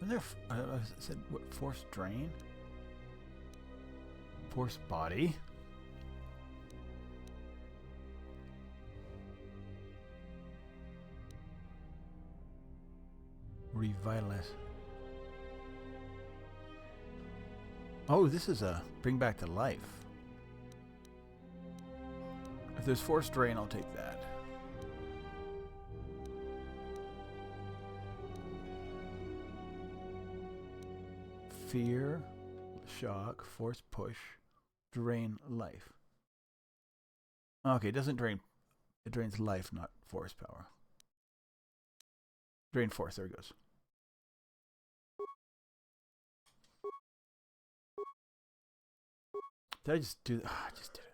Wasn't there? I said what? Force drain. Force body. Revitalize. Oh, this is a bring back to life. If there's force drain, I'll take that. Fear, shock, force push, drain life. Okay, it doesn't drain. It drains life, not force power. Drain force. There it goes. Did I just do that? Oh, I just did it.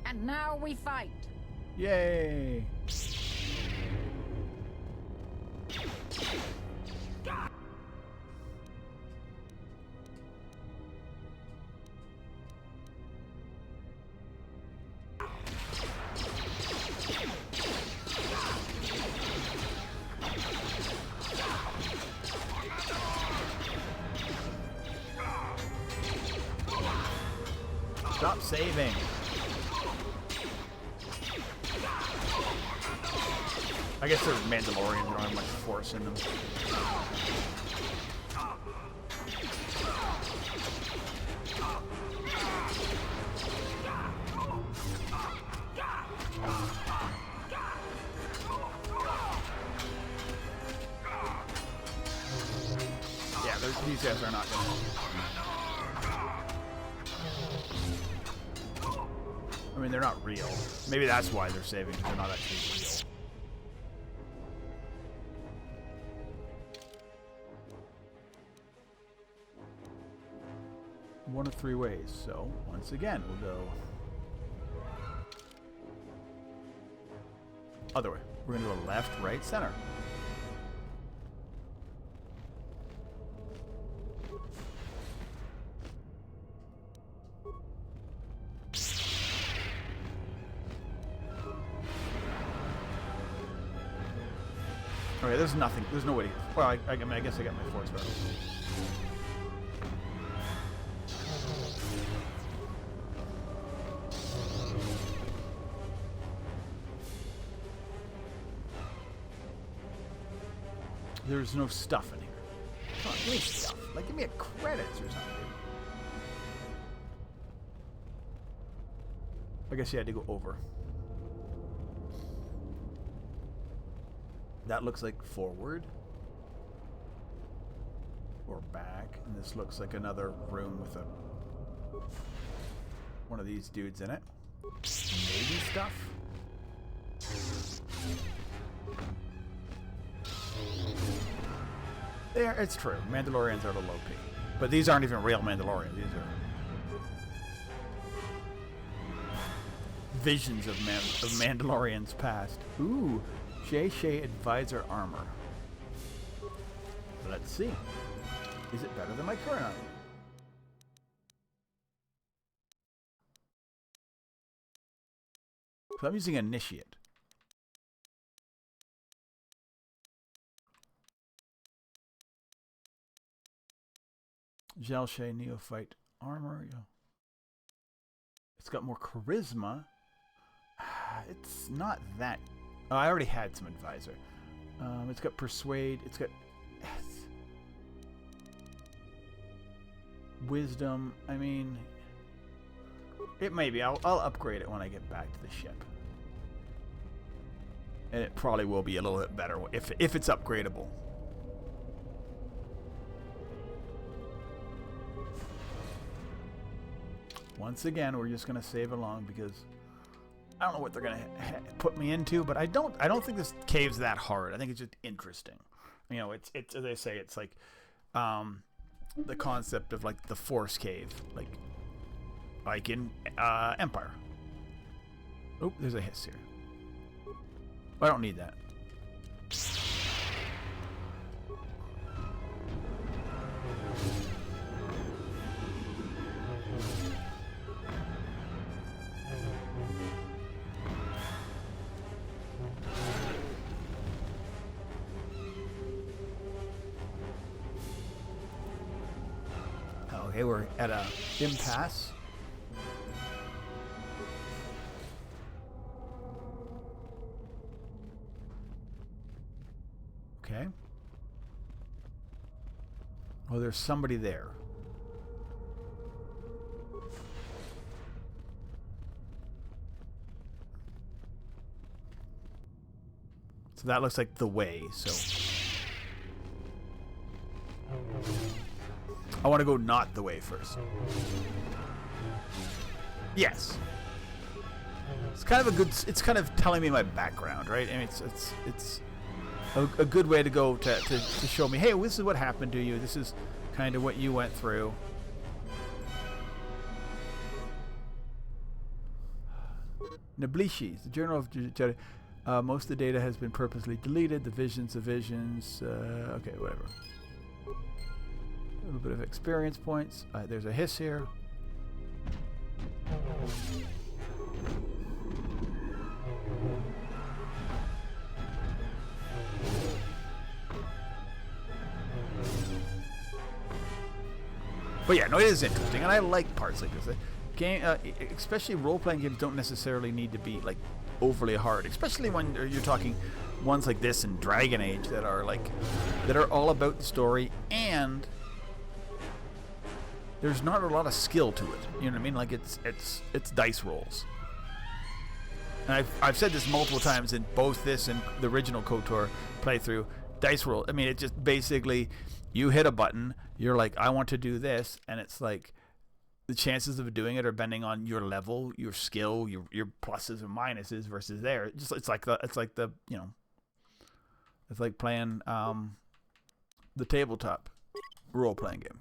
And now we fight. Yay! Stop saving. I guess they're Mandalorians, don't have much force in them. Yeah, these guys are not gonna. I mean, they're not real. Maybe that's why they're saving, because they're not actually real. One of three ways. So, once again, we'll go other way. We're going to go left, right, center. Okay, there's nothing. There's no way to. Well, I mean, I guess I got my force battle. There's no stuff in here. Come on, give me stuff. Like, give me a credits or something. I guess you had to go over. That looks like forward. Or back. And this looks like another room with a one of these dudes in it. Maybe stuff? There, it's true. Mandalorians are a little OP. But these aren't even real Mandalorians. These are visions of Mandalorians past. Ooh, Shay Advisor armor. Let's see. Is it better than my current armor? So I'm using Initiate. Shay Neophyte armor. Yeah. It's got more charisma. It's not that. Oh, I already had some Advisor. It's got Persuade. It's got Wisdom. I mean, it may be. I'll upgrade it when I get back to the ship. And it probably will be a little bit better if it's upgradable. Once again, we're just gonna save along because I don't know what they're gonna put me into, but I don't think this cave's that hard. I think it's just interesting. You know, it's as they say, it's like the concept of like the Force cave, like in Empire. Oh, there's a hiss here. I don't need that. Okay, we're at a impasse. Okay. Oh, there's somebody there. So that looks like the way, so I want to go not the way first. Yes. It's kind of a good, it's kind of telling me my background, right? I mean, it's a good way to go to show me, hey, this is what happened to you. This is kind of what you went through. Nablishis, the Journal of Jedi. Most of the data has been purposely deleted. The visions. Okay, whatever. A little bit of experience points. There's a hiss here. But yeah, no, it is interesting, and I like parts like this. Game, especially role-playing games, don't necessarily need to be like overly hard, especially when you're talking ones like this in Dragon Age that are all about the story, and there's not a lot of skill to it. You know what I mean? Like it's dice rolls. And I've said this multiple times in both this and the original KOTOR playthrough. Dice roll. I mean, it just basically you hit a button. You're like, I want to do this, and it's like the chances of doing it are depending on your level, your skill, your pluses and minuses versus there. It's like the you know, it's like playing the tabletop role playing game.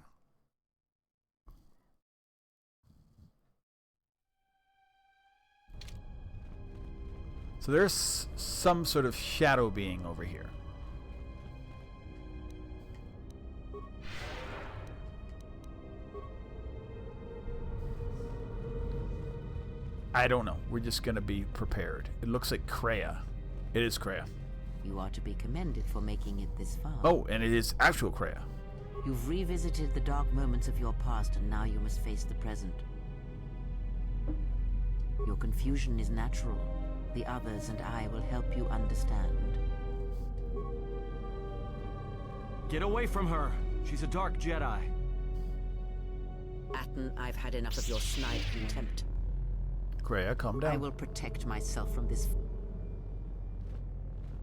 So there's some sort of shadow being over here. I don't know. We're just going to be prepared. It looks like Kreia. It is Kreia. You are to be commended for making it this far. Oh, and it is actual Kreia. You've revisited the dark moments of your past, and now you must face the present. Your confusion is natural. The others and I will help you understand. Get away from her. She's a dark Jedi. Atton, I've had enough of your snide contempt. Kreia, calm down. I will protect myself from this.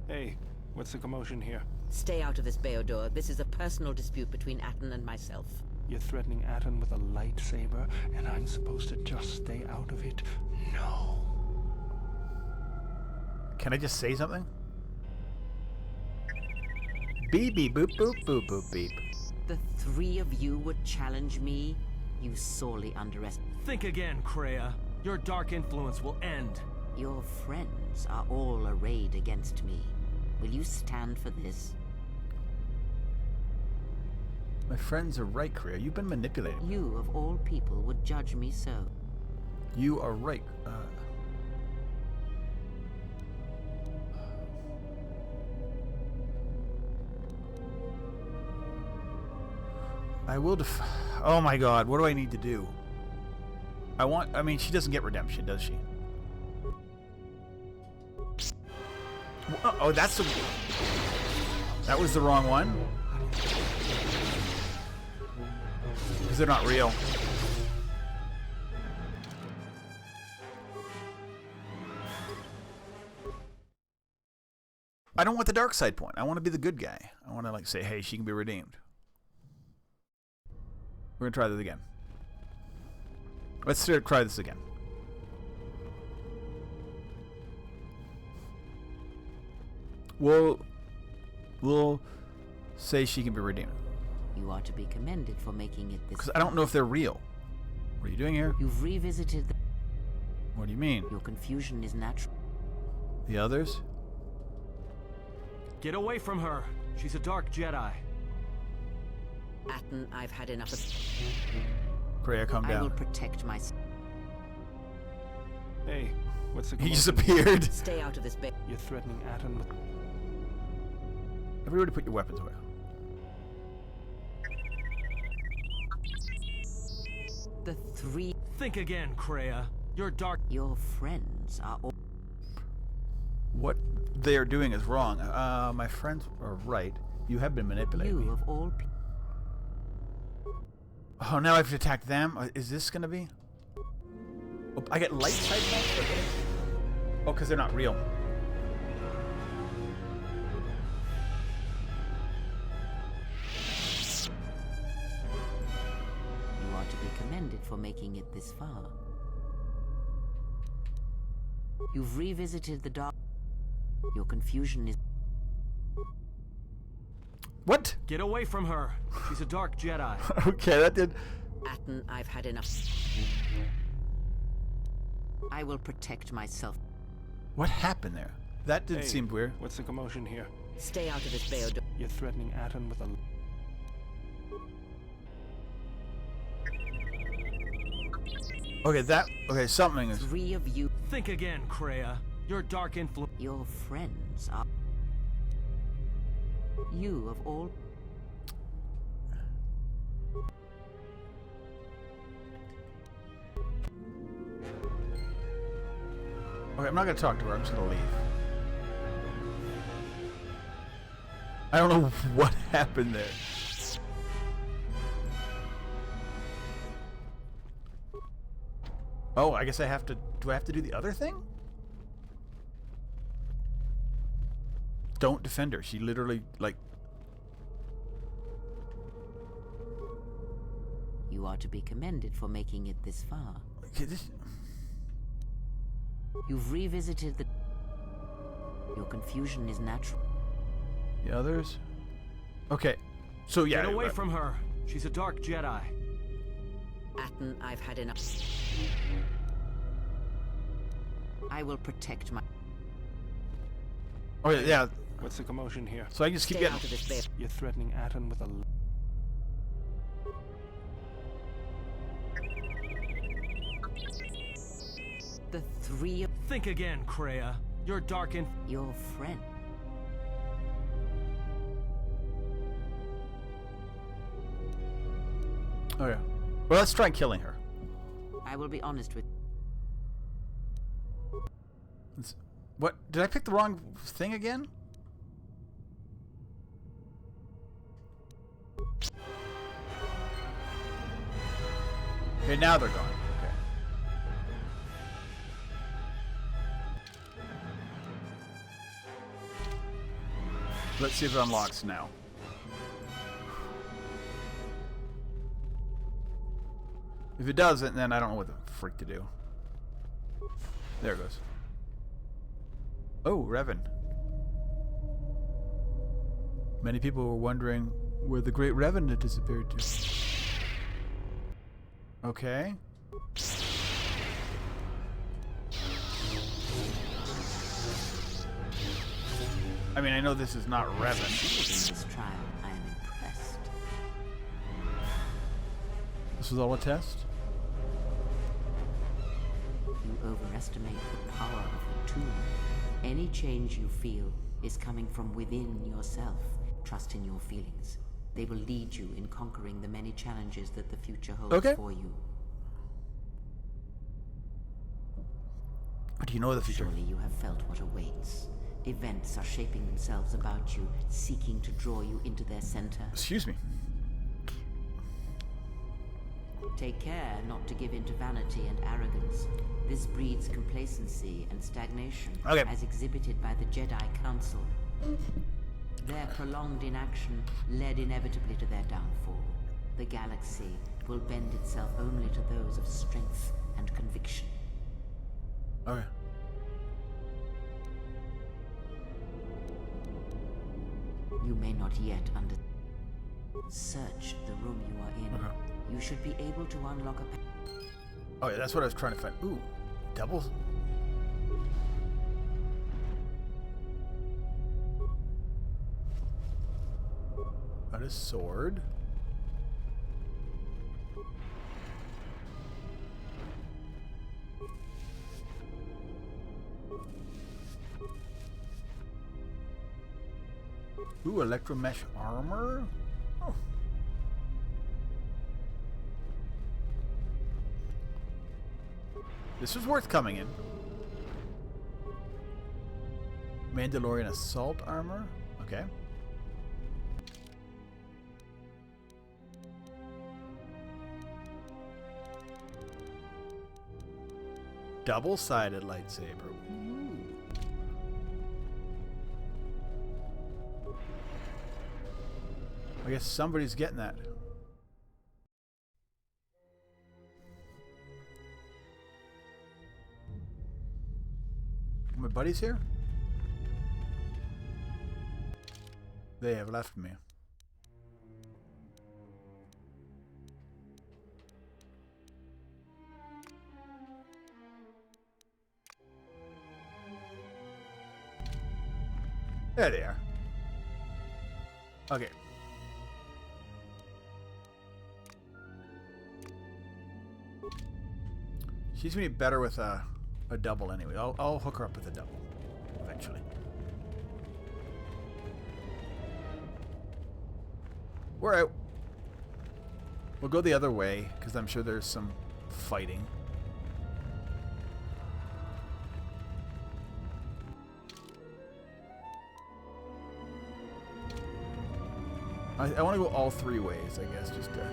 Hey, what's the commotion here? Stay out of this, Beodor. This is a personal dispute between Atton and myself. You're threatening Atton with a lightsaber, and I'm supposed to just stay out of it? No. Can I just say something? Beep, beep, boop, boop, boop, boop, beep. The three of you would challenge me? You sorely underestimate. Think again, Kreia. Your dark influence will end. Your friends are all arrayed against me. Will you stand for this? My friends are right, Kreia. You've been manipulating. You, of all people, would judge me so. You are right. I will oh my god, what do I need to do? I mean, she doesn't get redemption, does she? Oh, that was the wrong one? Because they're not real. I don't want the dark side point. I want to be the good guy. I want to like say, hey, she can be redeemed. We're going to try this again. Let's try this again. We'll say she can be redeemed. You are to be commended for making it this. Because I don't know if they're real. What are you doing here? You've revisited the... What do you mean? Your confusion is natural. The others? Get away from her. She's a dark Jedi. Atton, I've had enough of... Kreia, calm down. I will protect myself. Hey, what's the... He just appeared. Stay out of this bed. You're threatening Atton with... Everybody put your weapons away. The three... Think again, Kreia. Your dark... Your friends are all... What they are doing is wrong. My friends are right. You have been manipulating me. You of all people... Oh, now I have to attack them? Is this gonna be? Oh, I get light side effects? Okay. Oh, because they're not real. You are to be commended for making it this far. You've revisited the dark... Your confusion is... What? Get away from her. She's a dark Jedi. Okay, that did... Atten, I've had enough. I will protect myself. What happened there? That did seem weird. What's the commotion here? Stay out of this, Beodo. You're threatening Atten with a... Okay, something is... Three of you... Think again, Kreia. Your dark influence... Your friends are... You of all... Okay, I'm not gonna talk to her, I'm just gonna leave. I don't know what happened there. Oh, I guess I have to... Do I have to do the other thing? Don't defend her. She literally, like... You are to be commended for making it this far. Okay, this... You've revisited the... Your confusion is natural. The others? Okay. So, yeah... Get away from her. She's a dark Jedi. Atten, I've had enough. I will protect my... Oh, yeah. What's the commotion here? So I can just keep getting... Out of this, babe. You're threatening Atten with a... The three of... Think again, Kreia. Your dark and... Your friend. Oh, yeah. Well, let's try killing her. I will be honest with... What? Did I pick the wrong thing again? Okay, now they're gone. Okay. Let's see if it unlocks now. If it doesn't, then I don't know what the freak to do. There it goes. Oh, Revan. Many people were wondering where the great Revan had disappeared to. Okay. I mean, I know this is not Revan. In this trial, I am impressed. This was all a test? You overestimate the power of the tomb. Any change you feel is coming from within yourself. Trust in your feelings. They will lead you in conquering the many challenges that the future holds for you. What do you know of the future? Surely you have felt what awaits. Events are shaping themselves about you, seeking to draw you into their center. Excuse me. Take care not to give in to vanity and arrogance. This breeds complacency and stagnation, as exhibited by the Jedi Council. Their prolonged inaction led inevitably to their downfall. The galaxy will bend itself only to those of strength and conviction. Okay. You may not yet search the room you are in. Okay. You should be able to unlock a... Oh yeah, that's what I was trying to find. Ooh, doubles. Got a sword. Ooh, electromesh armor. Oh. This was worth coming in. Mandalorian assault armor. Okay. Double-sided lightsaber. Ooh. I guess somebody's getting that. My buddies here? They have left me. There they are. Okay. She's gonna be better with a double anyway. I'll hook her up with a double eventually. We're out. We'll go the other way because I'm sure there's some fighting. I want to go all three ways, I guess, just to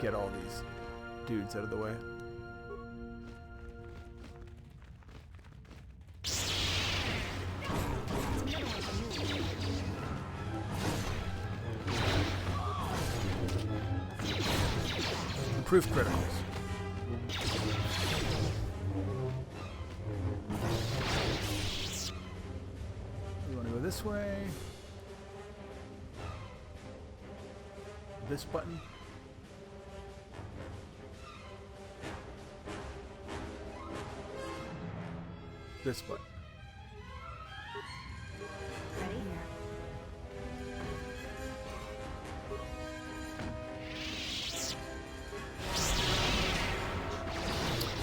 get all these dudes out of the way. Improve criticals. You want to go this way? This button. This button. Ready?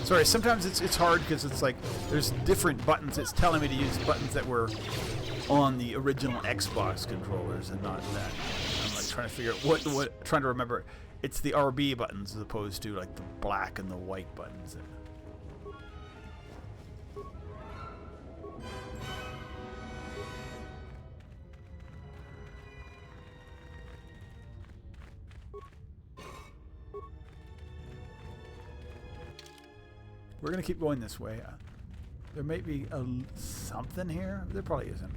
Sorry, sometimes it's hard because it's like there's different buttons. It's telling me to use buttons that were on the original Xbox controllers and not that. I'm like trying to figure out what trying to remember. It's the RB buttons as opposed to like the black and the white buttons. We're gonna keep going this way. There might be something here. There probably isn't.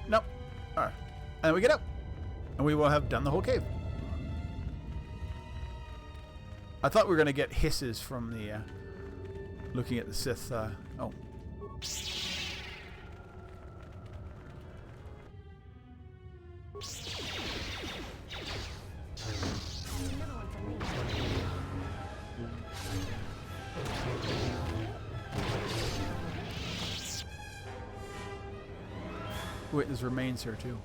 Nope. Alright. And we get up. And we will have done the whole cave. I thought we were going to get hisses from the... looking at the Sith... oh. Wait, there's remains here too.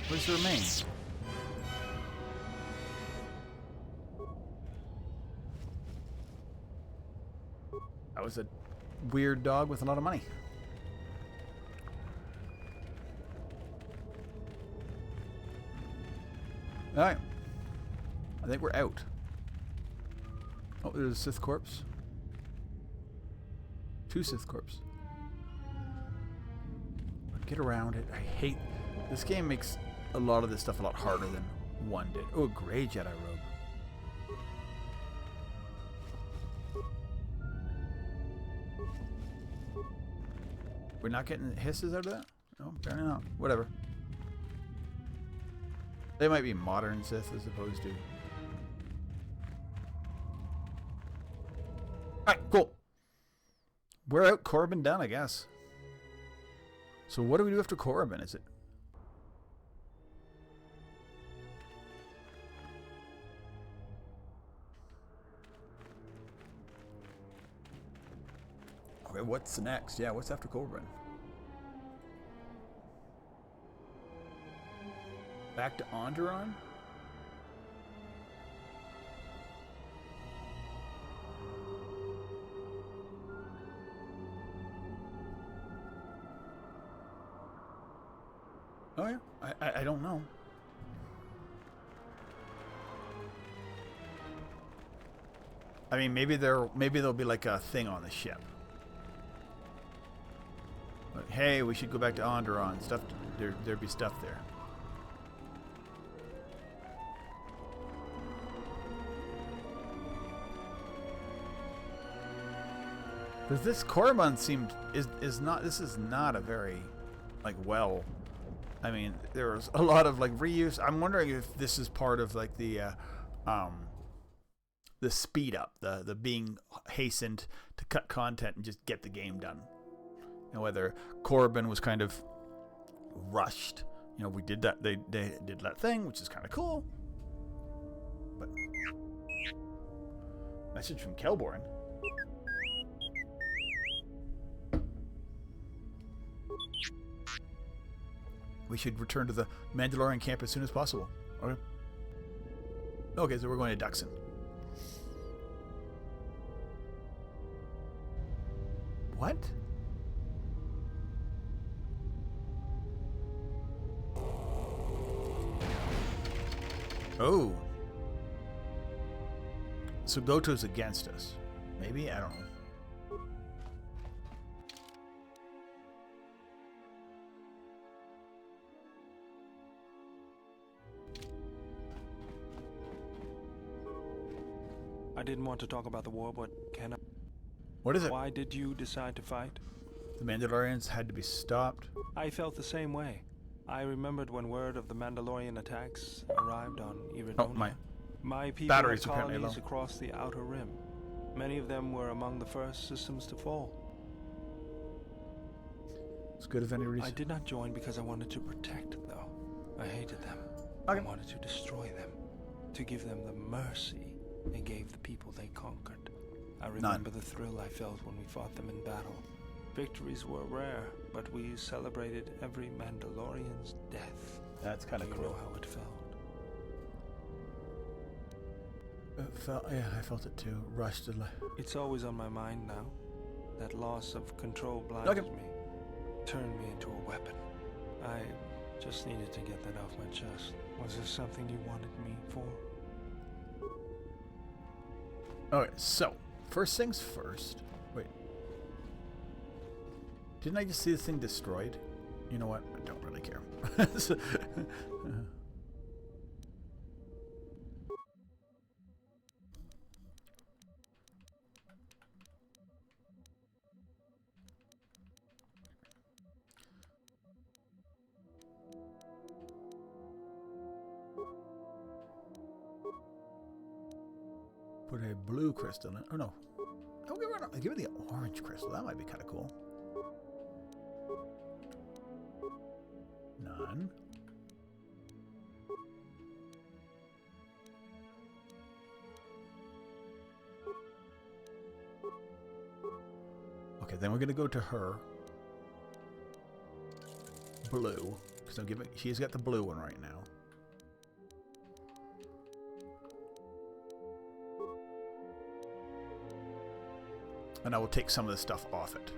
Where's the remains? That was a weird dog with a lot of money. Alright. I think we're out. Oh, there's a Sith corpse. 2 Sith corpse. Get around it. I hate... This game makes a lot of this stuff a lot harder than 1 did. Oh, a gray Jedi robe. We're not getting hisses out of that? No, apparently not. Whatever. They might be modern Sith as opposed to... Alright, cool. We're out. Korriban done, I guess. So what do we do after Korriban? Is it... Okay, what's next? Yeah, what's after Korriban? Back to Onderon? Oh yeah, I don't know. I mean, maybe there'll be like a thing on the ship. Like, hey, we should go back to Onderon. Stuff. There'd be stuff there. Because this Korriban is not a very like well. I mean, there's a lot of like reuse. I'm wondering if this is part of like the speed up, the being hastened to cut content and just get the game done. And whether Korriban was kind of rushed. You know, we did that. They did that thing, which is kind of cool. But message from Kelborn. We should return to the Mandalorian camp as soon as possible. Okay. Okay, so we're going to Dxun. What? Oh. So Goto's against us. Maybe? I don't know. I didn't want to talk about the war, but can I? What is it? Why did you decide to fight? The Mandalorians had to be stopped. I felt the same way. I remembered when word of the Mandalorian attacks arrived on Iridonia. Oh, my people had batteries apparently colonies low. across the Outer Rim. Many of them were among the first systems to fall. It's good if any reason. I did not join because I wanted to protect, though. I hated them. Okay. I wanted to destroy them, to give them the mercy they gave the people they conquered. I remember the thrill I felt when we fought them in battle. Victories were rare, but we celebrated every Mandalorian's death. That's kind of cool. You know how it felt? Yeah, I felt it too. Rushed to life. It's always on my mind now. That loss of control blinded me, turned me into a weapon. I just needed to get that off my chest. Was there something you wanted me for? Okay, so first things first. Wait. Didn't I just see this thing destroyed? You know what? I don't really care. Put a blue crystal in. Oh no. Give her the orange crystal. That might be kind of cool. None. Okay, then we're gonna go to her. Blue. Because I'm giving. She's got the blue one right now. And I will take some of the stuff off it.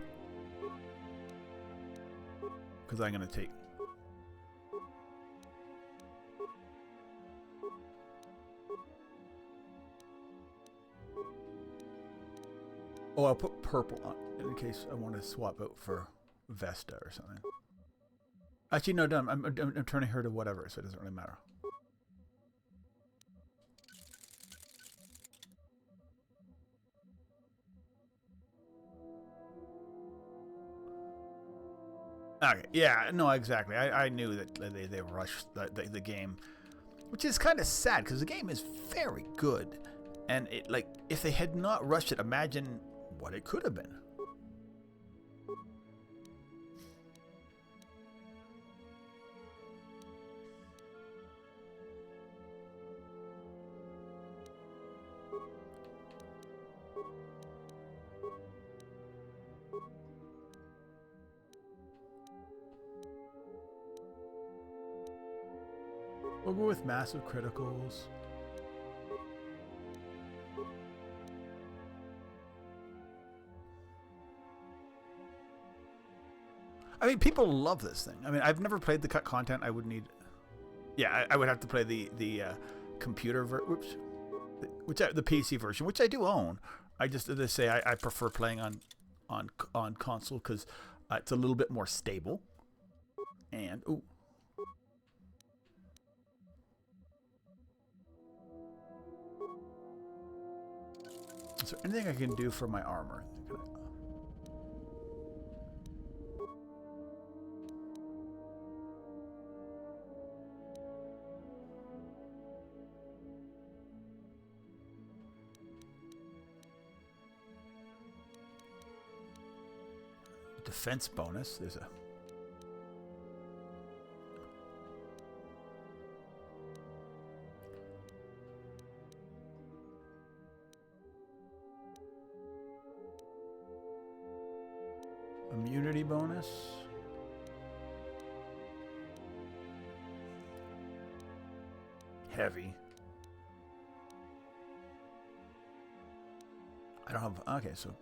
Because I'm going to take... Oh, I'll put purple on in case I want to swap out for Vesta or something. Actually, no, done. I'm turning her to whatever, so it doesn't really matter. Okay, yeah, no, exactly. I knew that they rushed the game, which is kind of sad because the game is very good, and it like if they had not rushed it, imagine what it could have been. We'll go with massive criticals. I mean, people love this thing. I mean, I've never played the cut content. I would need... Yeah, I would have to play the computer the PC version, which I do own. I just, as I say, I prefer playing on console because it's a little bit more stable. And, ooh. Is there anything I can do for my armor? Defense bonus. There's a... immunity bonus. Heavy. I don't have... Okay, so...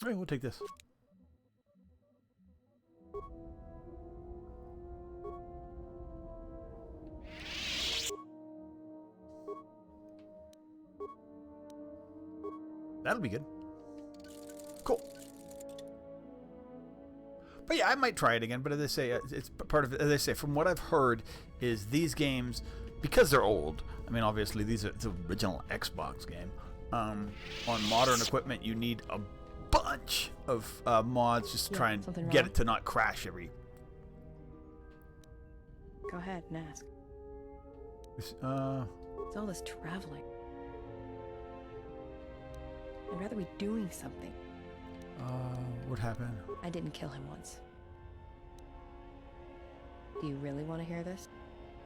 All right, we'll take this. That'll be good. Cool. But yeah, I might try it again. But as I say, it's part of it. As I say, from what I've heard, is these games, because they're old. I mean, obviously, it's an original Xbox game. On modern equipment, you need a bunch of mods just to try and get it to not crash every... Go ahead and ask. It's all this traveling. I'd rather be doing something. What happened? I didn't kill him once. Do you really want to hear this?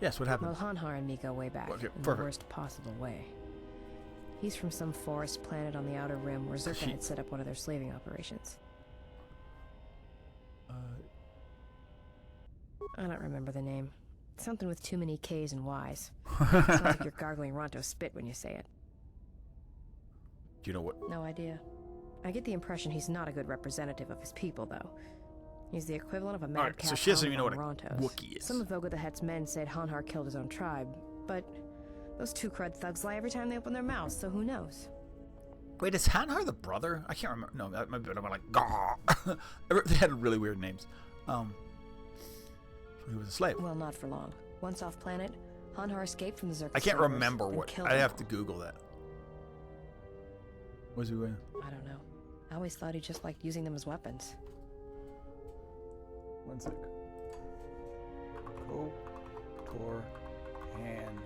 Yes, what happened? Well, Hanhar and me go way back, Okay, in perfect. the worst possible way. He's from some forest planet on the Outer Rim where Zerka had set up one of their slaving operations. I don't remember the name. Something with too many K's and Y's. Sounds like you're gargling Ronto spit when you say it. Do you know what? No idea. I get the impression he's not a good representative of his people, though. He's the equivalent of a madcap. So she doesn't even know what a Rontos. Wookiee is. Some of Voga the Hutt's men said Hanhar killed his own tribe, but those two crud thugs lie every time they open their mouths, so who knows? Wait, is Hanhar the brother? I can't remember. No, that might be like... Gah! They had really weird names. So he was a slave. Well, not for long. Once off planet, Hanhar escaped from the Zerka. I can't remember what... I'd have to Google that. Was he wearing? I don't know. I always thought he just liked using them as weapons. One sec. KOTOR and...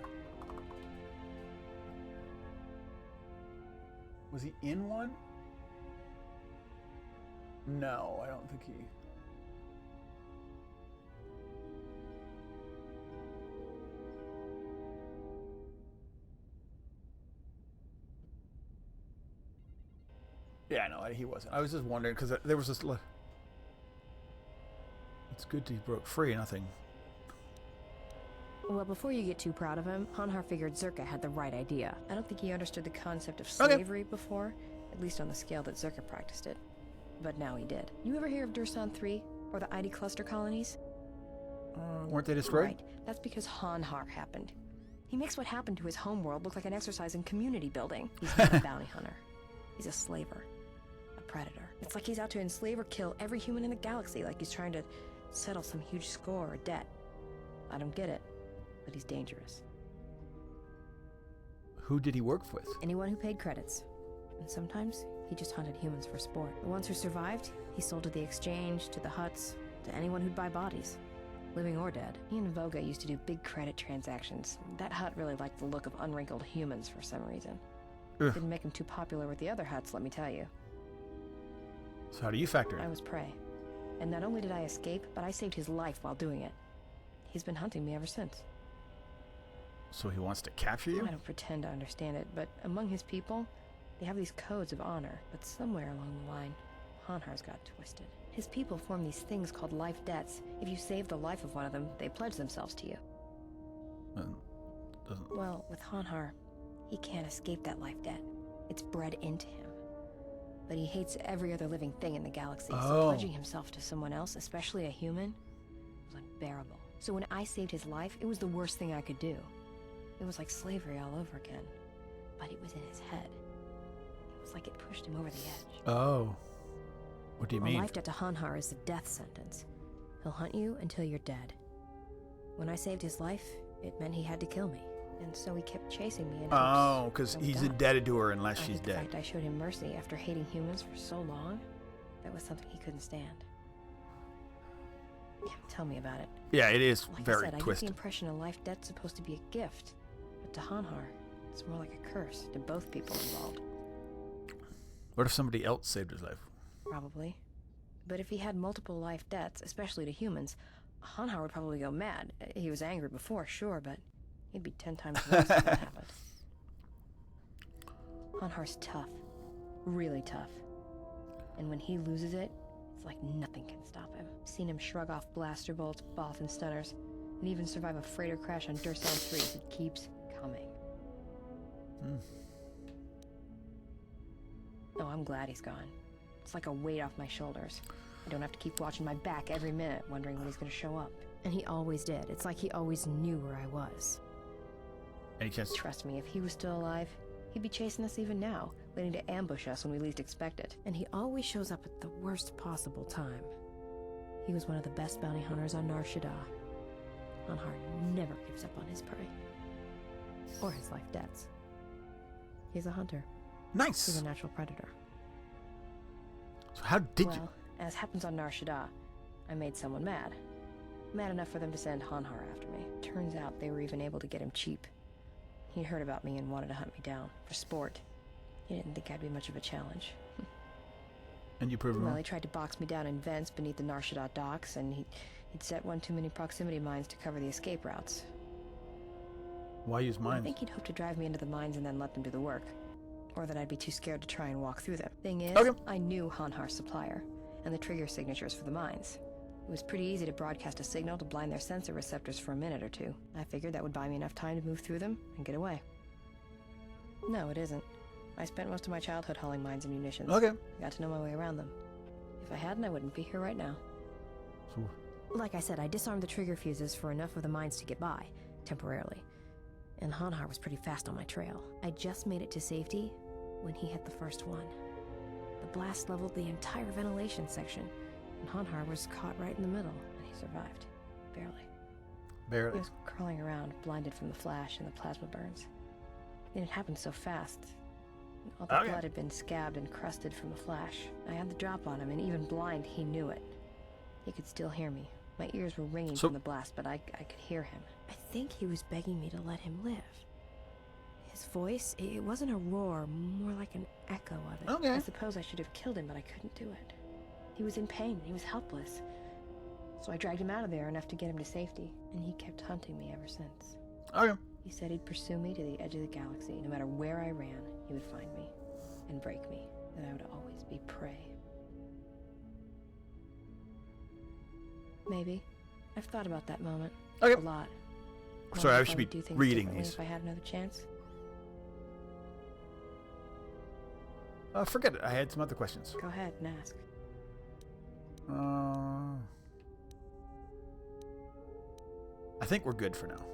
Was he in one? No, I don't think he... Yeah, no, he wasn't. I was just wondering, because there was this... It's good he broke free, nothing. Well, before you get too proud of him, Hanhar figured Zerka had the right idea. I don't think he understood the concept of slavery before, at least on the scale that Zerka practiced it. But now he did. You ever hear of Dursan 3, or the ID cluster colonies? Weren't they destroyed? Right. That's because Hanhar happened. He makes what happened to his homeworld look like an exercise in community building. He's not a bounty hunter. He's a slaver. A predator. It's like he's out to enslave or kill every human in the galaxy, like he's trying to settle some huge score or debt. I don't get it, but he's dangerous. Who did he work with? Anyone who paid credits. And sometimes he just hunted humans for sport. The ones who survived, he sold to the exchange, to the Hutts, to anyone who'd buy bodies. Living or dead. He and Voga used to do big credit transactions. That Hutt really liked the look of unwrinkled humans for some reason. Didn't make him too popular with the other Hutts, let me tell you. So how do you factor in? I was prey. And not only did I escape, but I saved his life while doing it. He's been hunting me ever since. So he wants to capture you? I don't pretend to understand it, but among his people, they have these codes of honor. But somewhere along the line, Hanhar's got twisted. His people form these things called life debts. If you save the life of one of them, they pledge themselves to you. Well, with Hanhar, he can't escape that life debt. It's bred into him. But he hates every other living thing in the galaxy, so pledging himself to someone else, especially a human, was unbearable. So when I saved his life, it was the worst thing I could do. It was like slavery all over again. But it was in his head. It was like it pushed him over the edge. Oh. What do you mean? A life debt to Hanhar is a death sentence. He'll hunt you until you're dead. When I saved his life, it meant he had to kill me. And so he kept chasing me in hopes because I would he's die. indebted to her unless I she's think the dead. fact I showed him mercy after hating humans for so long, that was something he couldn't stand. Yeah, tell me about it. Yeah, it is Like very I said, I get twisted. the impression a life debt's supposed to be a gift. But to Hanhar, it's more like a curse to both people involved. What if somebody else saved his life? Probably. But if he had multiple life debts, especially to humans, Hanhar would probably go mad. He was angry before, sure, but he'd be 10 times worse if that happened. Hanhar's tough. Really tough. And when he loses it, it's like nothing can stop him. I've seen him shrug off blaster bolts, Bothan stunners, and even survive a freighter crash on Dursan 3. He keeps coming. Oh, I'm glad he's gone. It's like a weight off my shoulders. I don't have to keep watching my back every minute, wondering when he's going to show up. And he always did. It's like he always knew where I was. Any chance? Trust me, if he was still alive, he'd be chasing us even now, waiting to ambush us when we least expect it. And he always shows up at the worst possible time. He was one of the best bounty hunters on Nar Shaddaa. Hanhar never gives up on his prey. Or his life debts. He's a hunter. Nice! He's a natural predator. So how did you... Well, as happens on Nar Shaddaa, I made someone mad. Mad enough for them to send Hanhar after me. Turns out they were even able to get him cheap. He'd heard about me and wanted to hunt me down, for sport. He didn't think I'd be much of a challenge. And you proved him Well, wrong? he tried to box me down in vents beneath the Nar Shaddaa docks, and he'd set one too many proximity mines to cover the escape routes. Why use I mines? think he'd hoped to drive me into the mines and then let them do the work. Or that I'd be too scared to try and walk through them. Thing is, I knew Hanhar's supplier, and the trigger signatures for the mines. It was pretty easy to broadcast a signal to blind their sensor receptors for a minute or two. I figured that would buy me enough time to move through them and get away. No, it isn't. I spent most of my childhood hauling mines and munitions. Okay. I got to know my way around them. If I hadn't, I wouldn't be here right now. So, like I said, I disarmed the trigger fuses for enough of the mines to get by, temporarily. And Hanhar was pretty fast on my trail. I just made it to safety when he hit the first one. The blast leveled the entire ventilation section, and Hanhar was caught right in the middle, and he survived. Barely. Barely. He was crawling around, blinded from the flash and the plasma burns. And it happened so fast. All the blood had been scabbed and crusted from the flash. I had the drop on him, and even blind, he knew it. He could still hear me. My ears were ringing from the blast, but I could hear him. I think he was begging me to let him live. His voice, it wasn't a roar, more like an echo of it. Okay. I suppose I should have killed him, but I couldn't do it. He was in pain. He was helpless. So I dragged him out of there enough to get him to safety, and he kept hunting me ever since. Okay. He said he'd pursue me to the edge of the galaxy. No matter where I ran, he would find me and break me, that I would always be prey. Maybe. I've thought about that moment. Okay. A lot. Sorry, I If should would be do things reading differently these. If I had another chance. Forget it. I had some other questions. Go ahead and ask. I think we're good for now.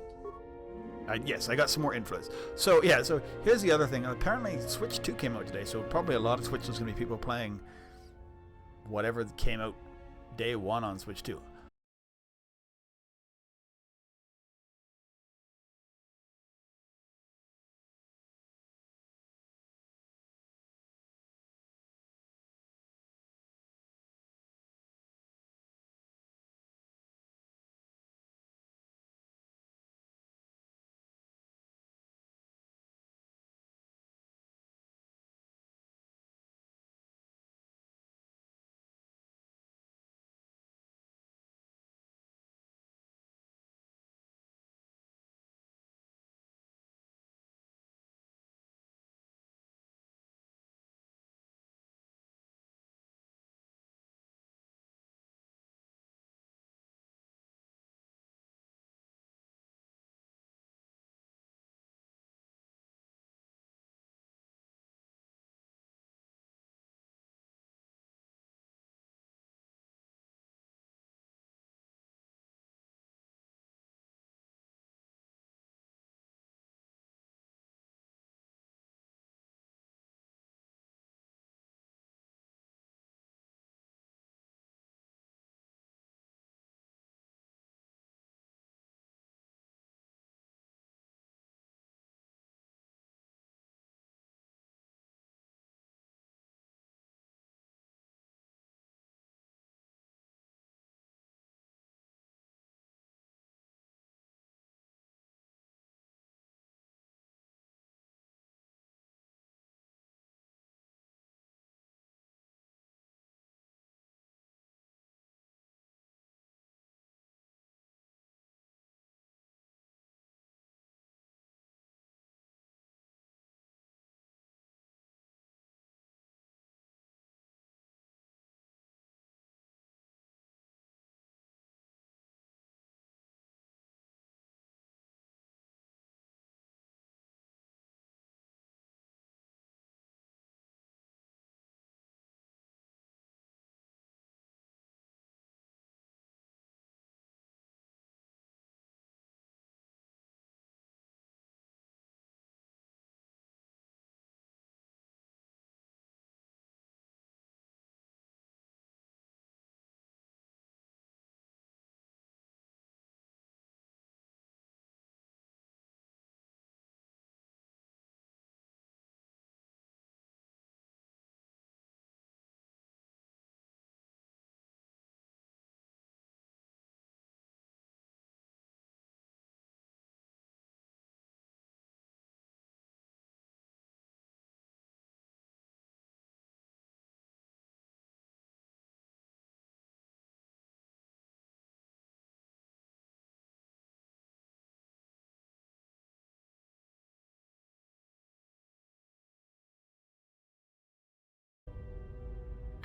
Yes, I got some more influence. So, yeah, so here's the other thing. Apparently, Switch 2 came out today, so probably a lot of Switch is going to be people playing whatever came out day one on Switch 2.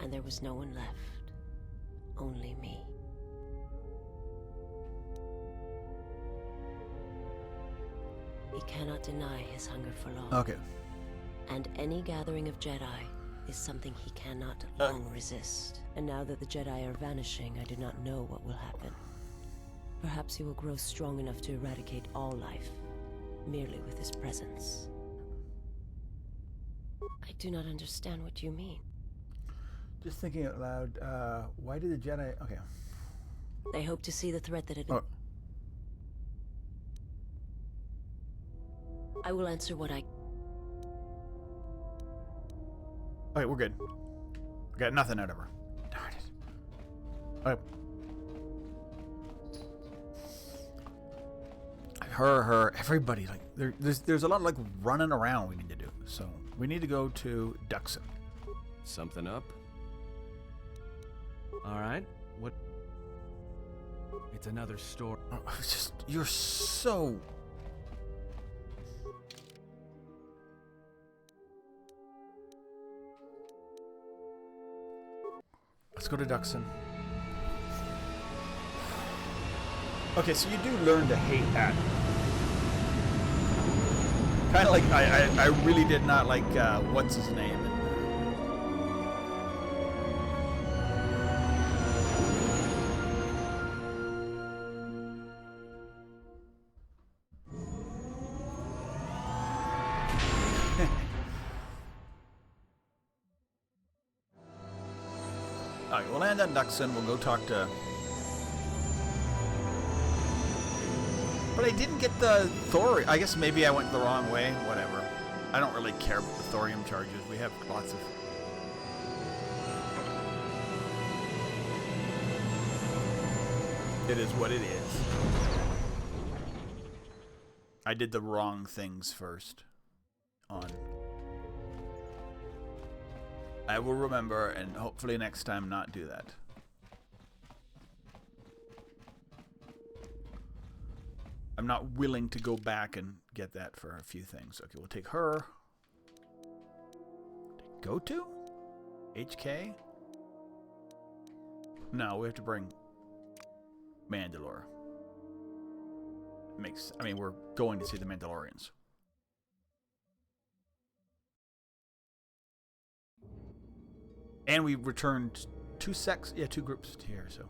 And there was no one left. Only me. He cannot deny his hunger for law. Okay. And any gathering of Jedi is something he cannot long resist. And now that the Jedi are vanishing, I do not know what will happen. Perhaps he will grow strong enough to eradicate all life, merely with his presence. I do not understand what you mean. Just thinking out loud, why did the Jedi... Okay. They hope to see the threat that had been... Oh. I will answer what I... Okay, we're good. We got nothing out of her. Darn it. Okay. Her, everybody, like, there's a lot of, like, running around we need to do. So, we need to go to Dxun. Something up? Alright, what? It's another story. Oh, it's just, you're so... Let's go to Dxun. Okay, so you do learn to hate that. Kind of like, I really did not like, what's his name? Alright, we'll land on Dxun. We'll go talk to... But I didn't get the thorium. I guess maybe I went the wrong way. Whatever. I don't really care about the thorium charges. We have lots of... It is what it is. I did the wrong things first. I will remember, and hopefully next time not do that. I'm not willing to go back and get that for a few things. Okay, we'll take her. Go to? HK? No, we have to bring Mandalore. I mean, we're going to see the Mandalorians. And we returned two groups here, so.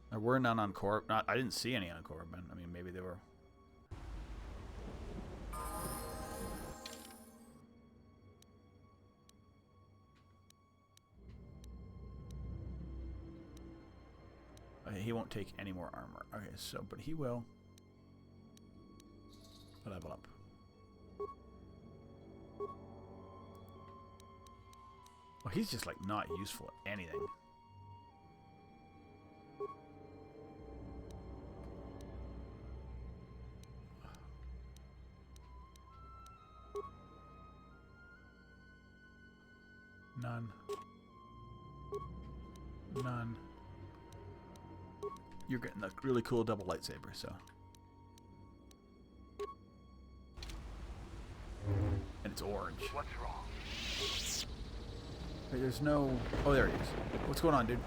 There were none on Korriban. I didn't see any on Korriban. I mean, maybe they were. Okay, he won't take any more armor. Okay, so, but he will level up. Well, he's just like not useful at anything. None. None. You're getting a really cool double lightsaber, so. And it's orange. What's wrong? Wait, there's no... Oh, there he is. What's going on, dude?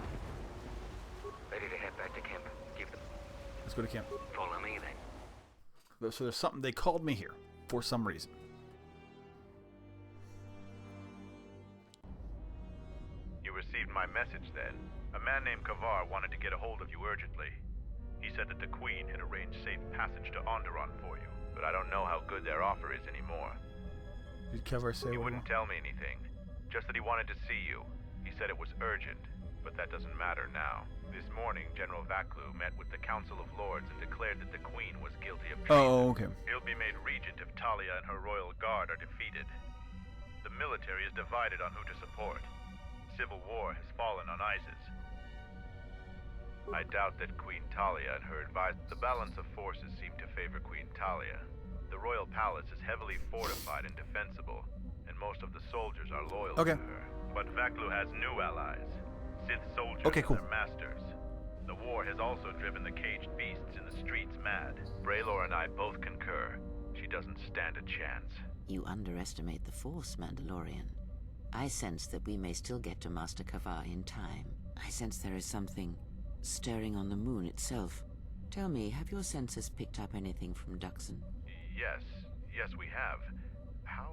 Ready to head back to camp. Give them. Let's go to camp. Follow me, then. So there's something... They called me here for some reason. You received my message, then. A man named Kavar wanted to get a hold of you urgently. He said that the Queen had arranged safe passage to Onderon for you, but I don't know how good their offer is anymore. Did Kavar say He wouldn't tell me anything. Just that he wanted to see you. He said it was urgent, but that doesn't matter now. This morning, General Vaklu met with the Council of Lords and declared that the Queen was guilty of treason. Oh, okay. He'll be made regent if Talia and her royal guard are defeated. The military is divided on who to support. Civil war has fallen on Isis. I doubt that Queen Talia and her advisors... The balance of forces seem to favor Queen Talia. The royal palace is heavily fortified and defensible, and most of the soldiers are loyal to her. But Vaklu has new allies. Sith soldiers and their masters. The war has also driven the caged beasts in the streets mad. Braylor and I both concur. She doesn't stand a chance. You underestimate the Force, Mandalorian. I sense that we may still get to Master Kavar in time. I sense there is something stirring on the moon itself. Tell me, have your sensors picked up anything from Dxun? Yes, we have. How?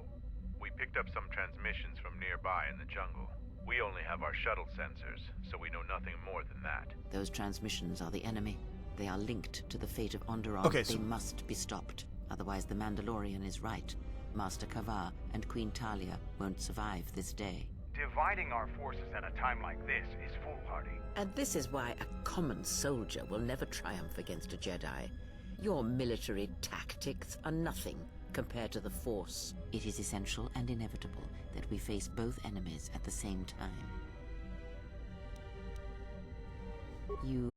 We picked up some transmissions from nearby in the jungle. We only have our shuttle sensors, so we know nothing more than that. Those transmissions are the enemy. They are linked to the fate of Onderon. Okay, they must be stopped. Otherwise the Mandalorian is right. Master Kavar and Queen Talia won't survive this day. Dividing our forces at a time like this is foolhardy. And this is why a common soldier will never triumph against a Jedi. Your military tactics are nothing compared to the Force. It is essential and inevitable that we face both enemies at the same time. You...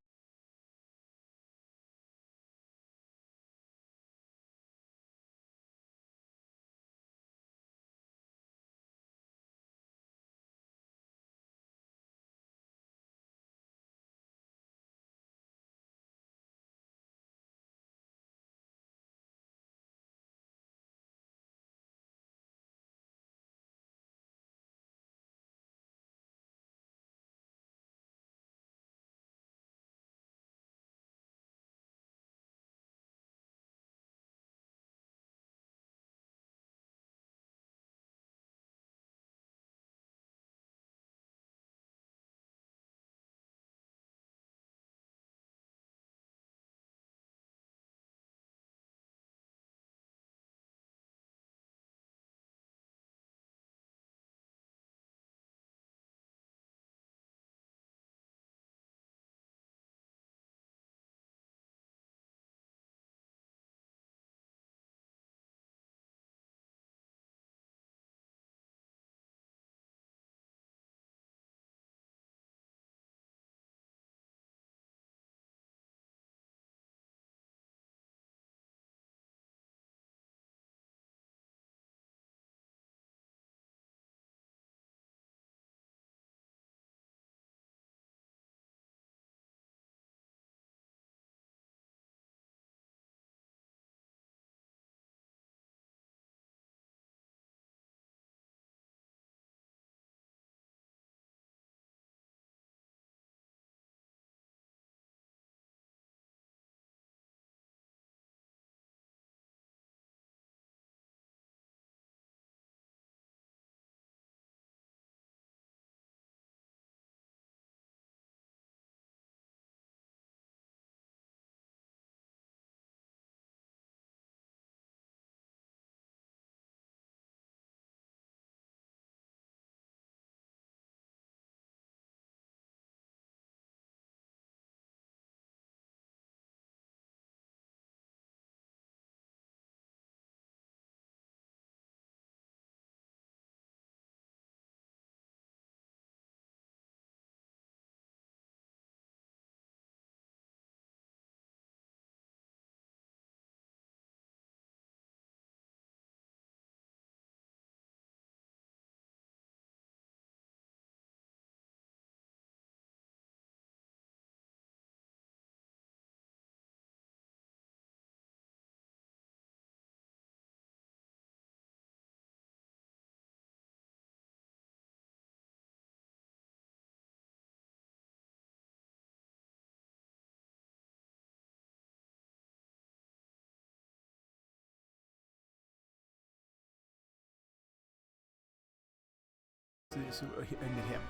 So I need him.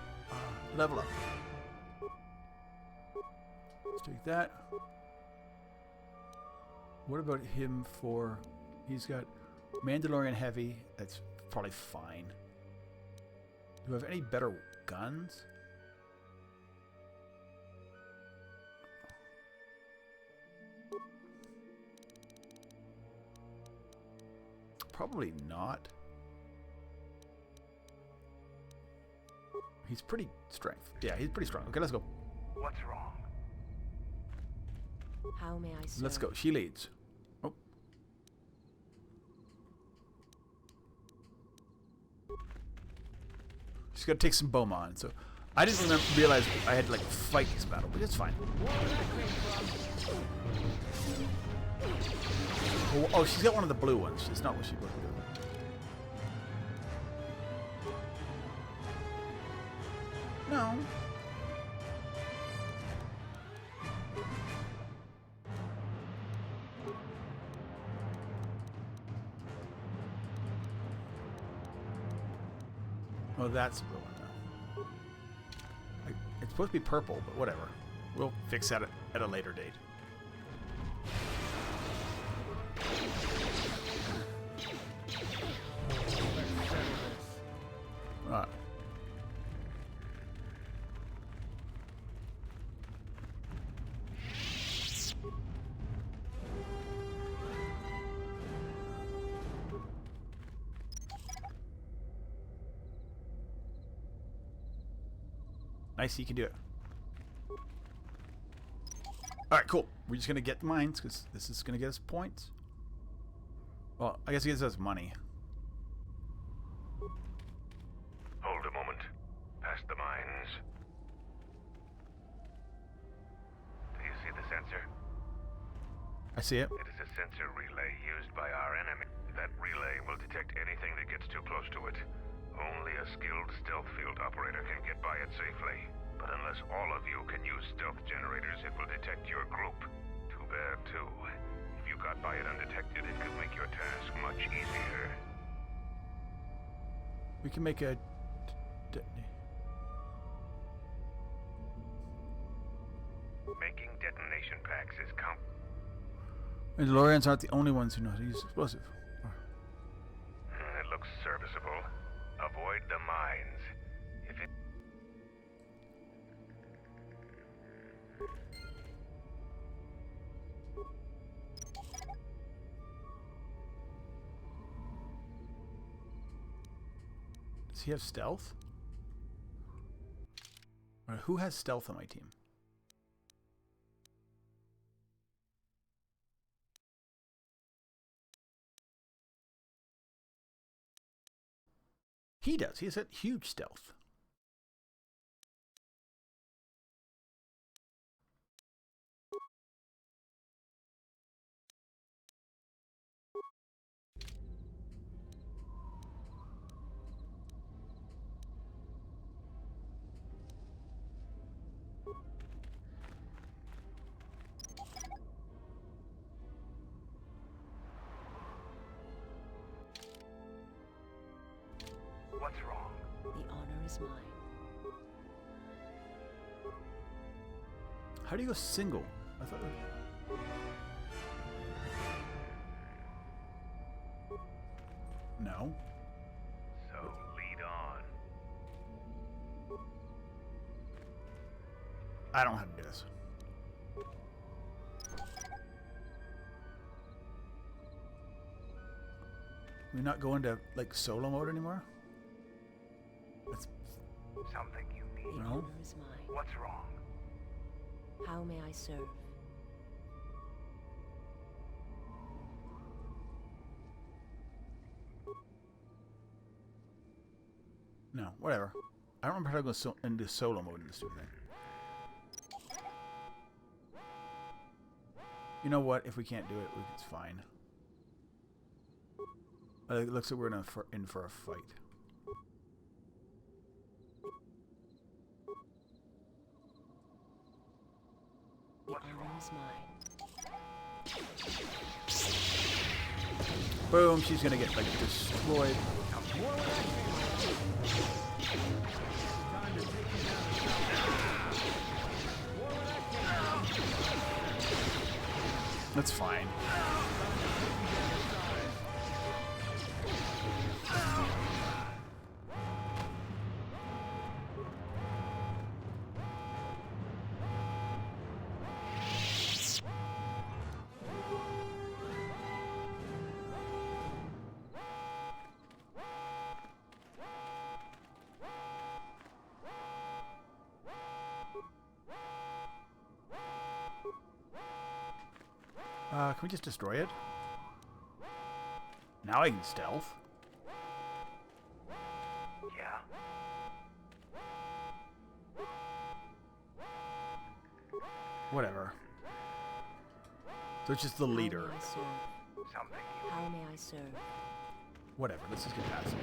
Level up. Let's take that. What about him for... He's got Mandalorian Heavy. That's probably fine. Do we have any better guns? Probably not. He's pretty strength. Yeah, he's pretty strong. Okay, let's go. What's wrong? How may I serve? Let's go. She leads. Oh. She's got to take some Beaumont. So I didn't realize I had to like fight this battle, but it's fine. Oh, she's got one of the blue ones. It's not what she was doing. No. Oh, that's the one now. It's supposed to be purple, but whatever. We'll fix that at a later date. Alright. Nice, you can do it. Alright, cool. We're just gonna get the mines, because this is gonna get us points. Well, I guess it gives us money. Hold a moment. Past the mines. Do you see the sensor? I see it. It is a sensor relay used by our enemy. That relay will detect anything that gets too close to it. Only a skilled stealth field operator can get by it safely. But unless all of you can use stealth generators, it will detect your group. Too bad, too. If you got by it undetected, it could make your task much easier. We can make a... Making detonation packs is Mandalorians aren't the only ones who know how to use explosive. It looks serviceable. Avoid the mines. If it... Does he have stealth? Or who has stealth on my team? He does. He has that huge stealth. What's wrong? The honor is mine. How do you go single? I thought. No. So lead on. I don't know how to do this. Can we not go into like solo mode anymore? That's something you need. The honor is mine. What's wrong? How may I serve? No, whatever. I don't remember how to go into solo mode in this stupid thing. You know what? If we can't do it, it's fine. It looks like we're in for a fight. The honor is mine. Boom! She's gonna get like destroyed. That's fine. Can we just destroy it? Now I can stealth. Yeah. Whatever. So it's just the leader. How may I serve? Something you How may I serve? Whatever. Let's just get past it.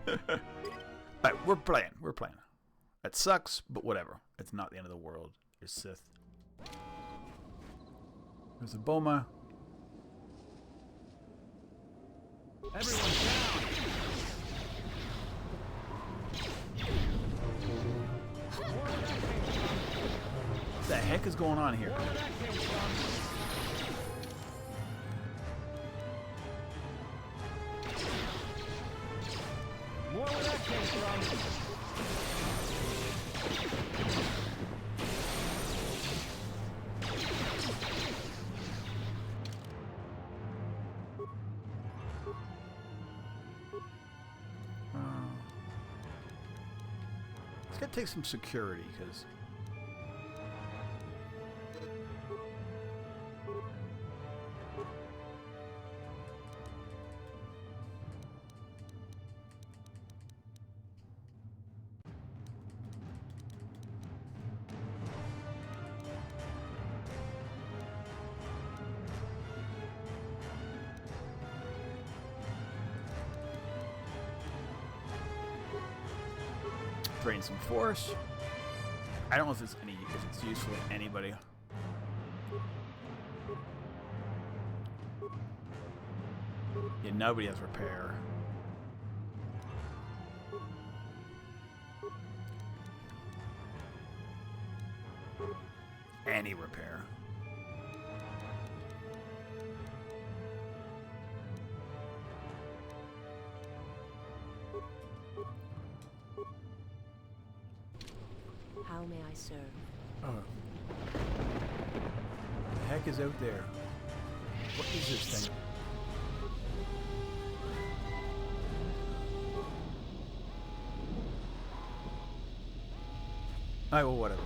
Alright, we're playing. We're playing. It sucks, but whatever. It's not the end of the world. You're Sith. There's a Boma. Everyone down! What the heck is going on here? More where that came from. It's gonna take some security because. Drain some force. I don't know if it's useful to anybody. Yeah, nobody has repair. Any repair. How may I serve? Oh. The heck is out there? What is this thing? Alright, well, whatever.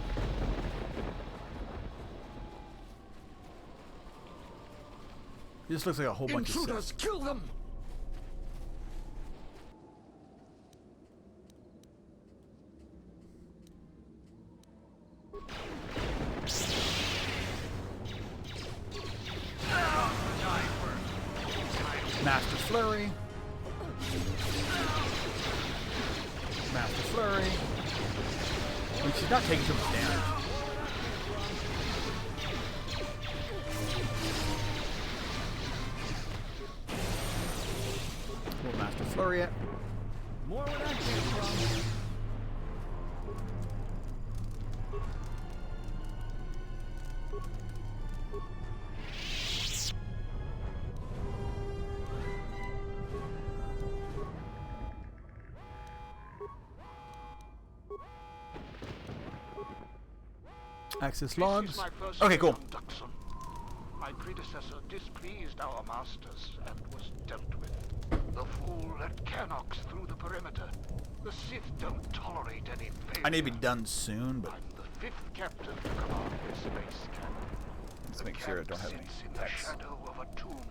This looks like a whole bunch of intruders, kill them! Master Flurry. Master Flurry. I mean, she's not taking too much damage. More Master Flurry. More where that came from. Access logs. Okay, cool. Dxun. My predecessor displeased our masters and was dealt with. The fool let Canox through the perimeter. The Sith don't tolerate any failure. I need to be done soon, but I'm the 5th captain to command this space camp. let's make sure I don't have any Sits in the text. shadow of a tomb.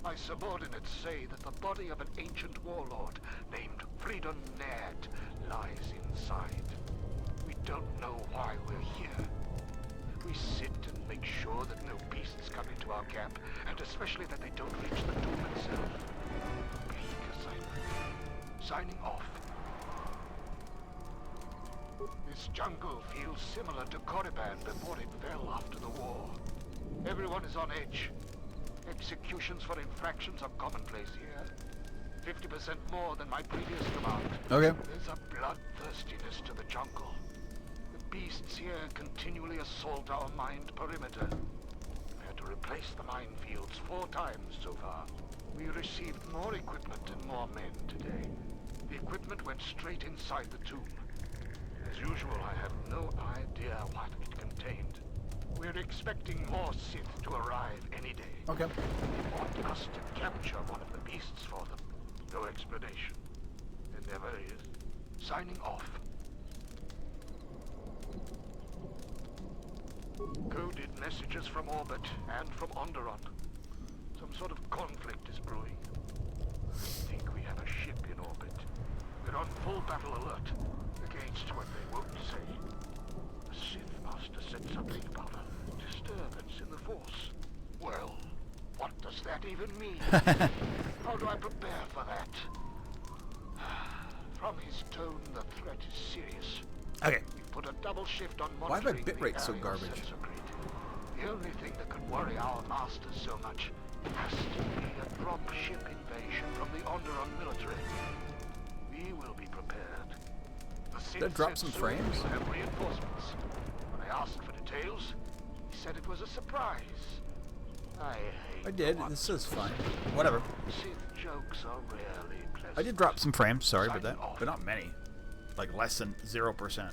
My subordinates say that the body of an ancient warlord named Freedom Nerd lies inside. We don't know why we're here. We sit and make sure that no beasts come into our camp, and especially that they don't reach the tomb itself. Bleak assignment. Signing off. This jungle feels similar to Korriban before it fell after the war. Everyone is on edge. Executions for infractions are commonplace here. 50% more than my previous command. Okay. There's a bloodthirstiness to the jungle. Beasts here continually assault our mined perimeter. We had to replace the minefields 4 times so far. We received more equipment and more men today. The equipment went straight inside the tomb. As usual, I have no idea what it contained. We're expecting more Sith to arrive any day. Okay. They want us to capture one of the beasts for them. No explanation. There never is. Signing off. Coded messages from orbit and from Onderon. Some sort of conflict is brewing. I think we have a ship in orbit. We're on full battle alert against what they won't say. The Sith Master said something about a disturbance in the Force. Well, what does that even mean? How do I prepare for that? From his tone, the threat is serious. Okay. We've put a double shift on Why monitoring my bitrate so garbage? The only thing that could worry our masters so much has to be a dropship invasion from the Onderon military. We will be prepared. The Sith Did I drop some said frames? we'll have reinforcements. When I asked for details, he said it was a surprise. I did. This is fine. Whatever. Sith jokes are rarely pleasant. I did drop some frames. Sorry about that, but not many. Like less than 0%.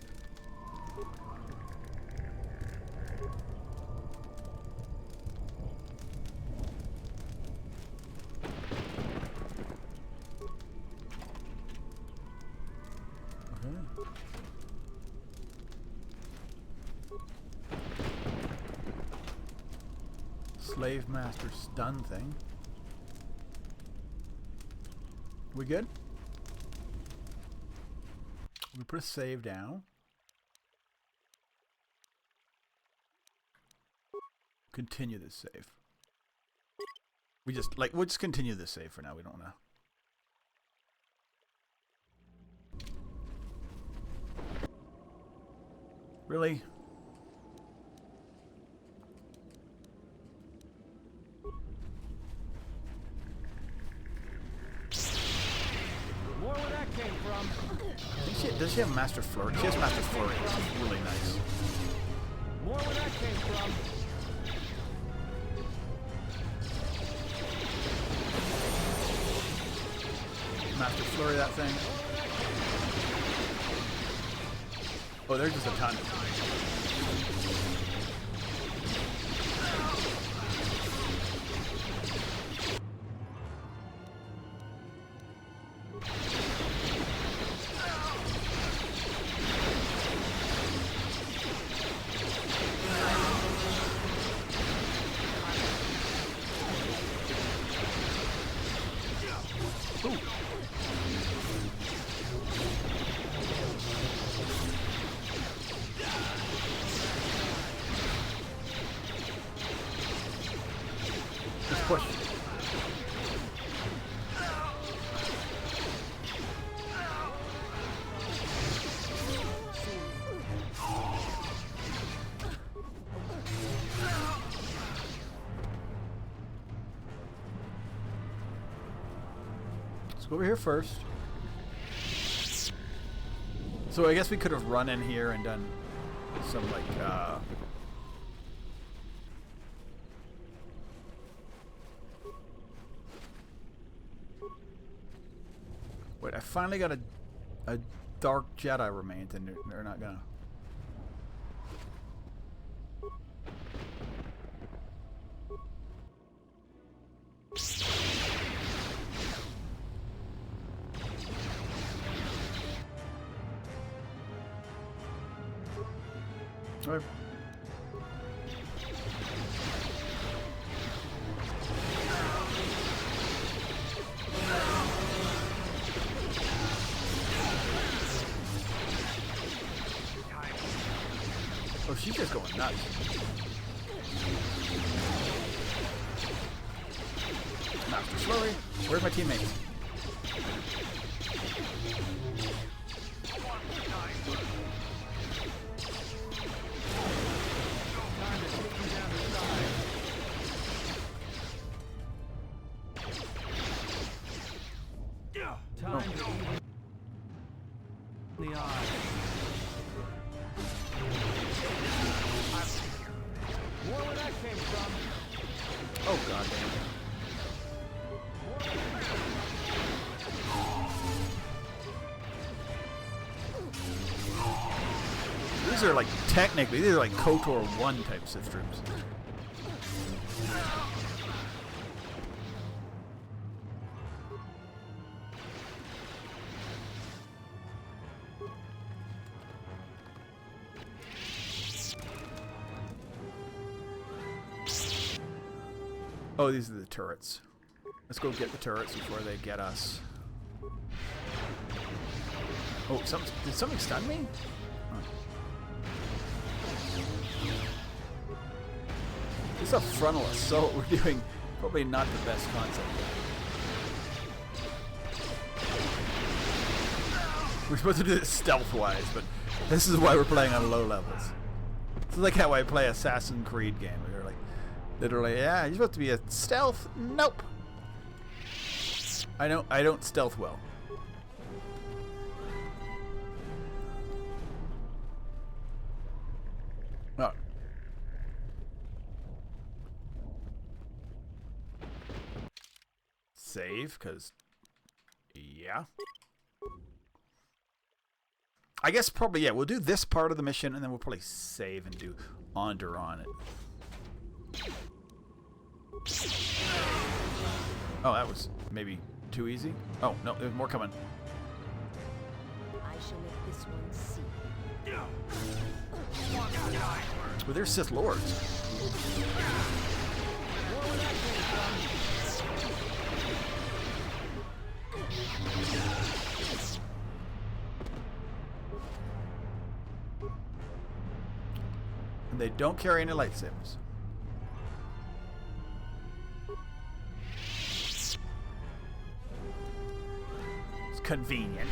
Slave master stun thing. We good? We put a save down. Continue this save. We'll just continue this save for now. We don't know. Really? More where that came from. Does she have Master Flurry? She has Master Flurry, which is really nice. More where that came from. Master Flurry that thing. Oh, there's just a ton. Push. Let's go over here first. So I guess we could have run in here and done some like wait, I finally got a dark Jedi remains, and they're not gonna. All right. Oh, she's just going nuts. Master Slurry. Where's my teammates? Time to even the odds. More where that came from. Oh god damn. These are like technically these are like KOTOR 1 type Sith troops. Oh, these are the turrets. Let's go get the turrets before they get us. Oh, did something stun me? Huh. This is a frontal assault we're doing. Probably not the best concept. We're supposed to do this stealth-wise, but this is why we're playing on low levels. It's like how I play Assassin's Creed game. Where you're like, literally, yeah, you're supposed to be a stealth. Nope. I don't stealth well. Oh. Save, because yeah. I guess probably, yeah, we'll do this part of the mission and then we'll probably save and do Onderon it. Oh, that was maybe too easy. Oh, no, there's more coming. I shall make this one see. Well, they're Sith Lords. And they don't carry any lightsabers. It's convenient.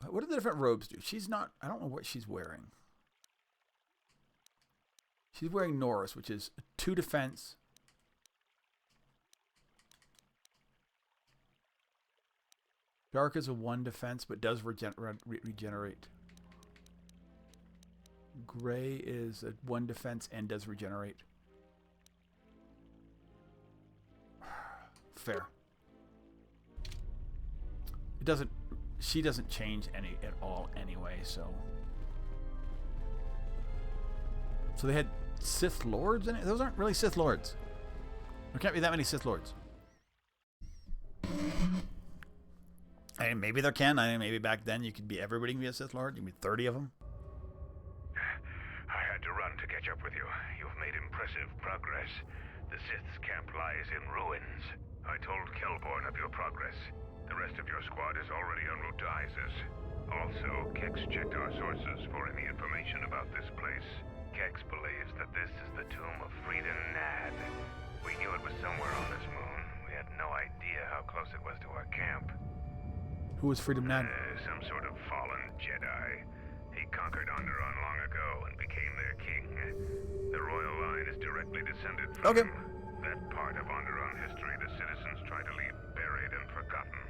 What do the different robes do? She's not... I don't know what she's wearing. She's wearing Norris, which is 2 defense. Dark is a 1 defense, but does regenerate. Gray is a 1 defense and does regenerate. Fair. It doesn't... She doesn't change any at all anyway, so... So they had Sith Lords in it? Those aren't really Sith Lords. There can't be that many Sith Lords. I mean, maybe there can. I mean, maybe back then you could be... Everybody can be a Sith Lord. You can be 30 of them. I had to run to catch up with you. You've made impressive progress. The Sith's camp lies in ruins. I told Kelborn of your progress. The rest of your squad is already en route to Isis. Also, Kex checked our sources for any information about this place. Kex believes that this is the tomb of Freedom Nad. We knew it was somewhere on this moon. We had no idea how close it was to our camp. Who was Freedom Nad? Some sort of fallen Jedi. He conquered Onderon long ago and became their king. The royal line is directly descended from him. That part of Onderon history the citizens try to leave buried and forgotten.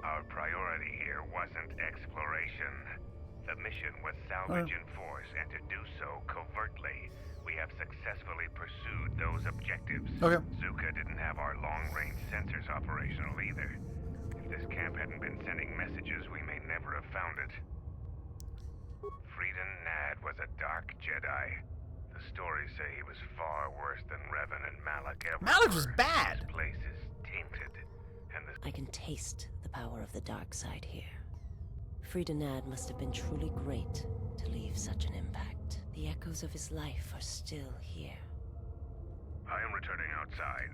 Our priority here wasn't exploration. The mission was salvage in force, and to do so covertly. We have successfully pursued those objectives. Okay. Zuka didn't have our long-range sensors operational either. If this camp hadn't been sending messages, we may never have found it. Freedom Nad was a dark Jedi. The stories say he was far worse than Revan and Malak ever were. Malak was bad. This place is tainted, and I can taste the power of the dark side here. Frida Nad must have been truly great to leave such an impact. The echoes of his life are still here. I am returning outside.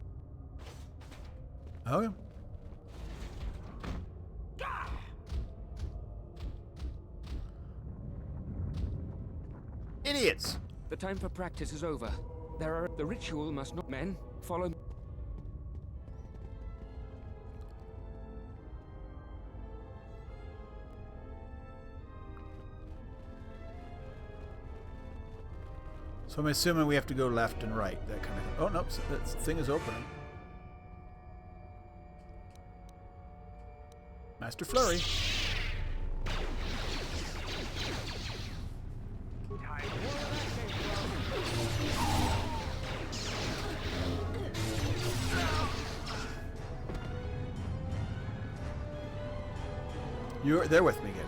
Okay. Idiots! The time for practice is over. The ritual must not... Men, follow me. So I'm assuming we have to go left and right, that kind of... Oh, no, that thing is opening. Master Flurry. You're there with me again.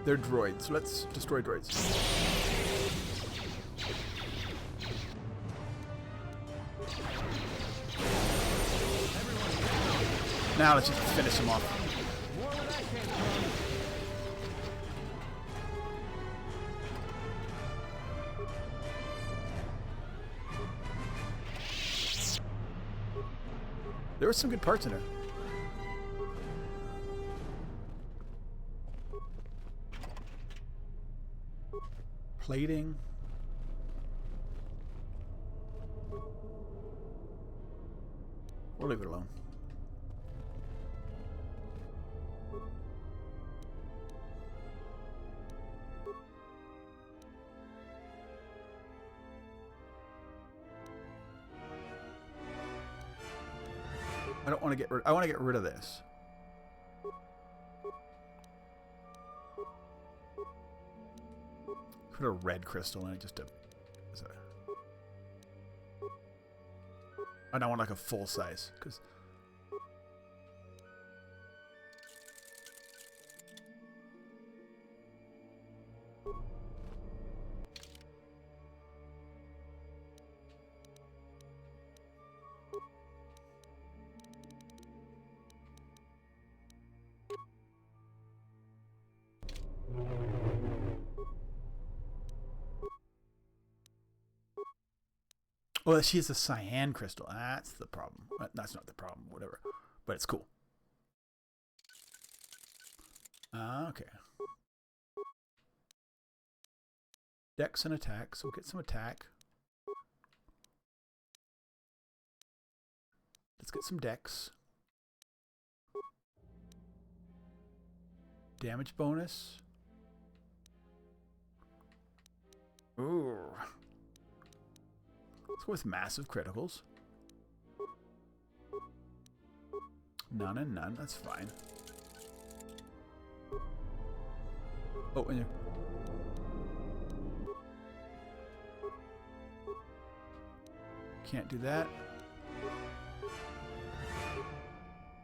They're droids. Let's destroy droids. Now let's just finish them off. There were some good parts in there. Plating. We'll leave it alone. I don't want to get rid. I want to get rid of this. Put a red crystal in it just to. I don't want like a full size because. Well, she has a cyan crystal. That's the problem. That's not the problem. Whatever. But it's cool. Okay. Dex and attack. So we'll get some attack. Let's get some dex. Damage bonus. Ooh. Let's go with massive criticals. None and none. That's fine. Oh, and you. Can't do that.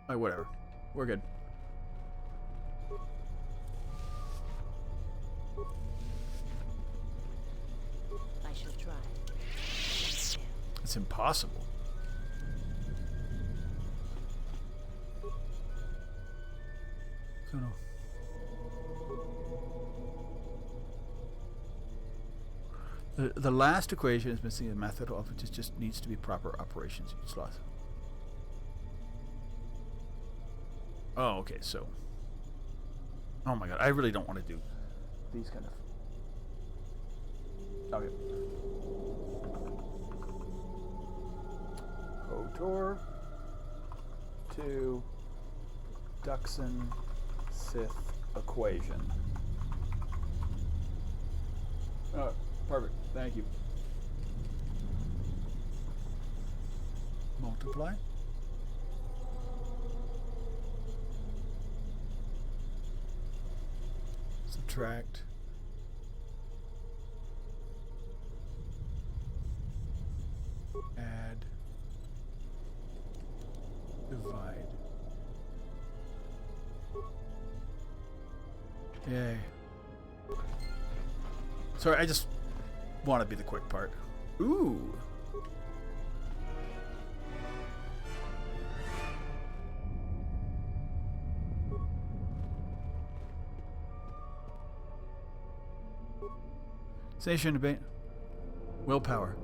Oh, whatever. We're good. I shall try. It's impossible. So no. The last equation is missing a method of it just needs to be proper operations slot. Oh, okay, so. Oh my god, I really don't want to do these kind of. Okay. KOTOR to Dxun Sith equation. Oh, perfect. Thank you. Multiply. Subtract. Add. Divide. Yay. Sorry, I just want to be the quick part. Ooh. Station debate. Willpower.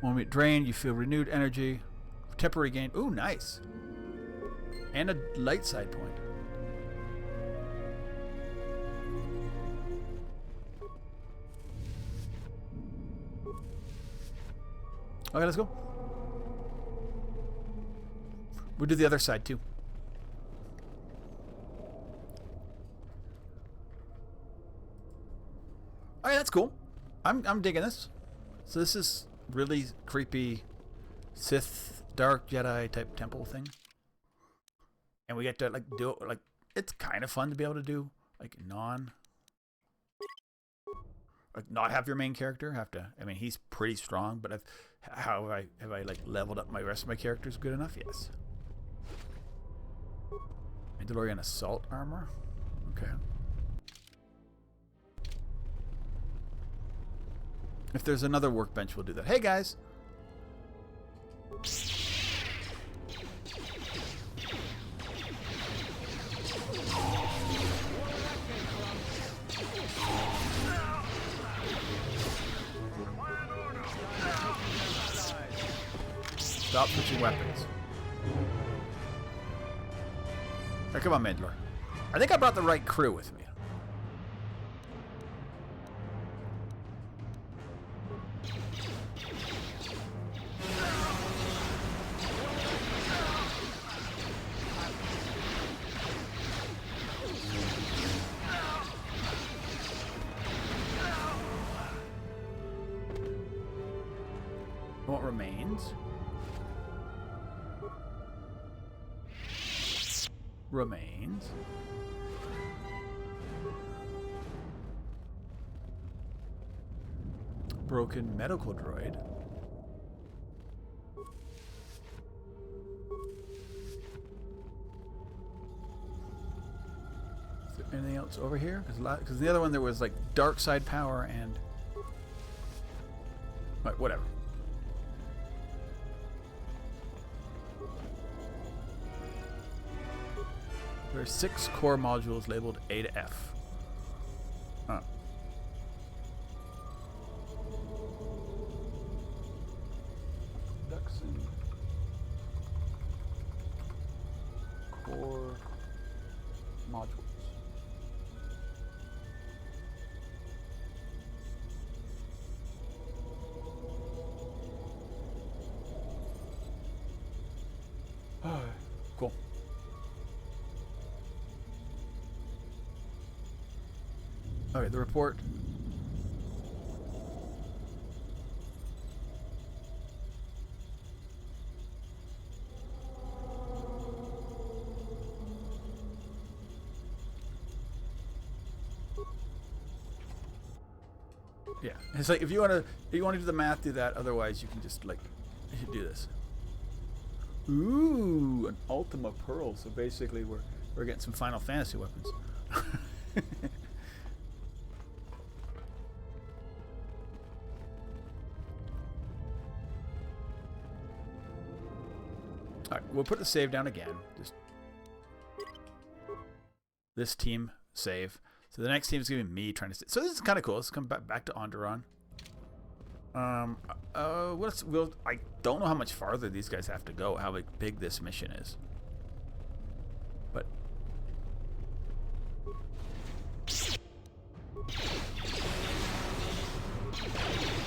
When it drained, you feel renewed energy. Temporary gain. Ooh, nice. And a light side point. Okay, let's go. We'll do the other side too. Okay, that's cool. I'm digging this. So this is really creepy Sith Dark Jedi type temple thing. And we get to like do it like it's kind of fun to be able to do like not have your main character have to. I mean, he's pretty strong, but have I like leveled up my rest of my characters good enough? Yes. Mandalorian assault armor. Okay. If there's another workbench, we'll do that. Hey guys. Stop switching weapons. Hey, come on, Mandalore. I think I brought the right crew with me. want remains. Remains. Broken medical droid. Is there anything else over here? Because the other one there was like dark side power and... Right, whatever. There are 6 core modules labeled A to F. Oh. Dxun. Core modules. Cool. Okay, the report. Yeah, it's like if you want to do the math, do that. Otherwise, you can just like do this. Ooh, an Ultima Pearl. So basically, we're getting some Final Fantasy weapons. All right, we'll put the save down again. Just this team save. So the next team is going to be me trying to. So this is kind of cool. Let's come back to Onderon. I don't know how much farther these guys have to go. How big this mission is. But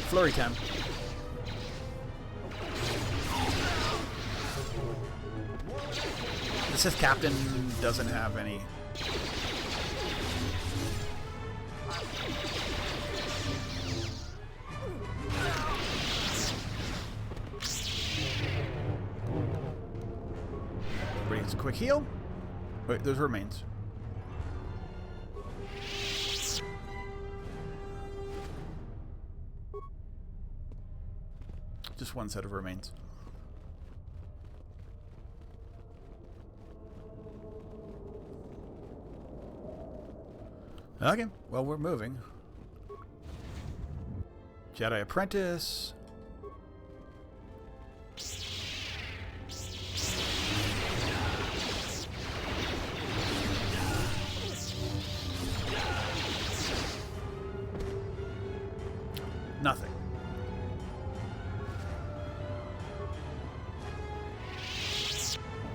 flurry time. The Sith captain doesn't have any. Brings a quick heal. Wait, there's remains. Just one set of remains. Okay, well, we're moving. Jedi Apprentice. Nothing.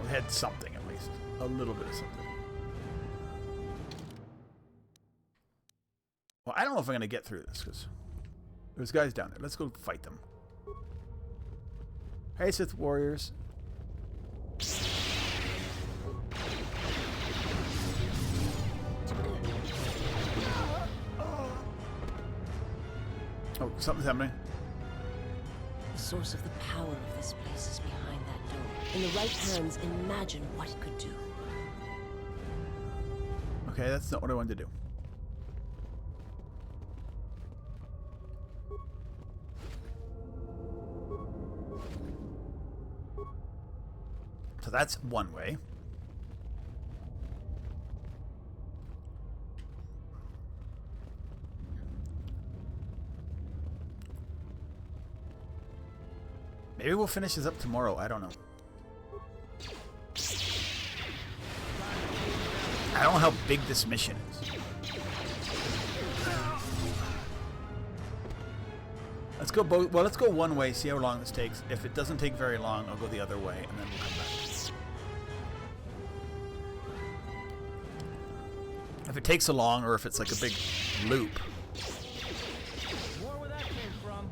We had something, at least. A little bit of something. Well, I don't know if I'm going to get through this, because there's guys down there. Let's go fight them. Hey, Sith warriors. Oh, something's happening. The source of the power of this place is behind that door. In the right hands, imagine what it could do. Okay, that's not what I wanted to do. So that's one way. Maybe we'll finish this up tomorrow. I don't know. I don't know how big this mission is. Let's go both. Well, let's go one way. See how long this takes. If it doesn't take very long, I'll go the other way, and then we'll come back. If it takes so long, or if it's like a big loop. More where that came from.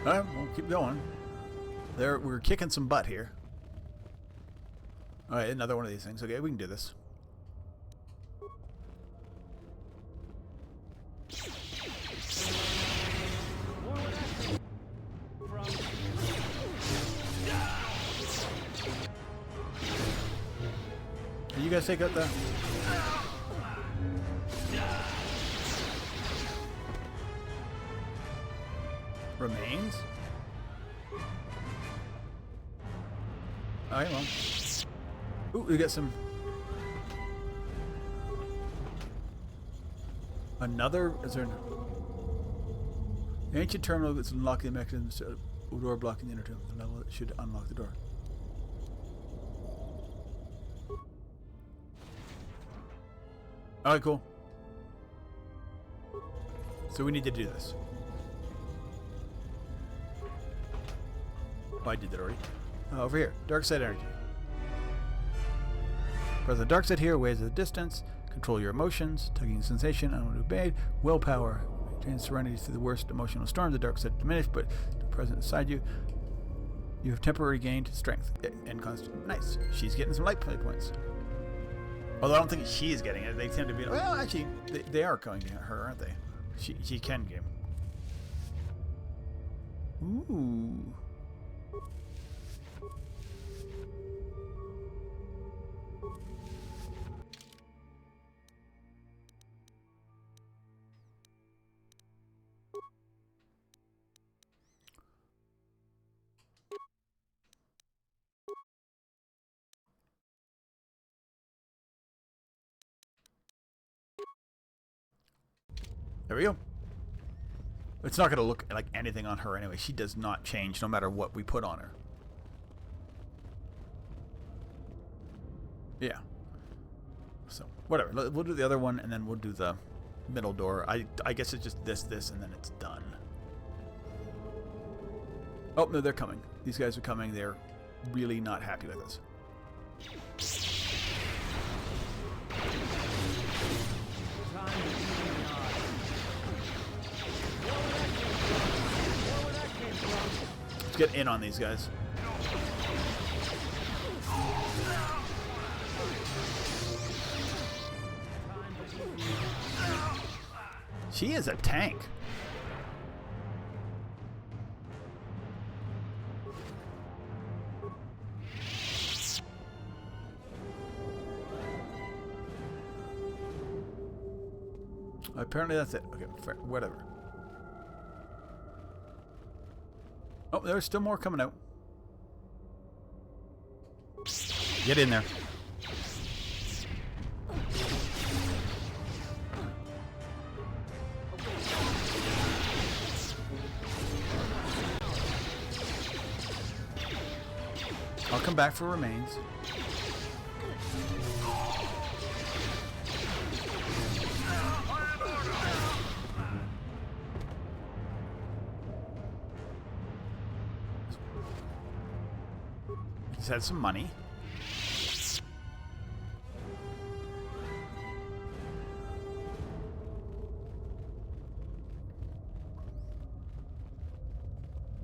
Alright, we'll keep going. We're kicking some butt here. Alright, another one of these things. Okay, we can do this. Can you guys take out the... remains? Alright, well. Ooh, we got some... Another... Is there... The ancient terminal that's unlocking the mechanism, door blocking the inner terminal. The level that should unlock the door. Alright, cool. So we need to do this. Oh, I did that already. Over here. Dark side energy. Press the dark side here, waves at the distance. Control your emotions. Tugging sensation, unobeyed. Willpower. Maintain serenity through the worst emotional storms. The dark side diminished, but present inside you. You have temporarily gained strength and constant. Nice. She's getting some light play points. Although I don't think she's getting it. They tend to be... Well, actually, they are going to her, aren't they? She can game. Ooh. There we go. It's not going to look like anything on her anyway. She does not change no matter what we put on her. Yeah. So, whatever. We'll do the other one, and then we'll do the middle door. I guess it's just this, and then it's done. Oh, no, they're coming. These guys are coming. They're really not happy with us. Let's get in on these guys. She is a tank. Apparently that's it. Okay, whatever. Oh, there's still more coming out. Get in there. I'll come back for remains. He's had some money.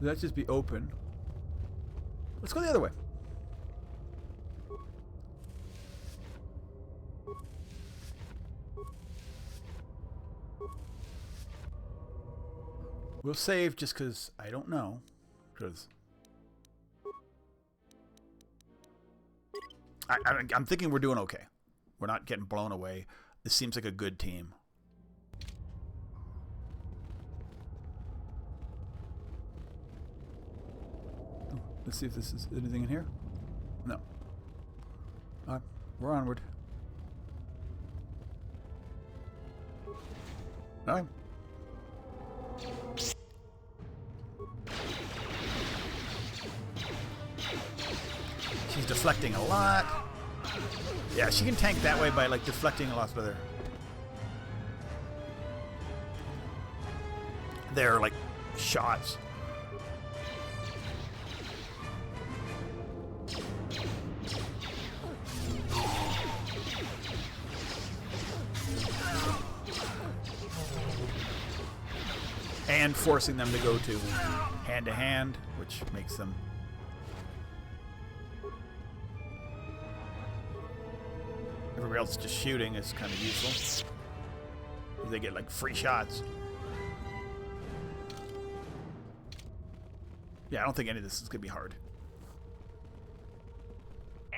Let's just be open. Let's go the other way. We'll save just because I don't know. Because I'm thinking we're doing okay. We're not getting blown away. This seems like a good team. Let's see if this is anything in here. No. We're onward. All right. She's deflecting a lot. Yeah, she can tank that way by like deflecting a lot of their like shots. And forcing them to go to hand-to-hand, which makes them... Everybody else just shooting is kind of useful. They get like free shots. Yeah, I don't think any of this is going to be hard.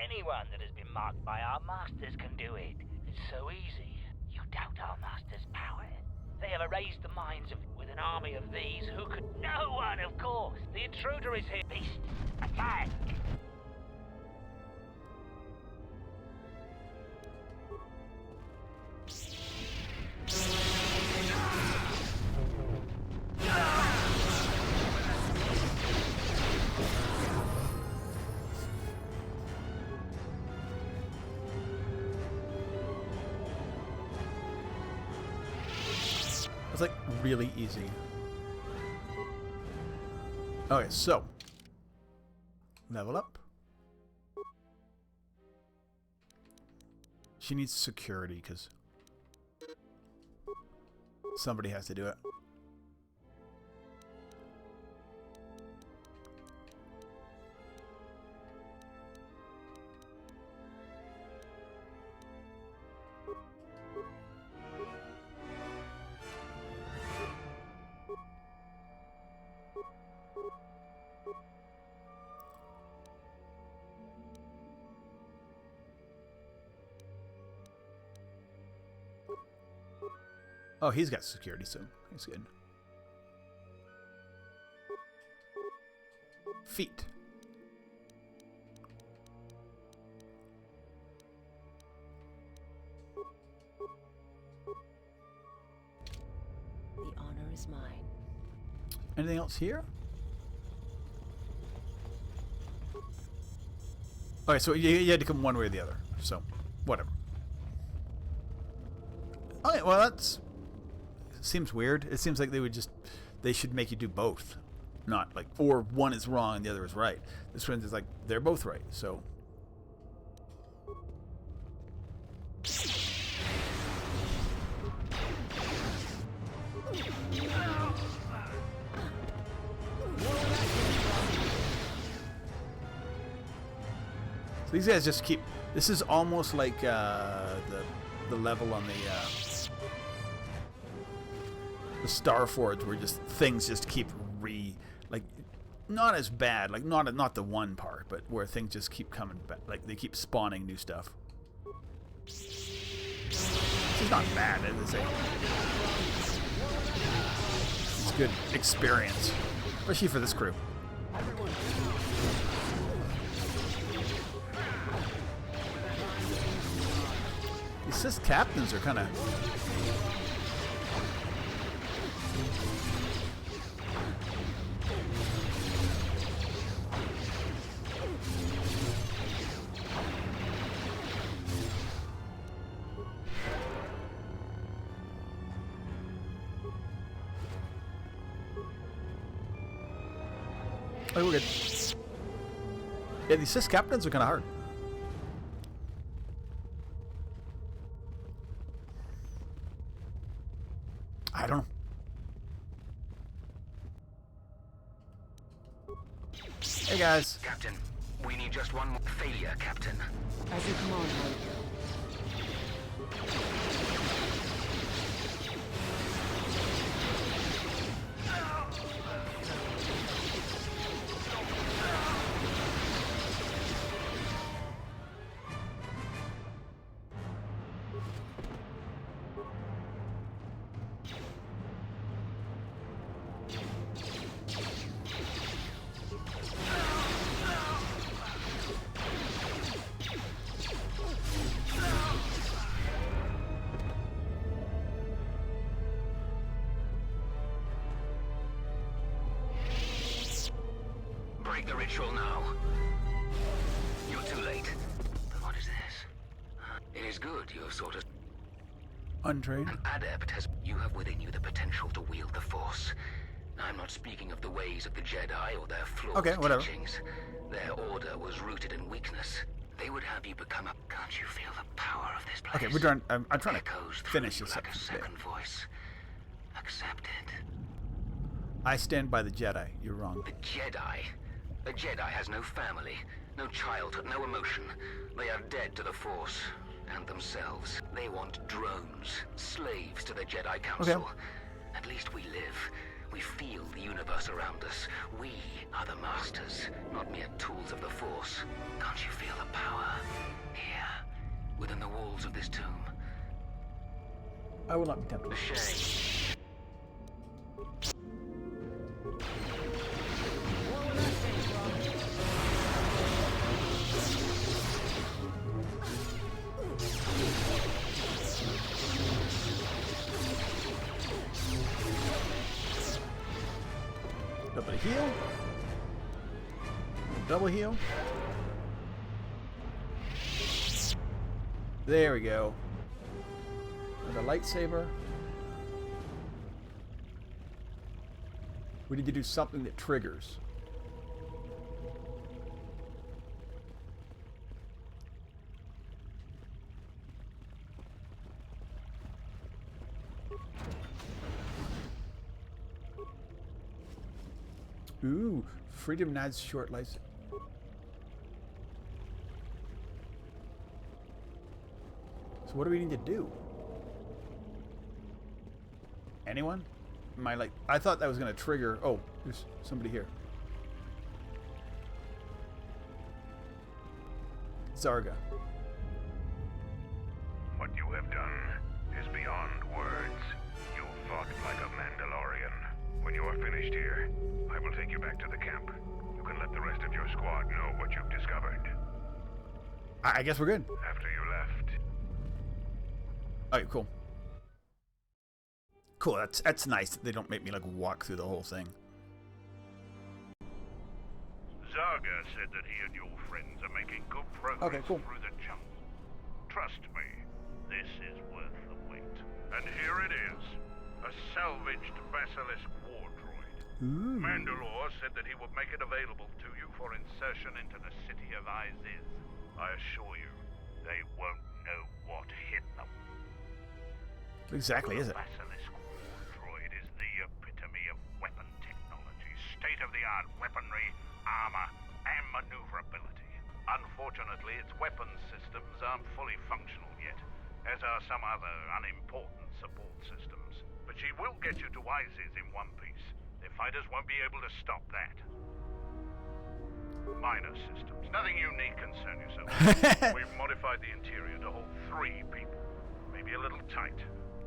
Anyone that has been marked by our masters can do it. It's so easy. You doubt our masters' power? They have erased the minds of with an army of these who could... No one, of course! The intruder is here. Beast, attack! It's like really easy. Okay, so level up. She needs security because somebody has to do it. Oh, he's got security, so he's good. Feet. The honor is mine. Anything else here? Okay, so you had to come one way or the other, so whatever. Okay, well that's... Seems weird. It seems like they should make you do both. Not like, or one is wrong and the other is right. This one is like, they're both right, so. So these guys just keep, this is almost like the level on the Star Forge, where just things just keep like not as bad, like not the one part, but where things just keep coming back, like they keep spawning new stuff. It's not bad, as I say. It's good experience, especially for this crew. These Sith captains are kind of... Oh, we're good. Yeah, these Sith captains are kind of hard. I don't know. Hey guys. Captain, we need just one more failure, Captain. As you command, Break the ritual now. You're too late. But what is this? It is good you have sort of... Untrained? An adept has... You have within you the potential to wield the Force. I'm not speaking of the ways of the Jedi or their flawed teachings. Their order was rooted in weakness. They would have you become a... Can't you feel the power of this place? Okay, we're done. I'm trying to finish this like a second voice. Accept it. I stand by the Jedi. You're wrong. The Jedi? A Jedi has no family, no childhood, no emotion. They are dead to the Force and themselves. They want drones, slaves to the Jedi Council. Okay. At least we live. We feel the universe around us. We are the masters, not mere tools of the Force. Can't you feel the power? Here, within the walls of this tomb. I will not be tempted. A shame. Double heal. Double heal. There we go. And a lightsaber. We need to do something that triggers. Ooh, freedom adds short life. So what do we need to do? Anyone? Am I like... I thought that was going to trigger... Oh, there's somebody here. Zarga. What you have done is beyond words. You fought like a Mandalorian. When you are finished here, I will take you back to the camp. You can let the rest of your squad know what you've discovered. I guess we're good. After you left. Alright, cool. Cool, that's nice. They don't make me like walk through the whole thing. Zarga said that he and your friends are making good progress through the jungle. Trust me, this is worth the wait. And here it is. A salvaged basilisk war droid. Ooh. Mandalore said that he would make it available to you for insertion into the city of Iziz. I assure you, they won't know what hit them. What exactly is it? Basilisk war droid is the epitome of weapon technology, state-of-the-art weaponry, armor, and maneuverability. Unfortunately, its weapon systems aren't fully functional yet, as are some other unimportant support systems. But she will get you to Iziz in one piece. The fighters won't be able to stop that. Minor systems, nothing you need concern yourself. We've modified the interior to hold 3 people. Maybe a little tight.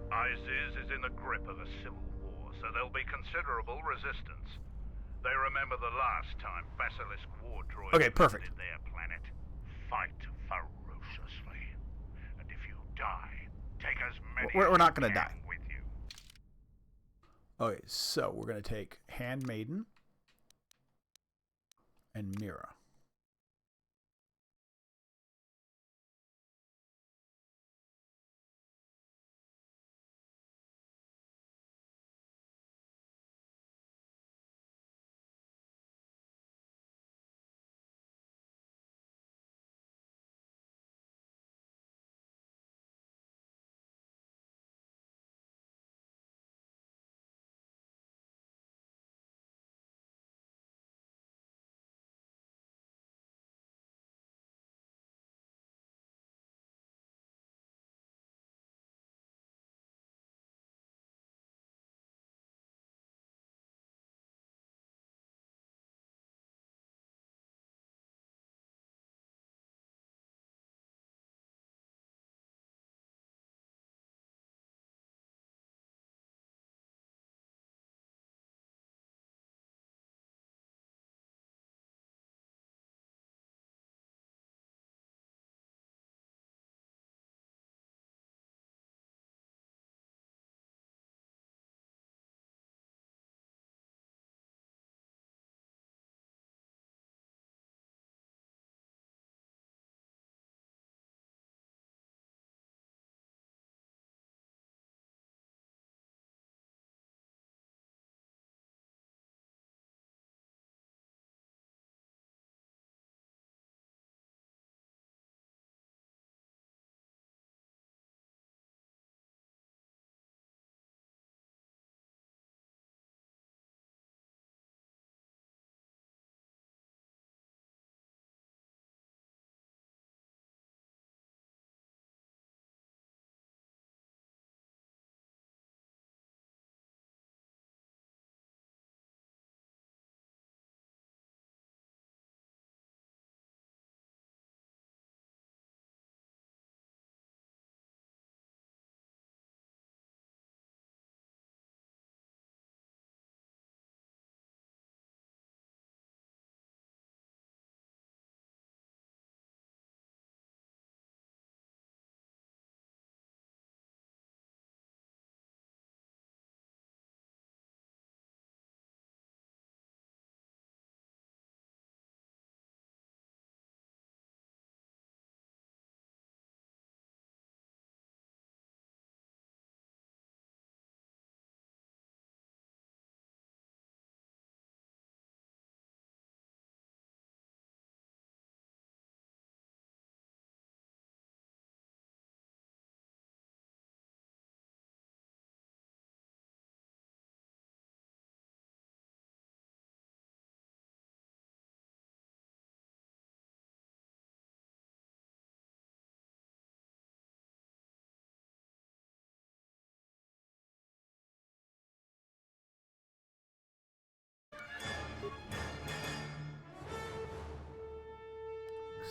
Iziz is in the grip of a civil war, so there'll be considerable resistance. They remember the last time Basilisk war droids visited their planet. Fight ferociously. And if you die, take as many we're not going to die. with you. Okay, so we're going to take Handmaiden and Mira.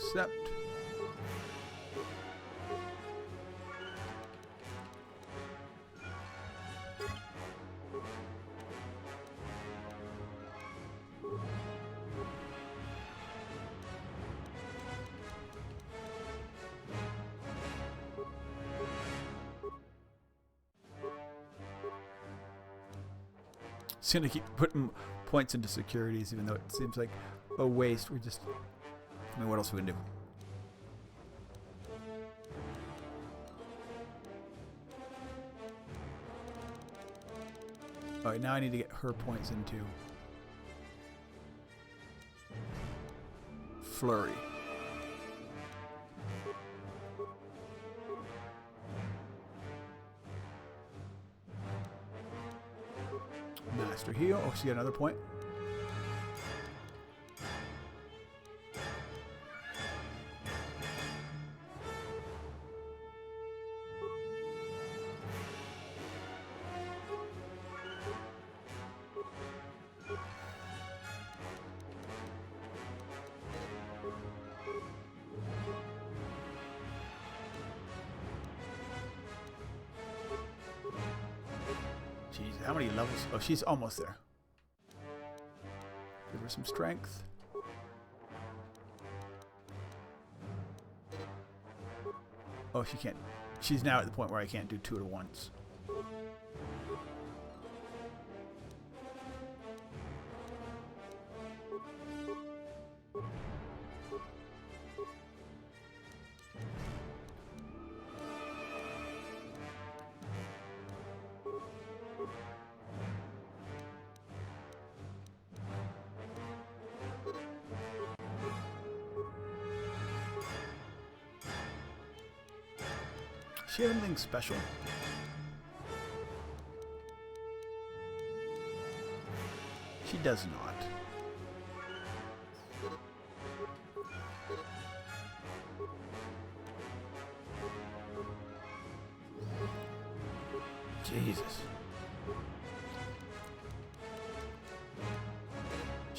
Accept. It's gonna keep putting points into securities, even though it seems like a waste. We're just, I mean, what else are we gonna do? All right, now I need to get her points into flurry. Master heal. Oh, she got another point. Jeez, how many levels? Oh, she's almost there. Give her some strength. Oh, she can't. She's now at the point where I can't do 2 at once. Does she have anything special? She does not. Jesus.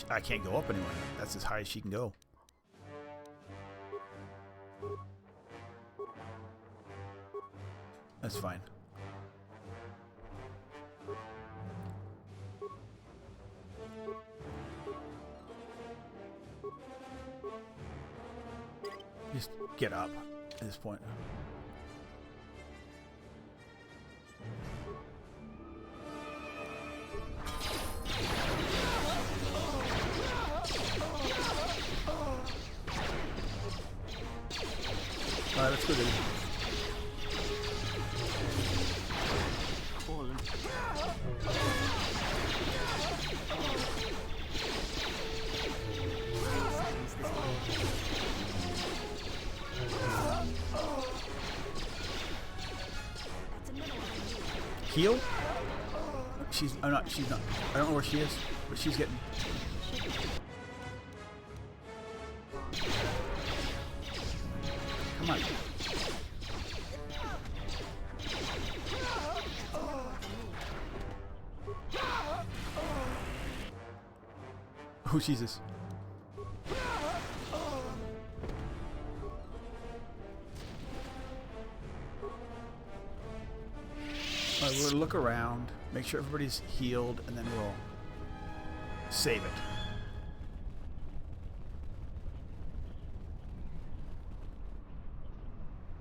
I can't go up anymore. That's as high as she can go. That's fine. Just get up at this point. Alright, let's go do it. Heal? She's not, I don't know where she is, but she's getting. Come on. Oh, Jesus. Alright, we'll look around, make sure everybody's healed, and then we'll save it.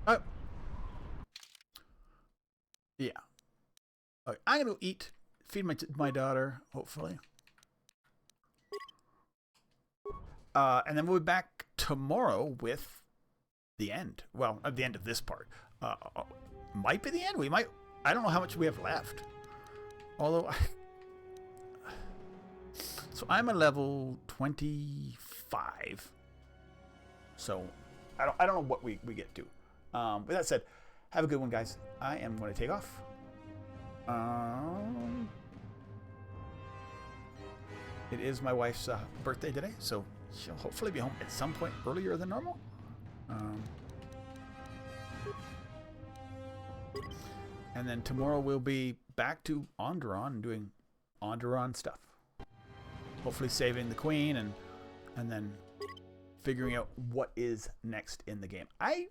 Oh. Yeah. Okay, I'm gonna go eat, feed my daughter, hopefully. And then we'll be back tomorrow with the end. Well, at the end of this part. Might be the end. We might. I don't know how much we have left. Although, so I'm a level 25. So I don't know what we get to. With that said, have a good one, guys. I am going to take off. It is my wife's birthday today, so she'll hopefully be home at some point earlier than normal. And then tomorrow we'll be back to Onderon and doing Onderon stuff. Hopefully saving the queen and then figuring out what is next in the game. I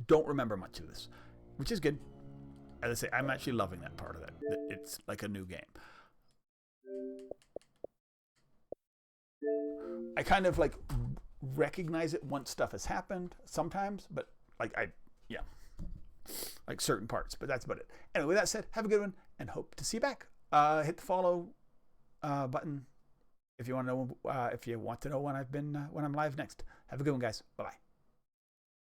don't remember much of this, which is good. As I say, I'm actually loving that part of it. It's like a new game. I kind of like recognize it once stuff has happened sometimes, but like like certain parts, but that's about it. Anyway, with that said, have a good one and hope to see you back. Hit the follow button if you want to know when I'm live next. Have a good one, guys. Bye bye.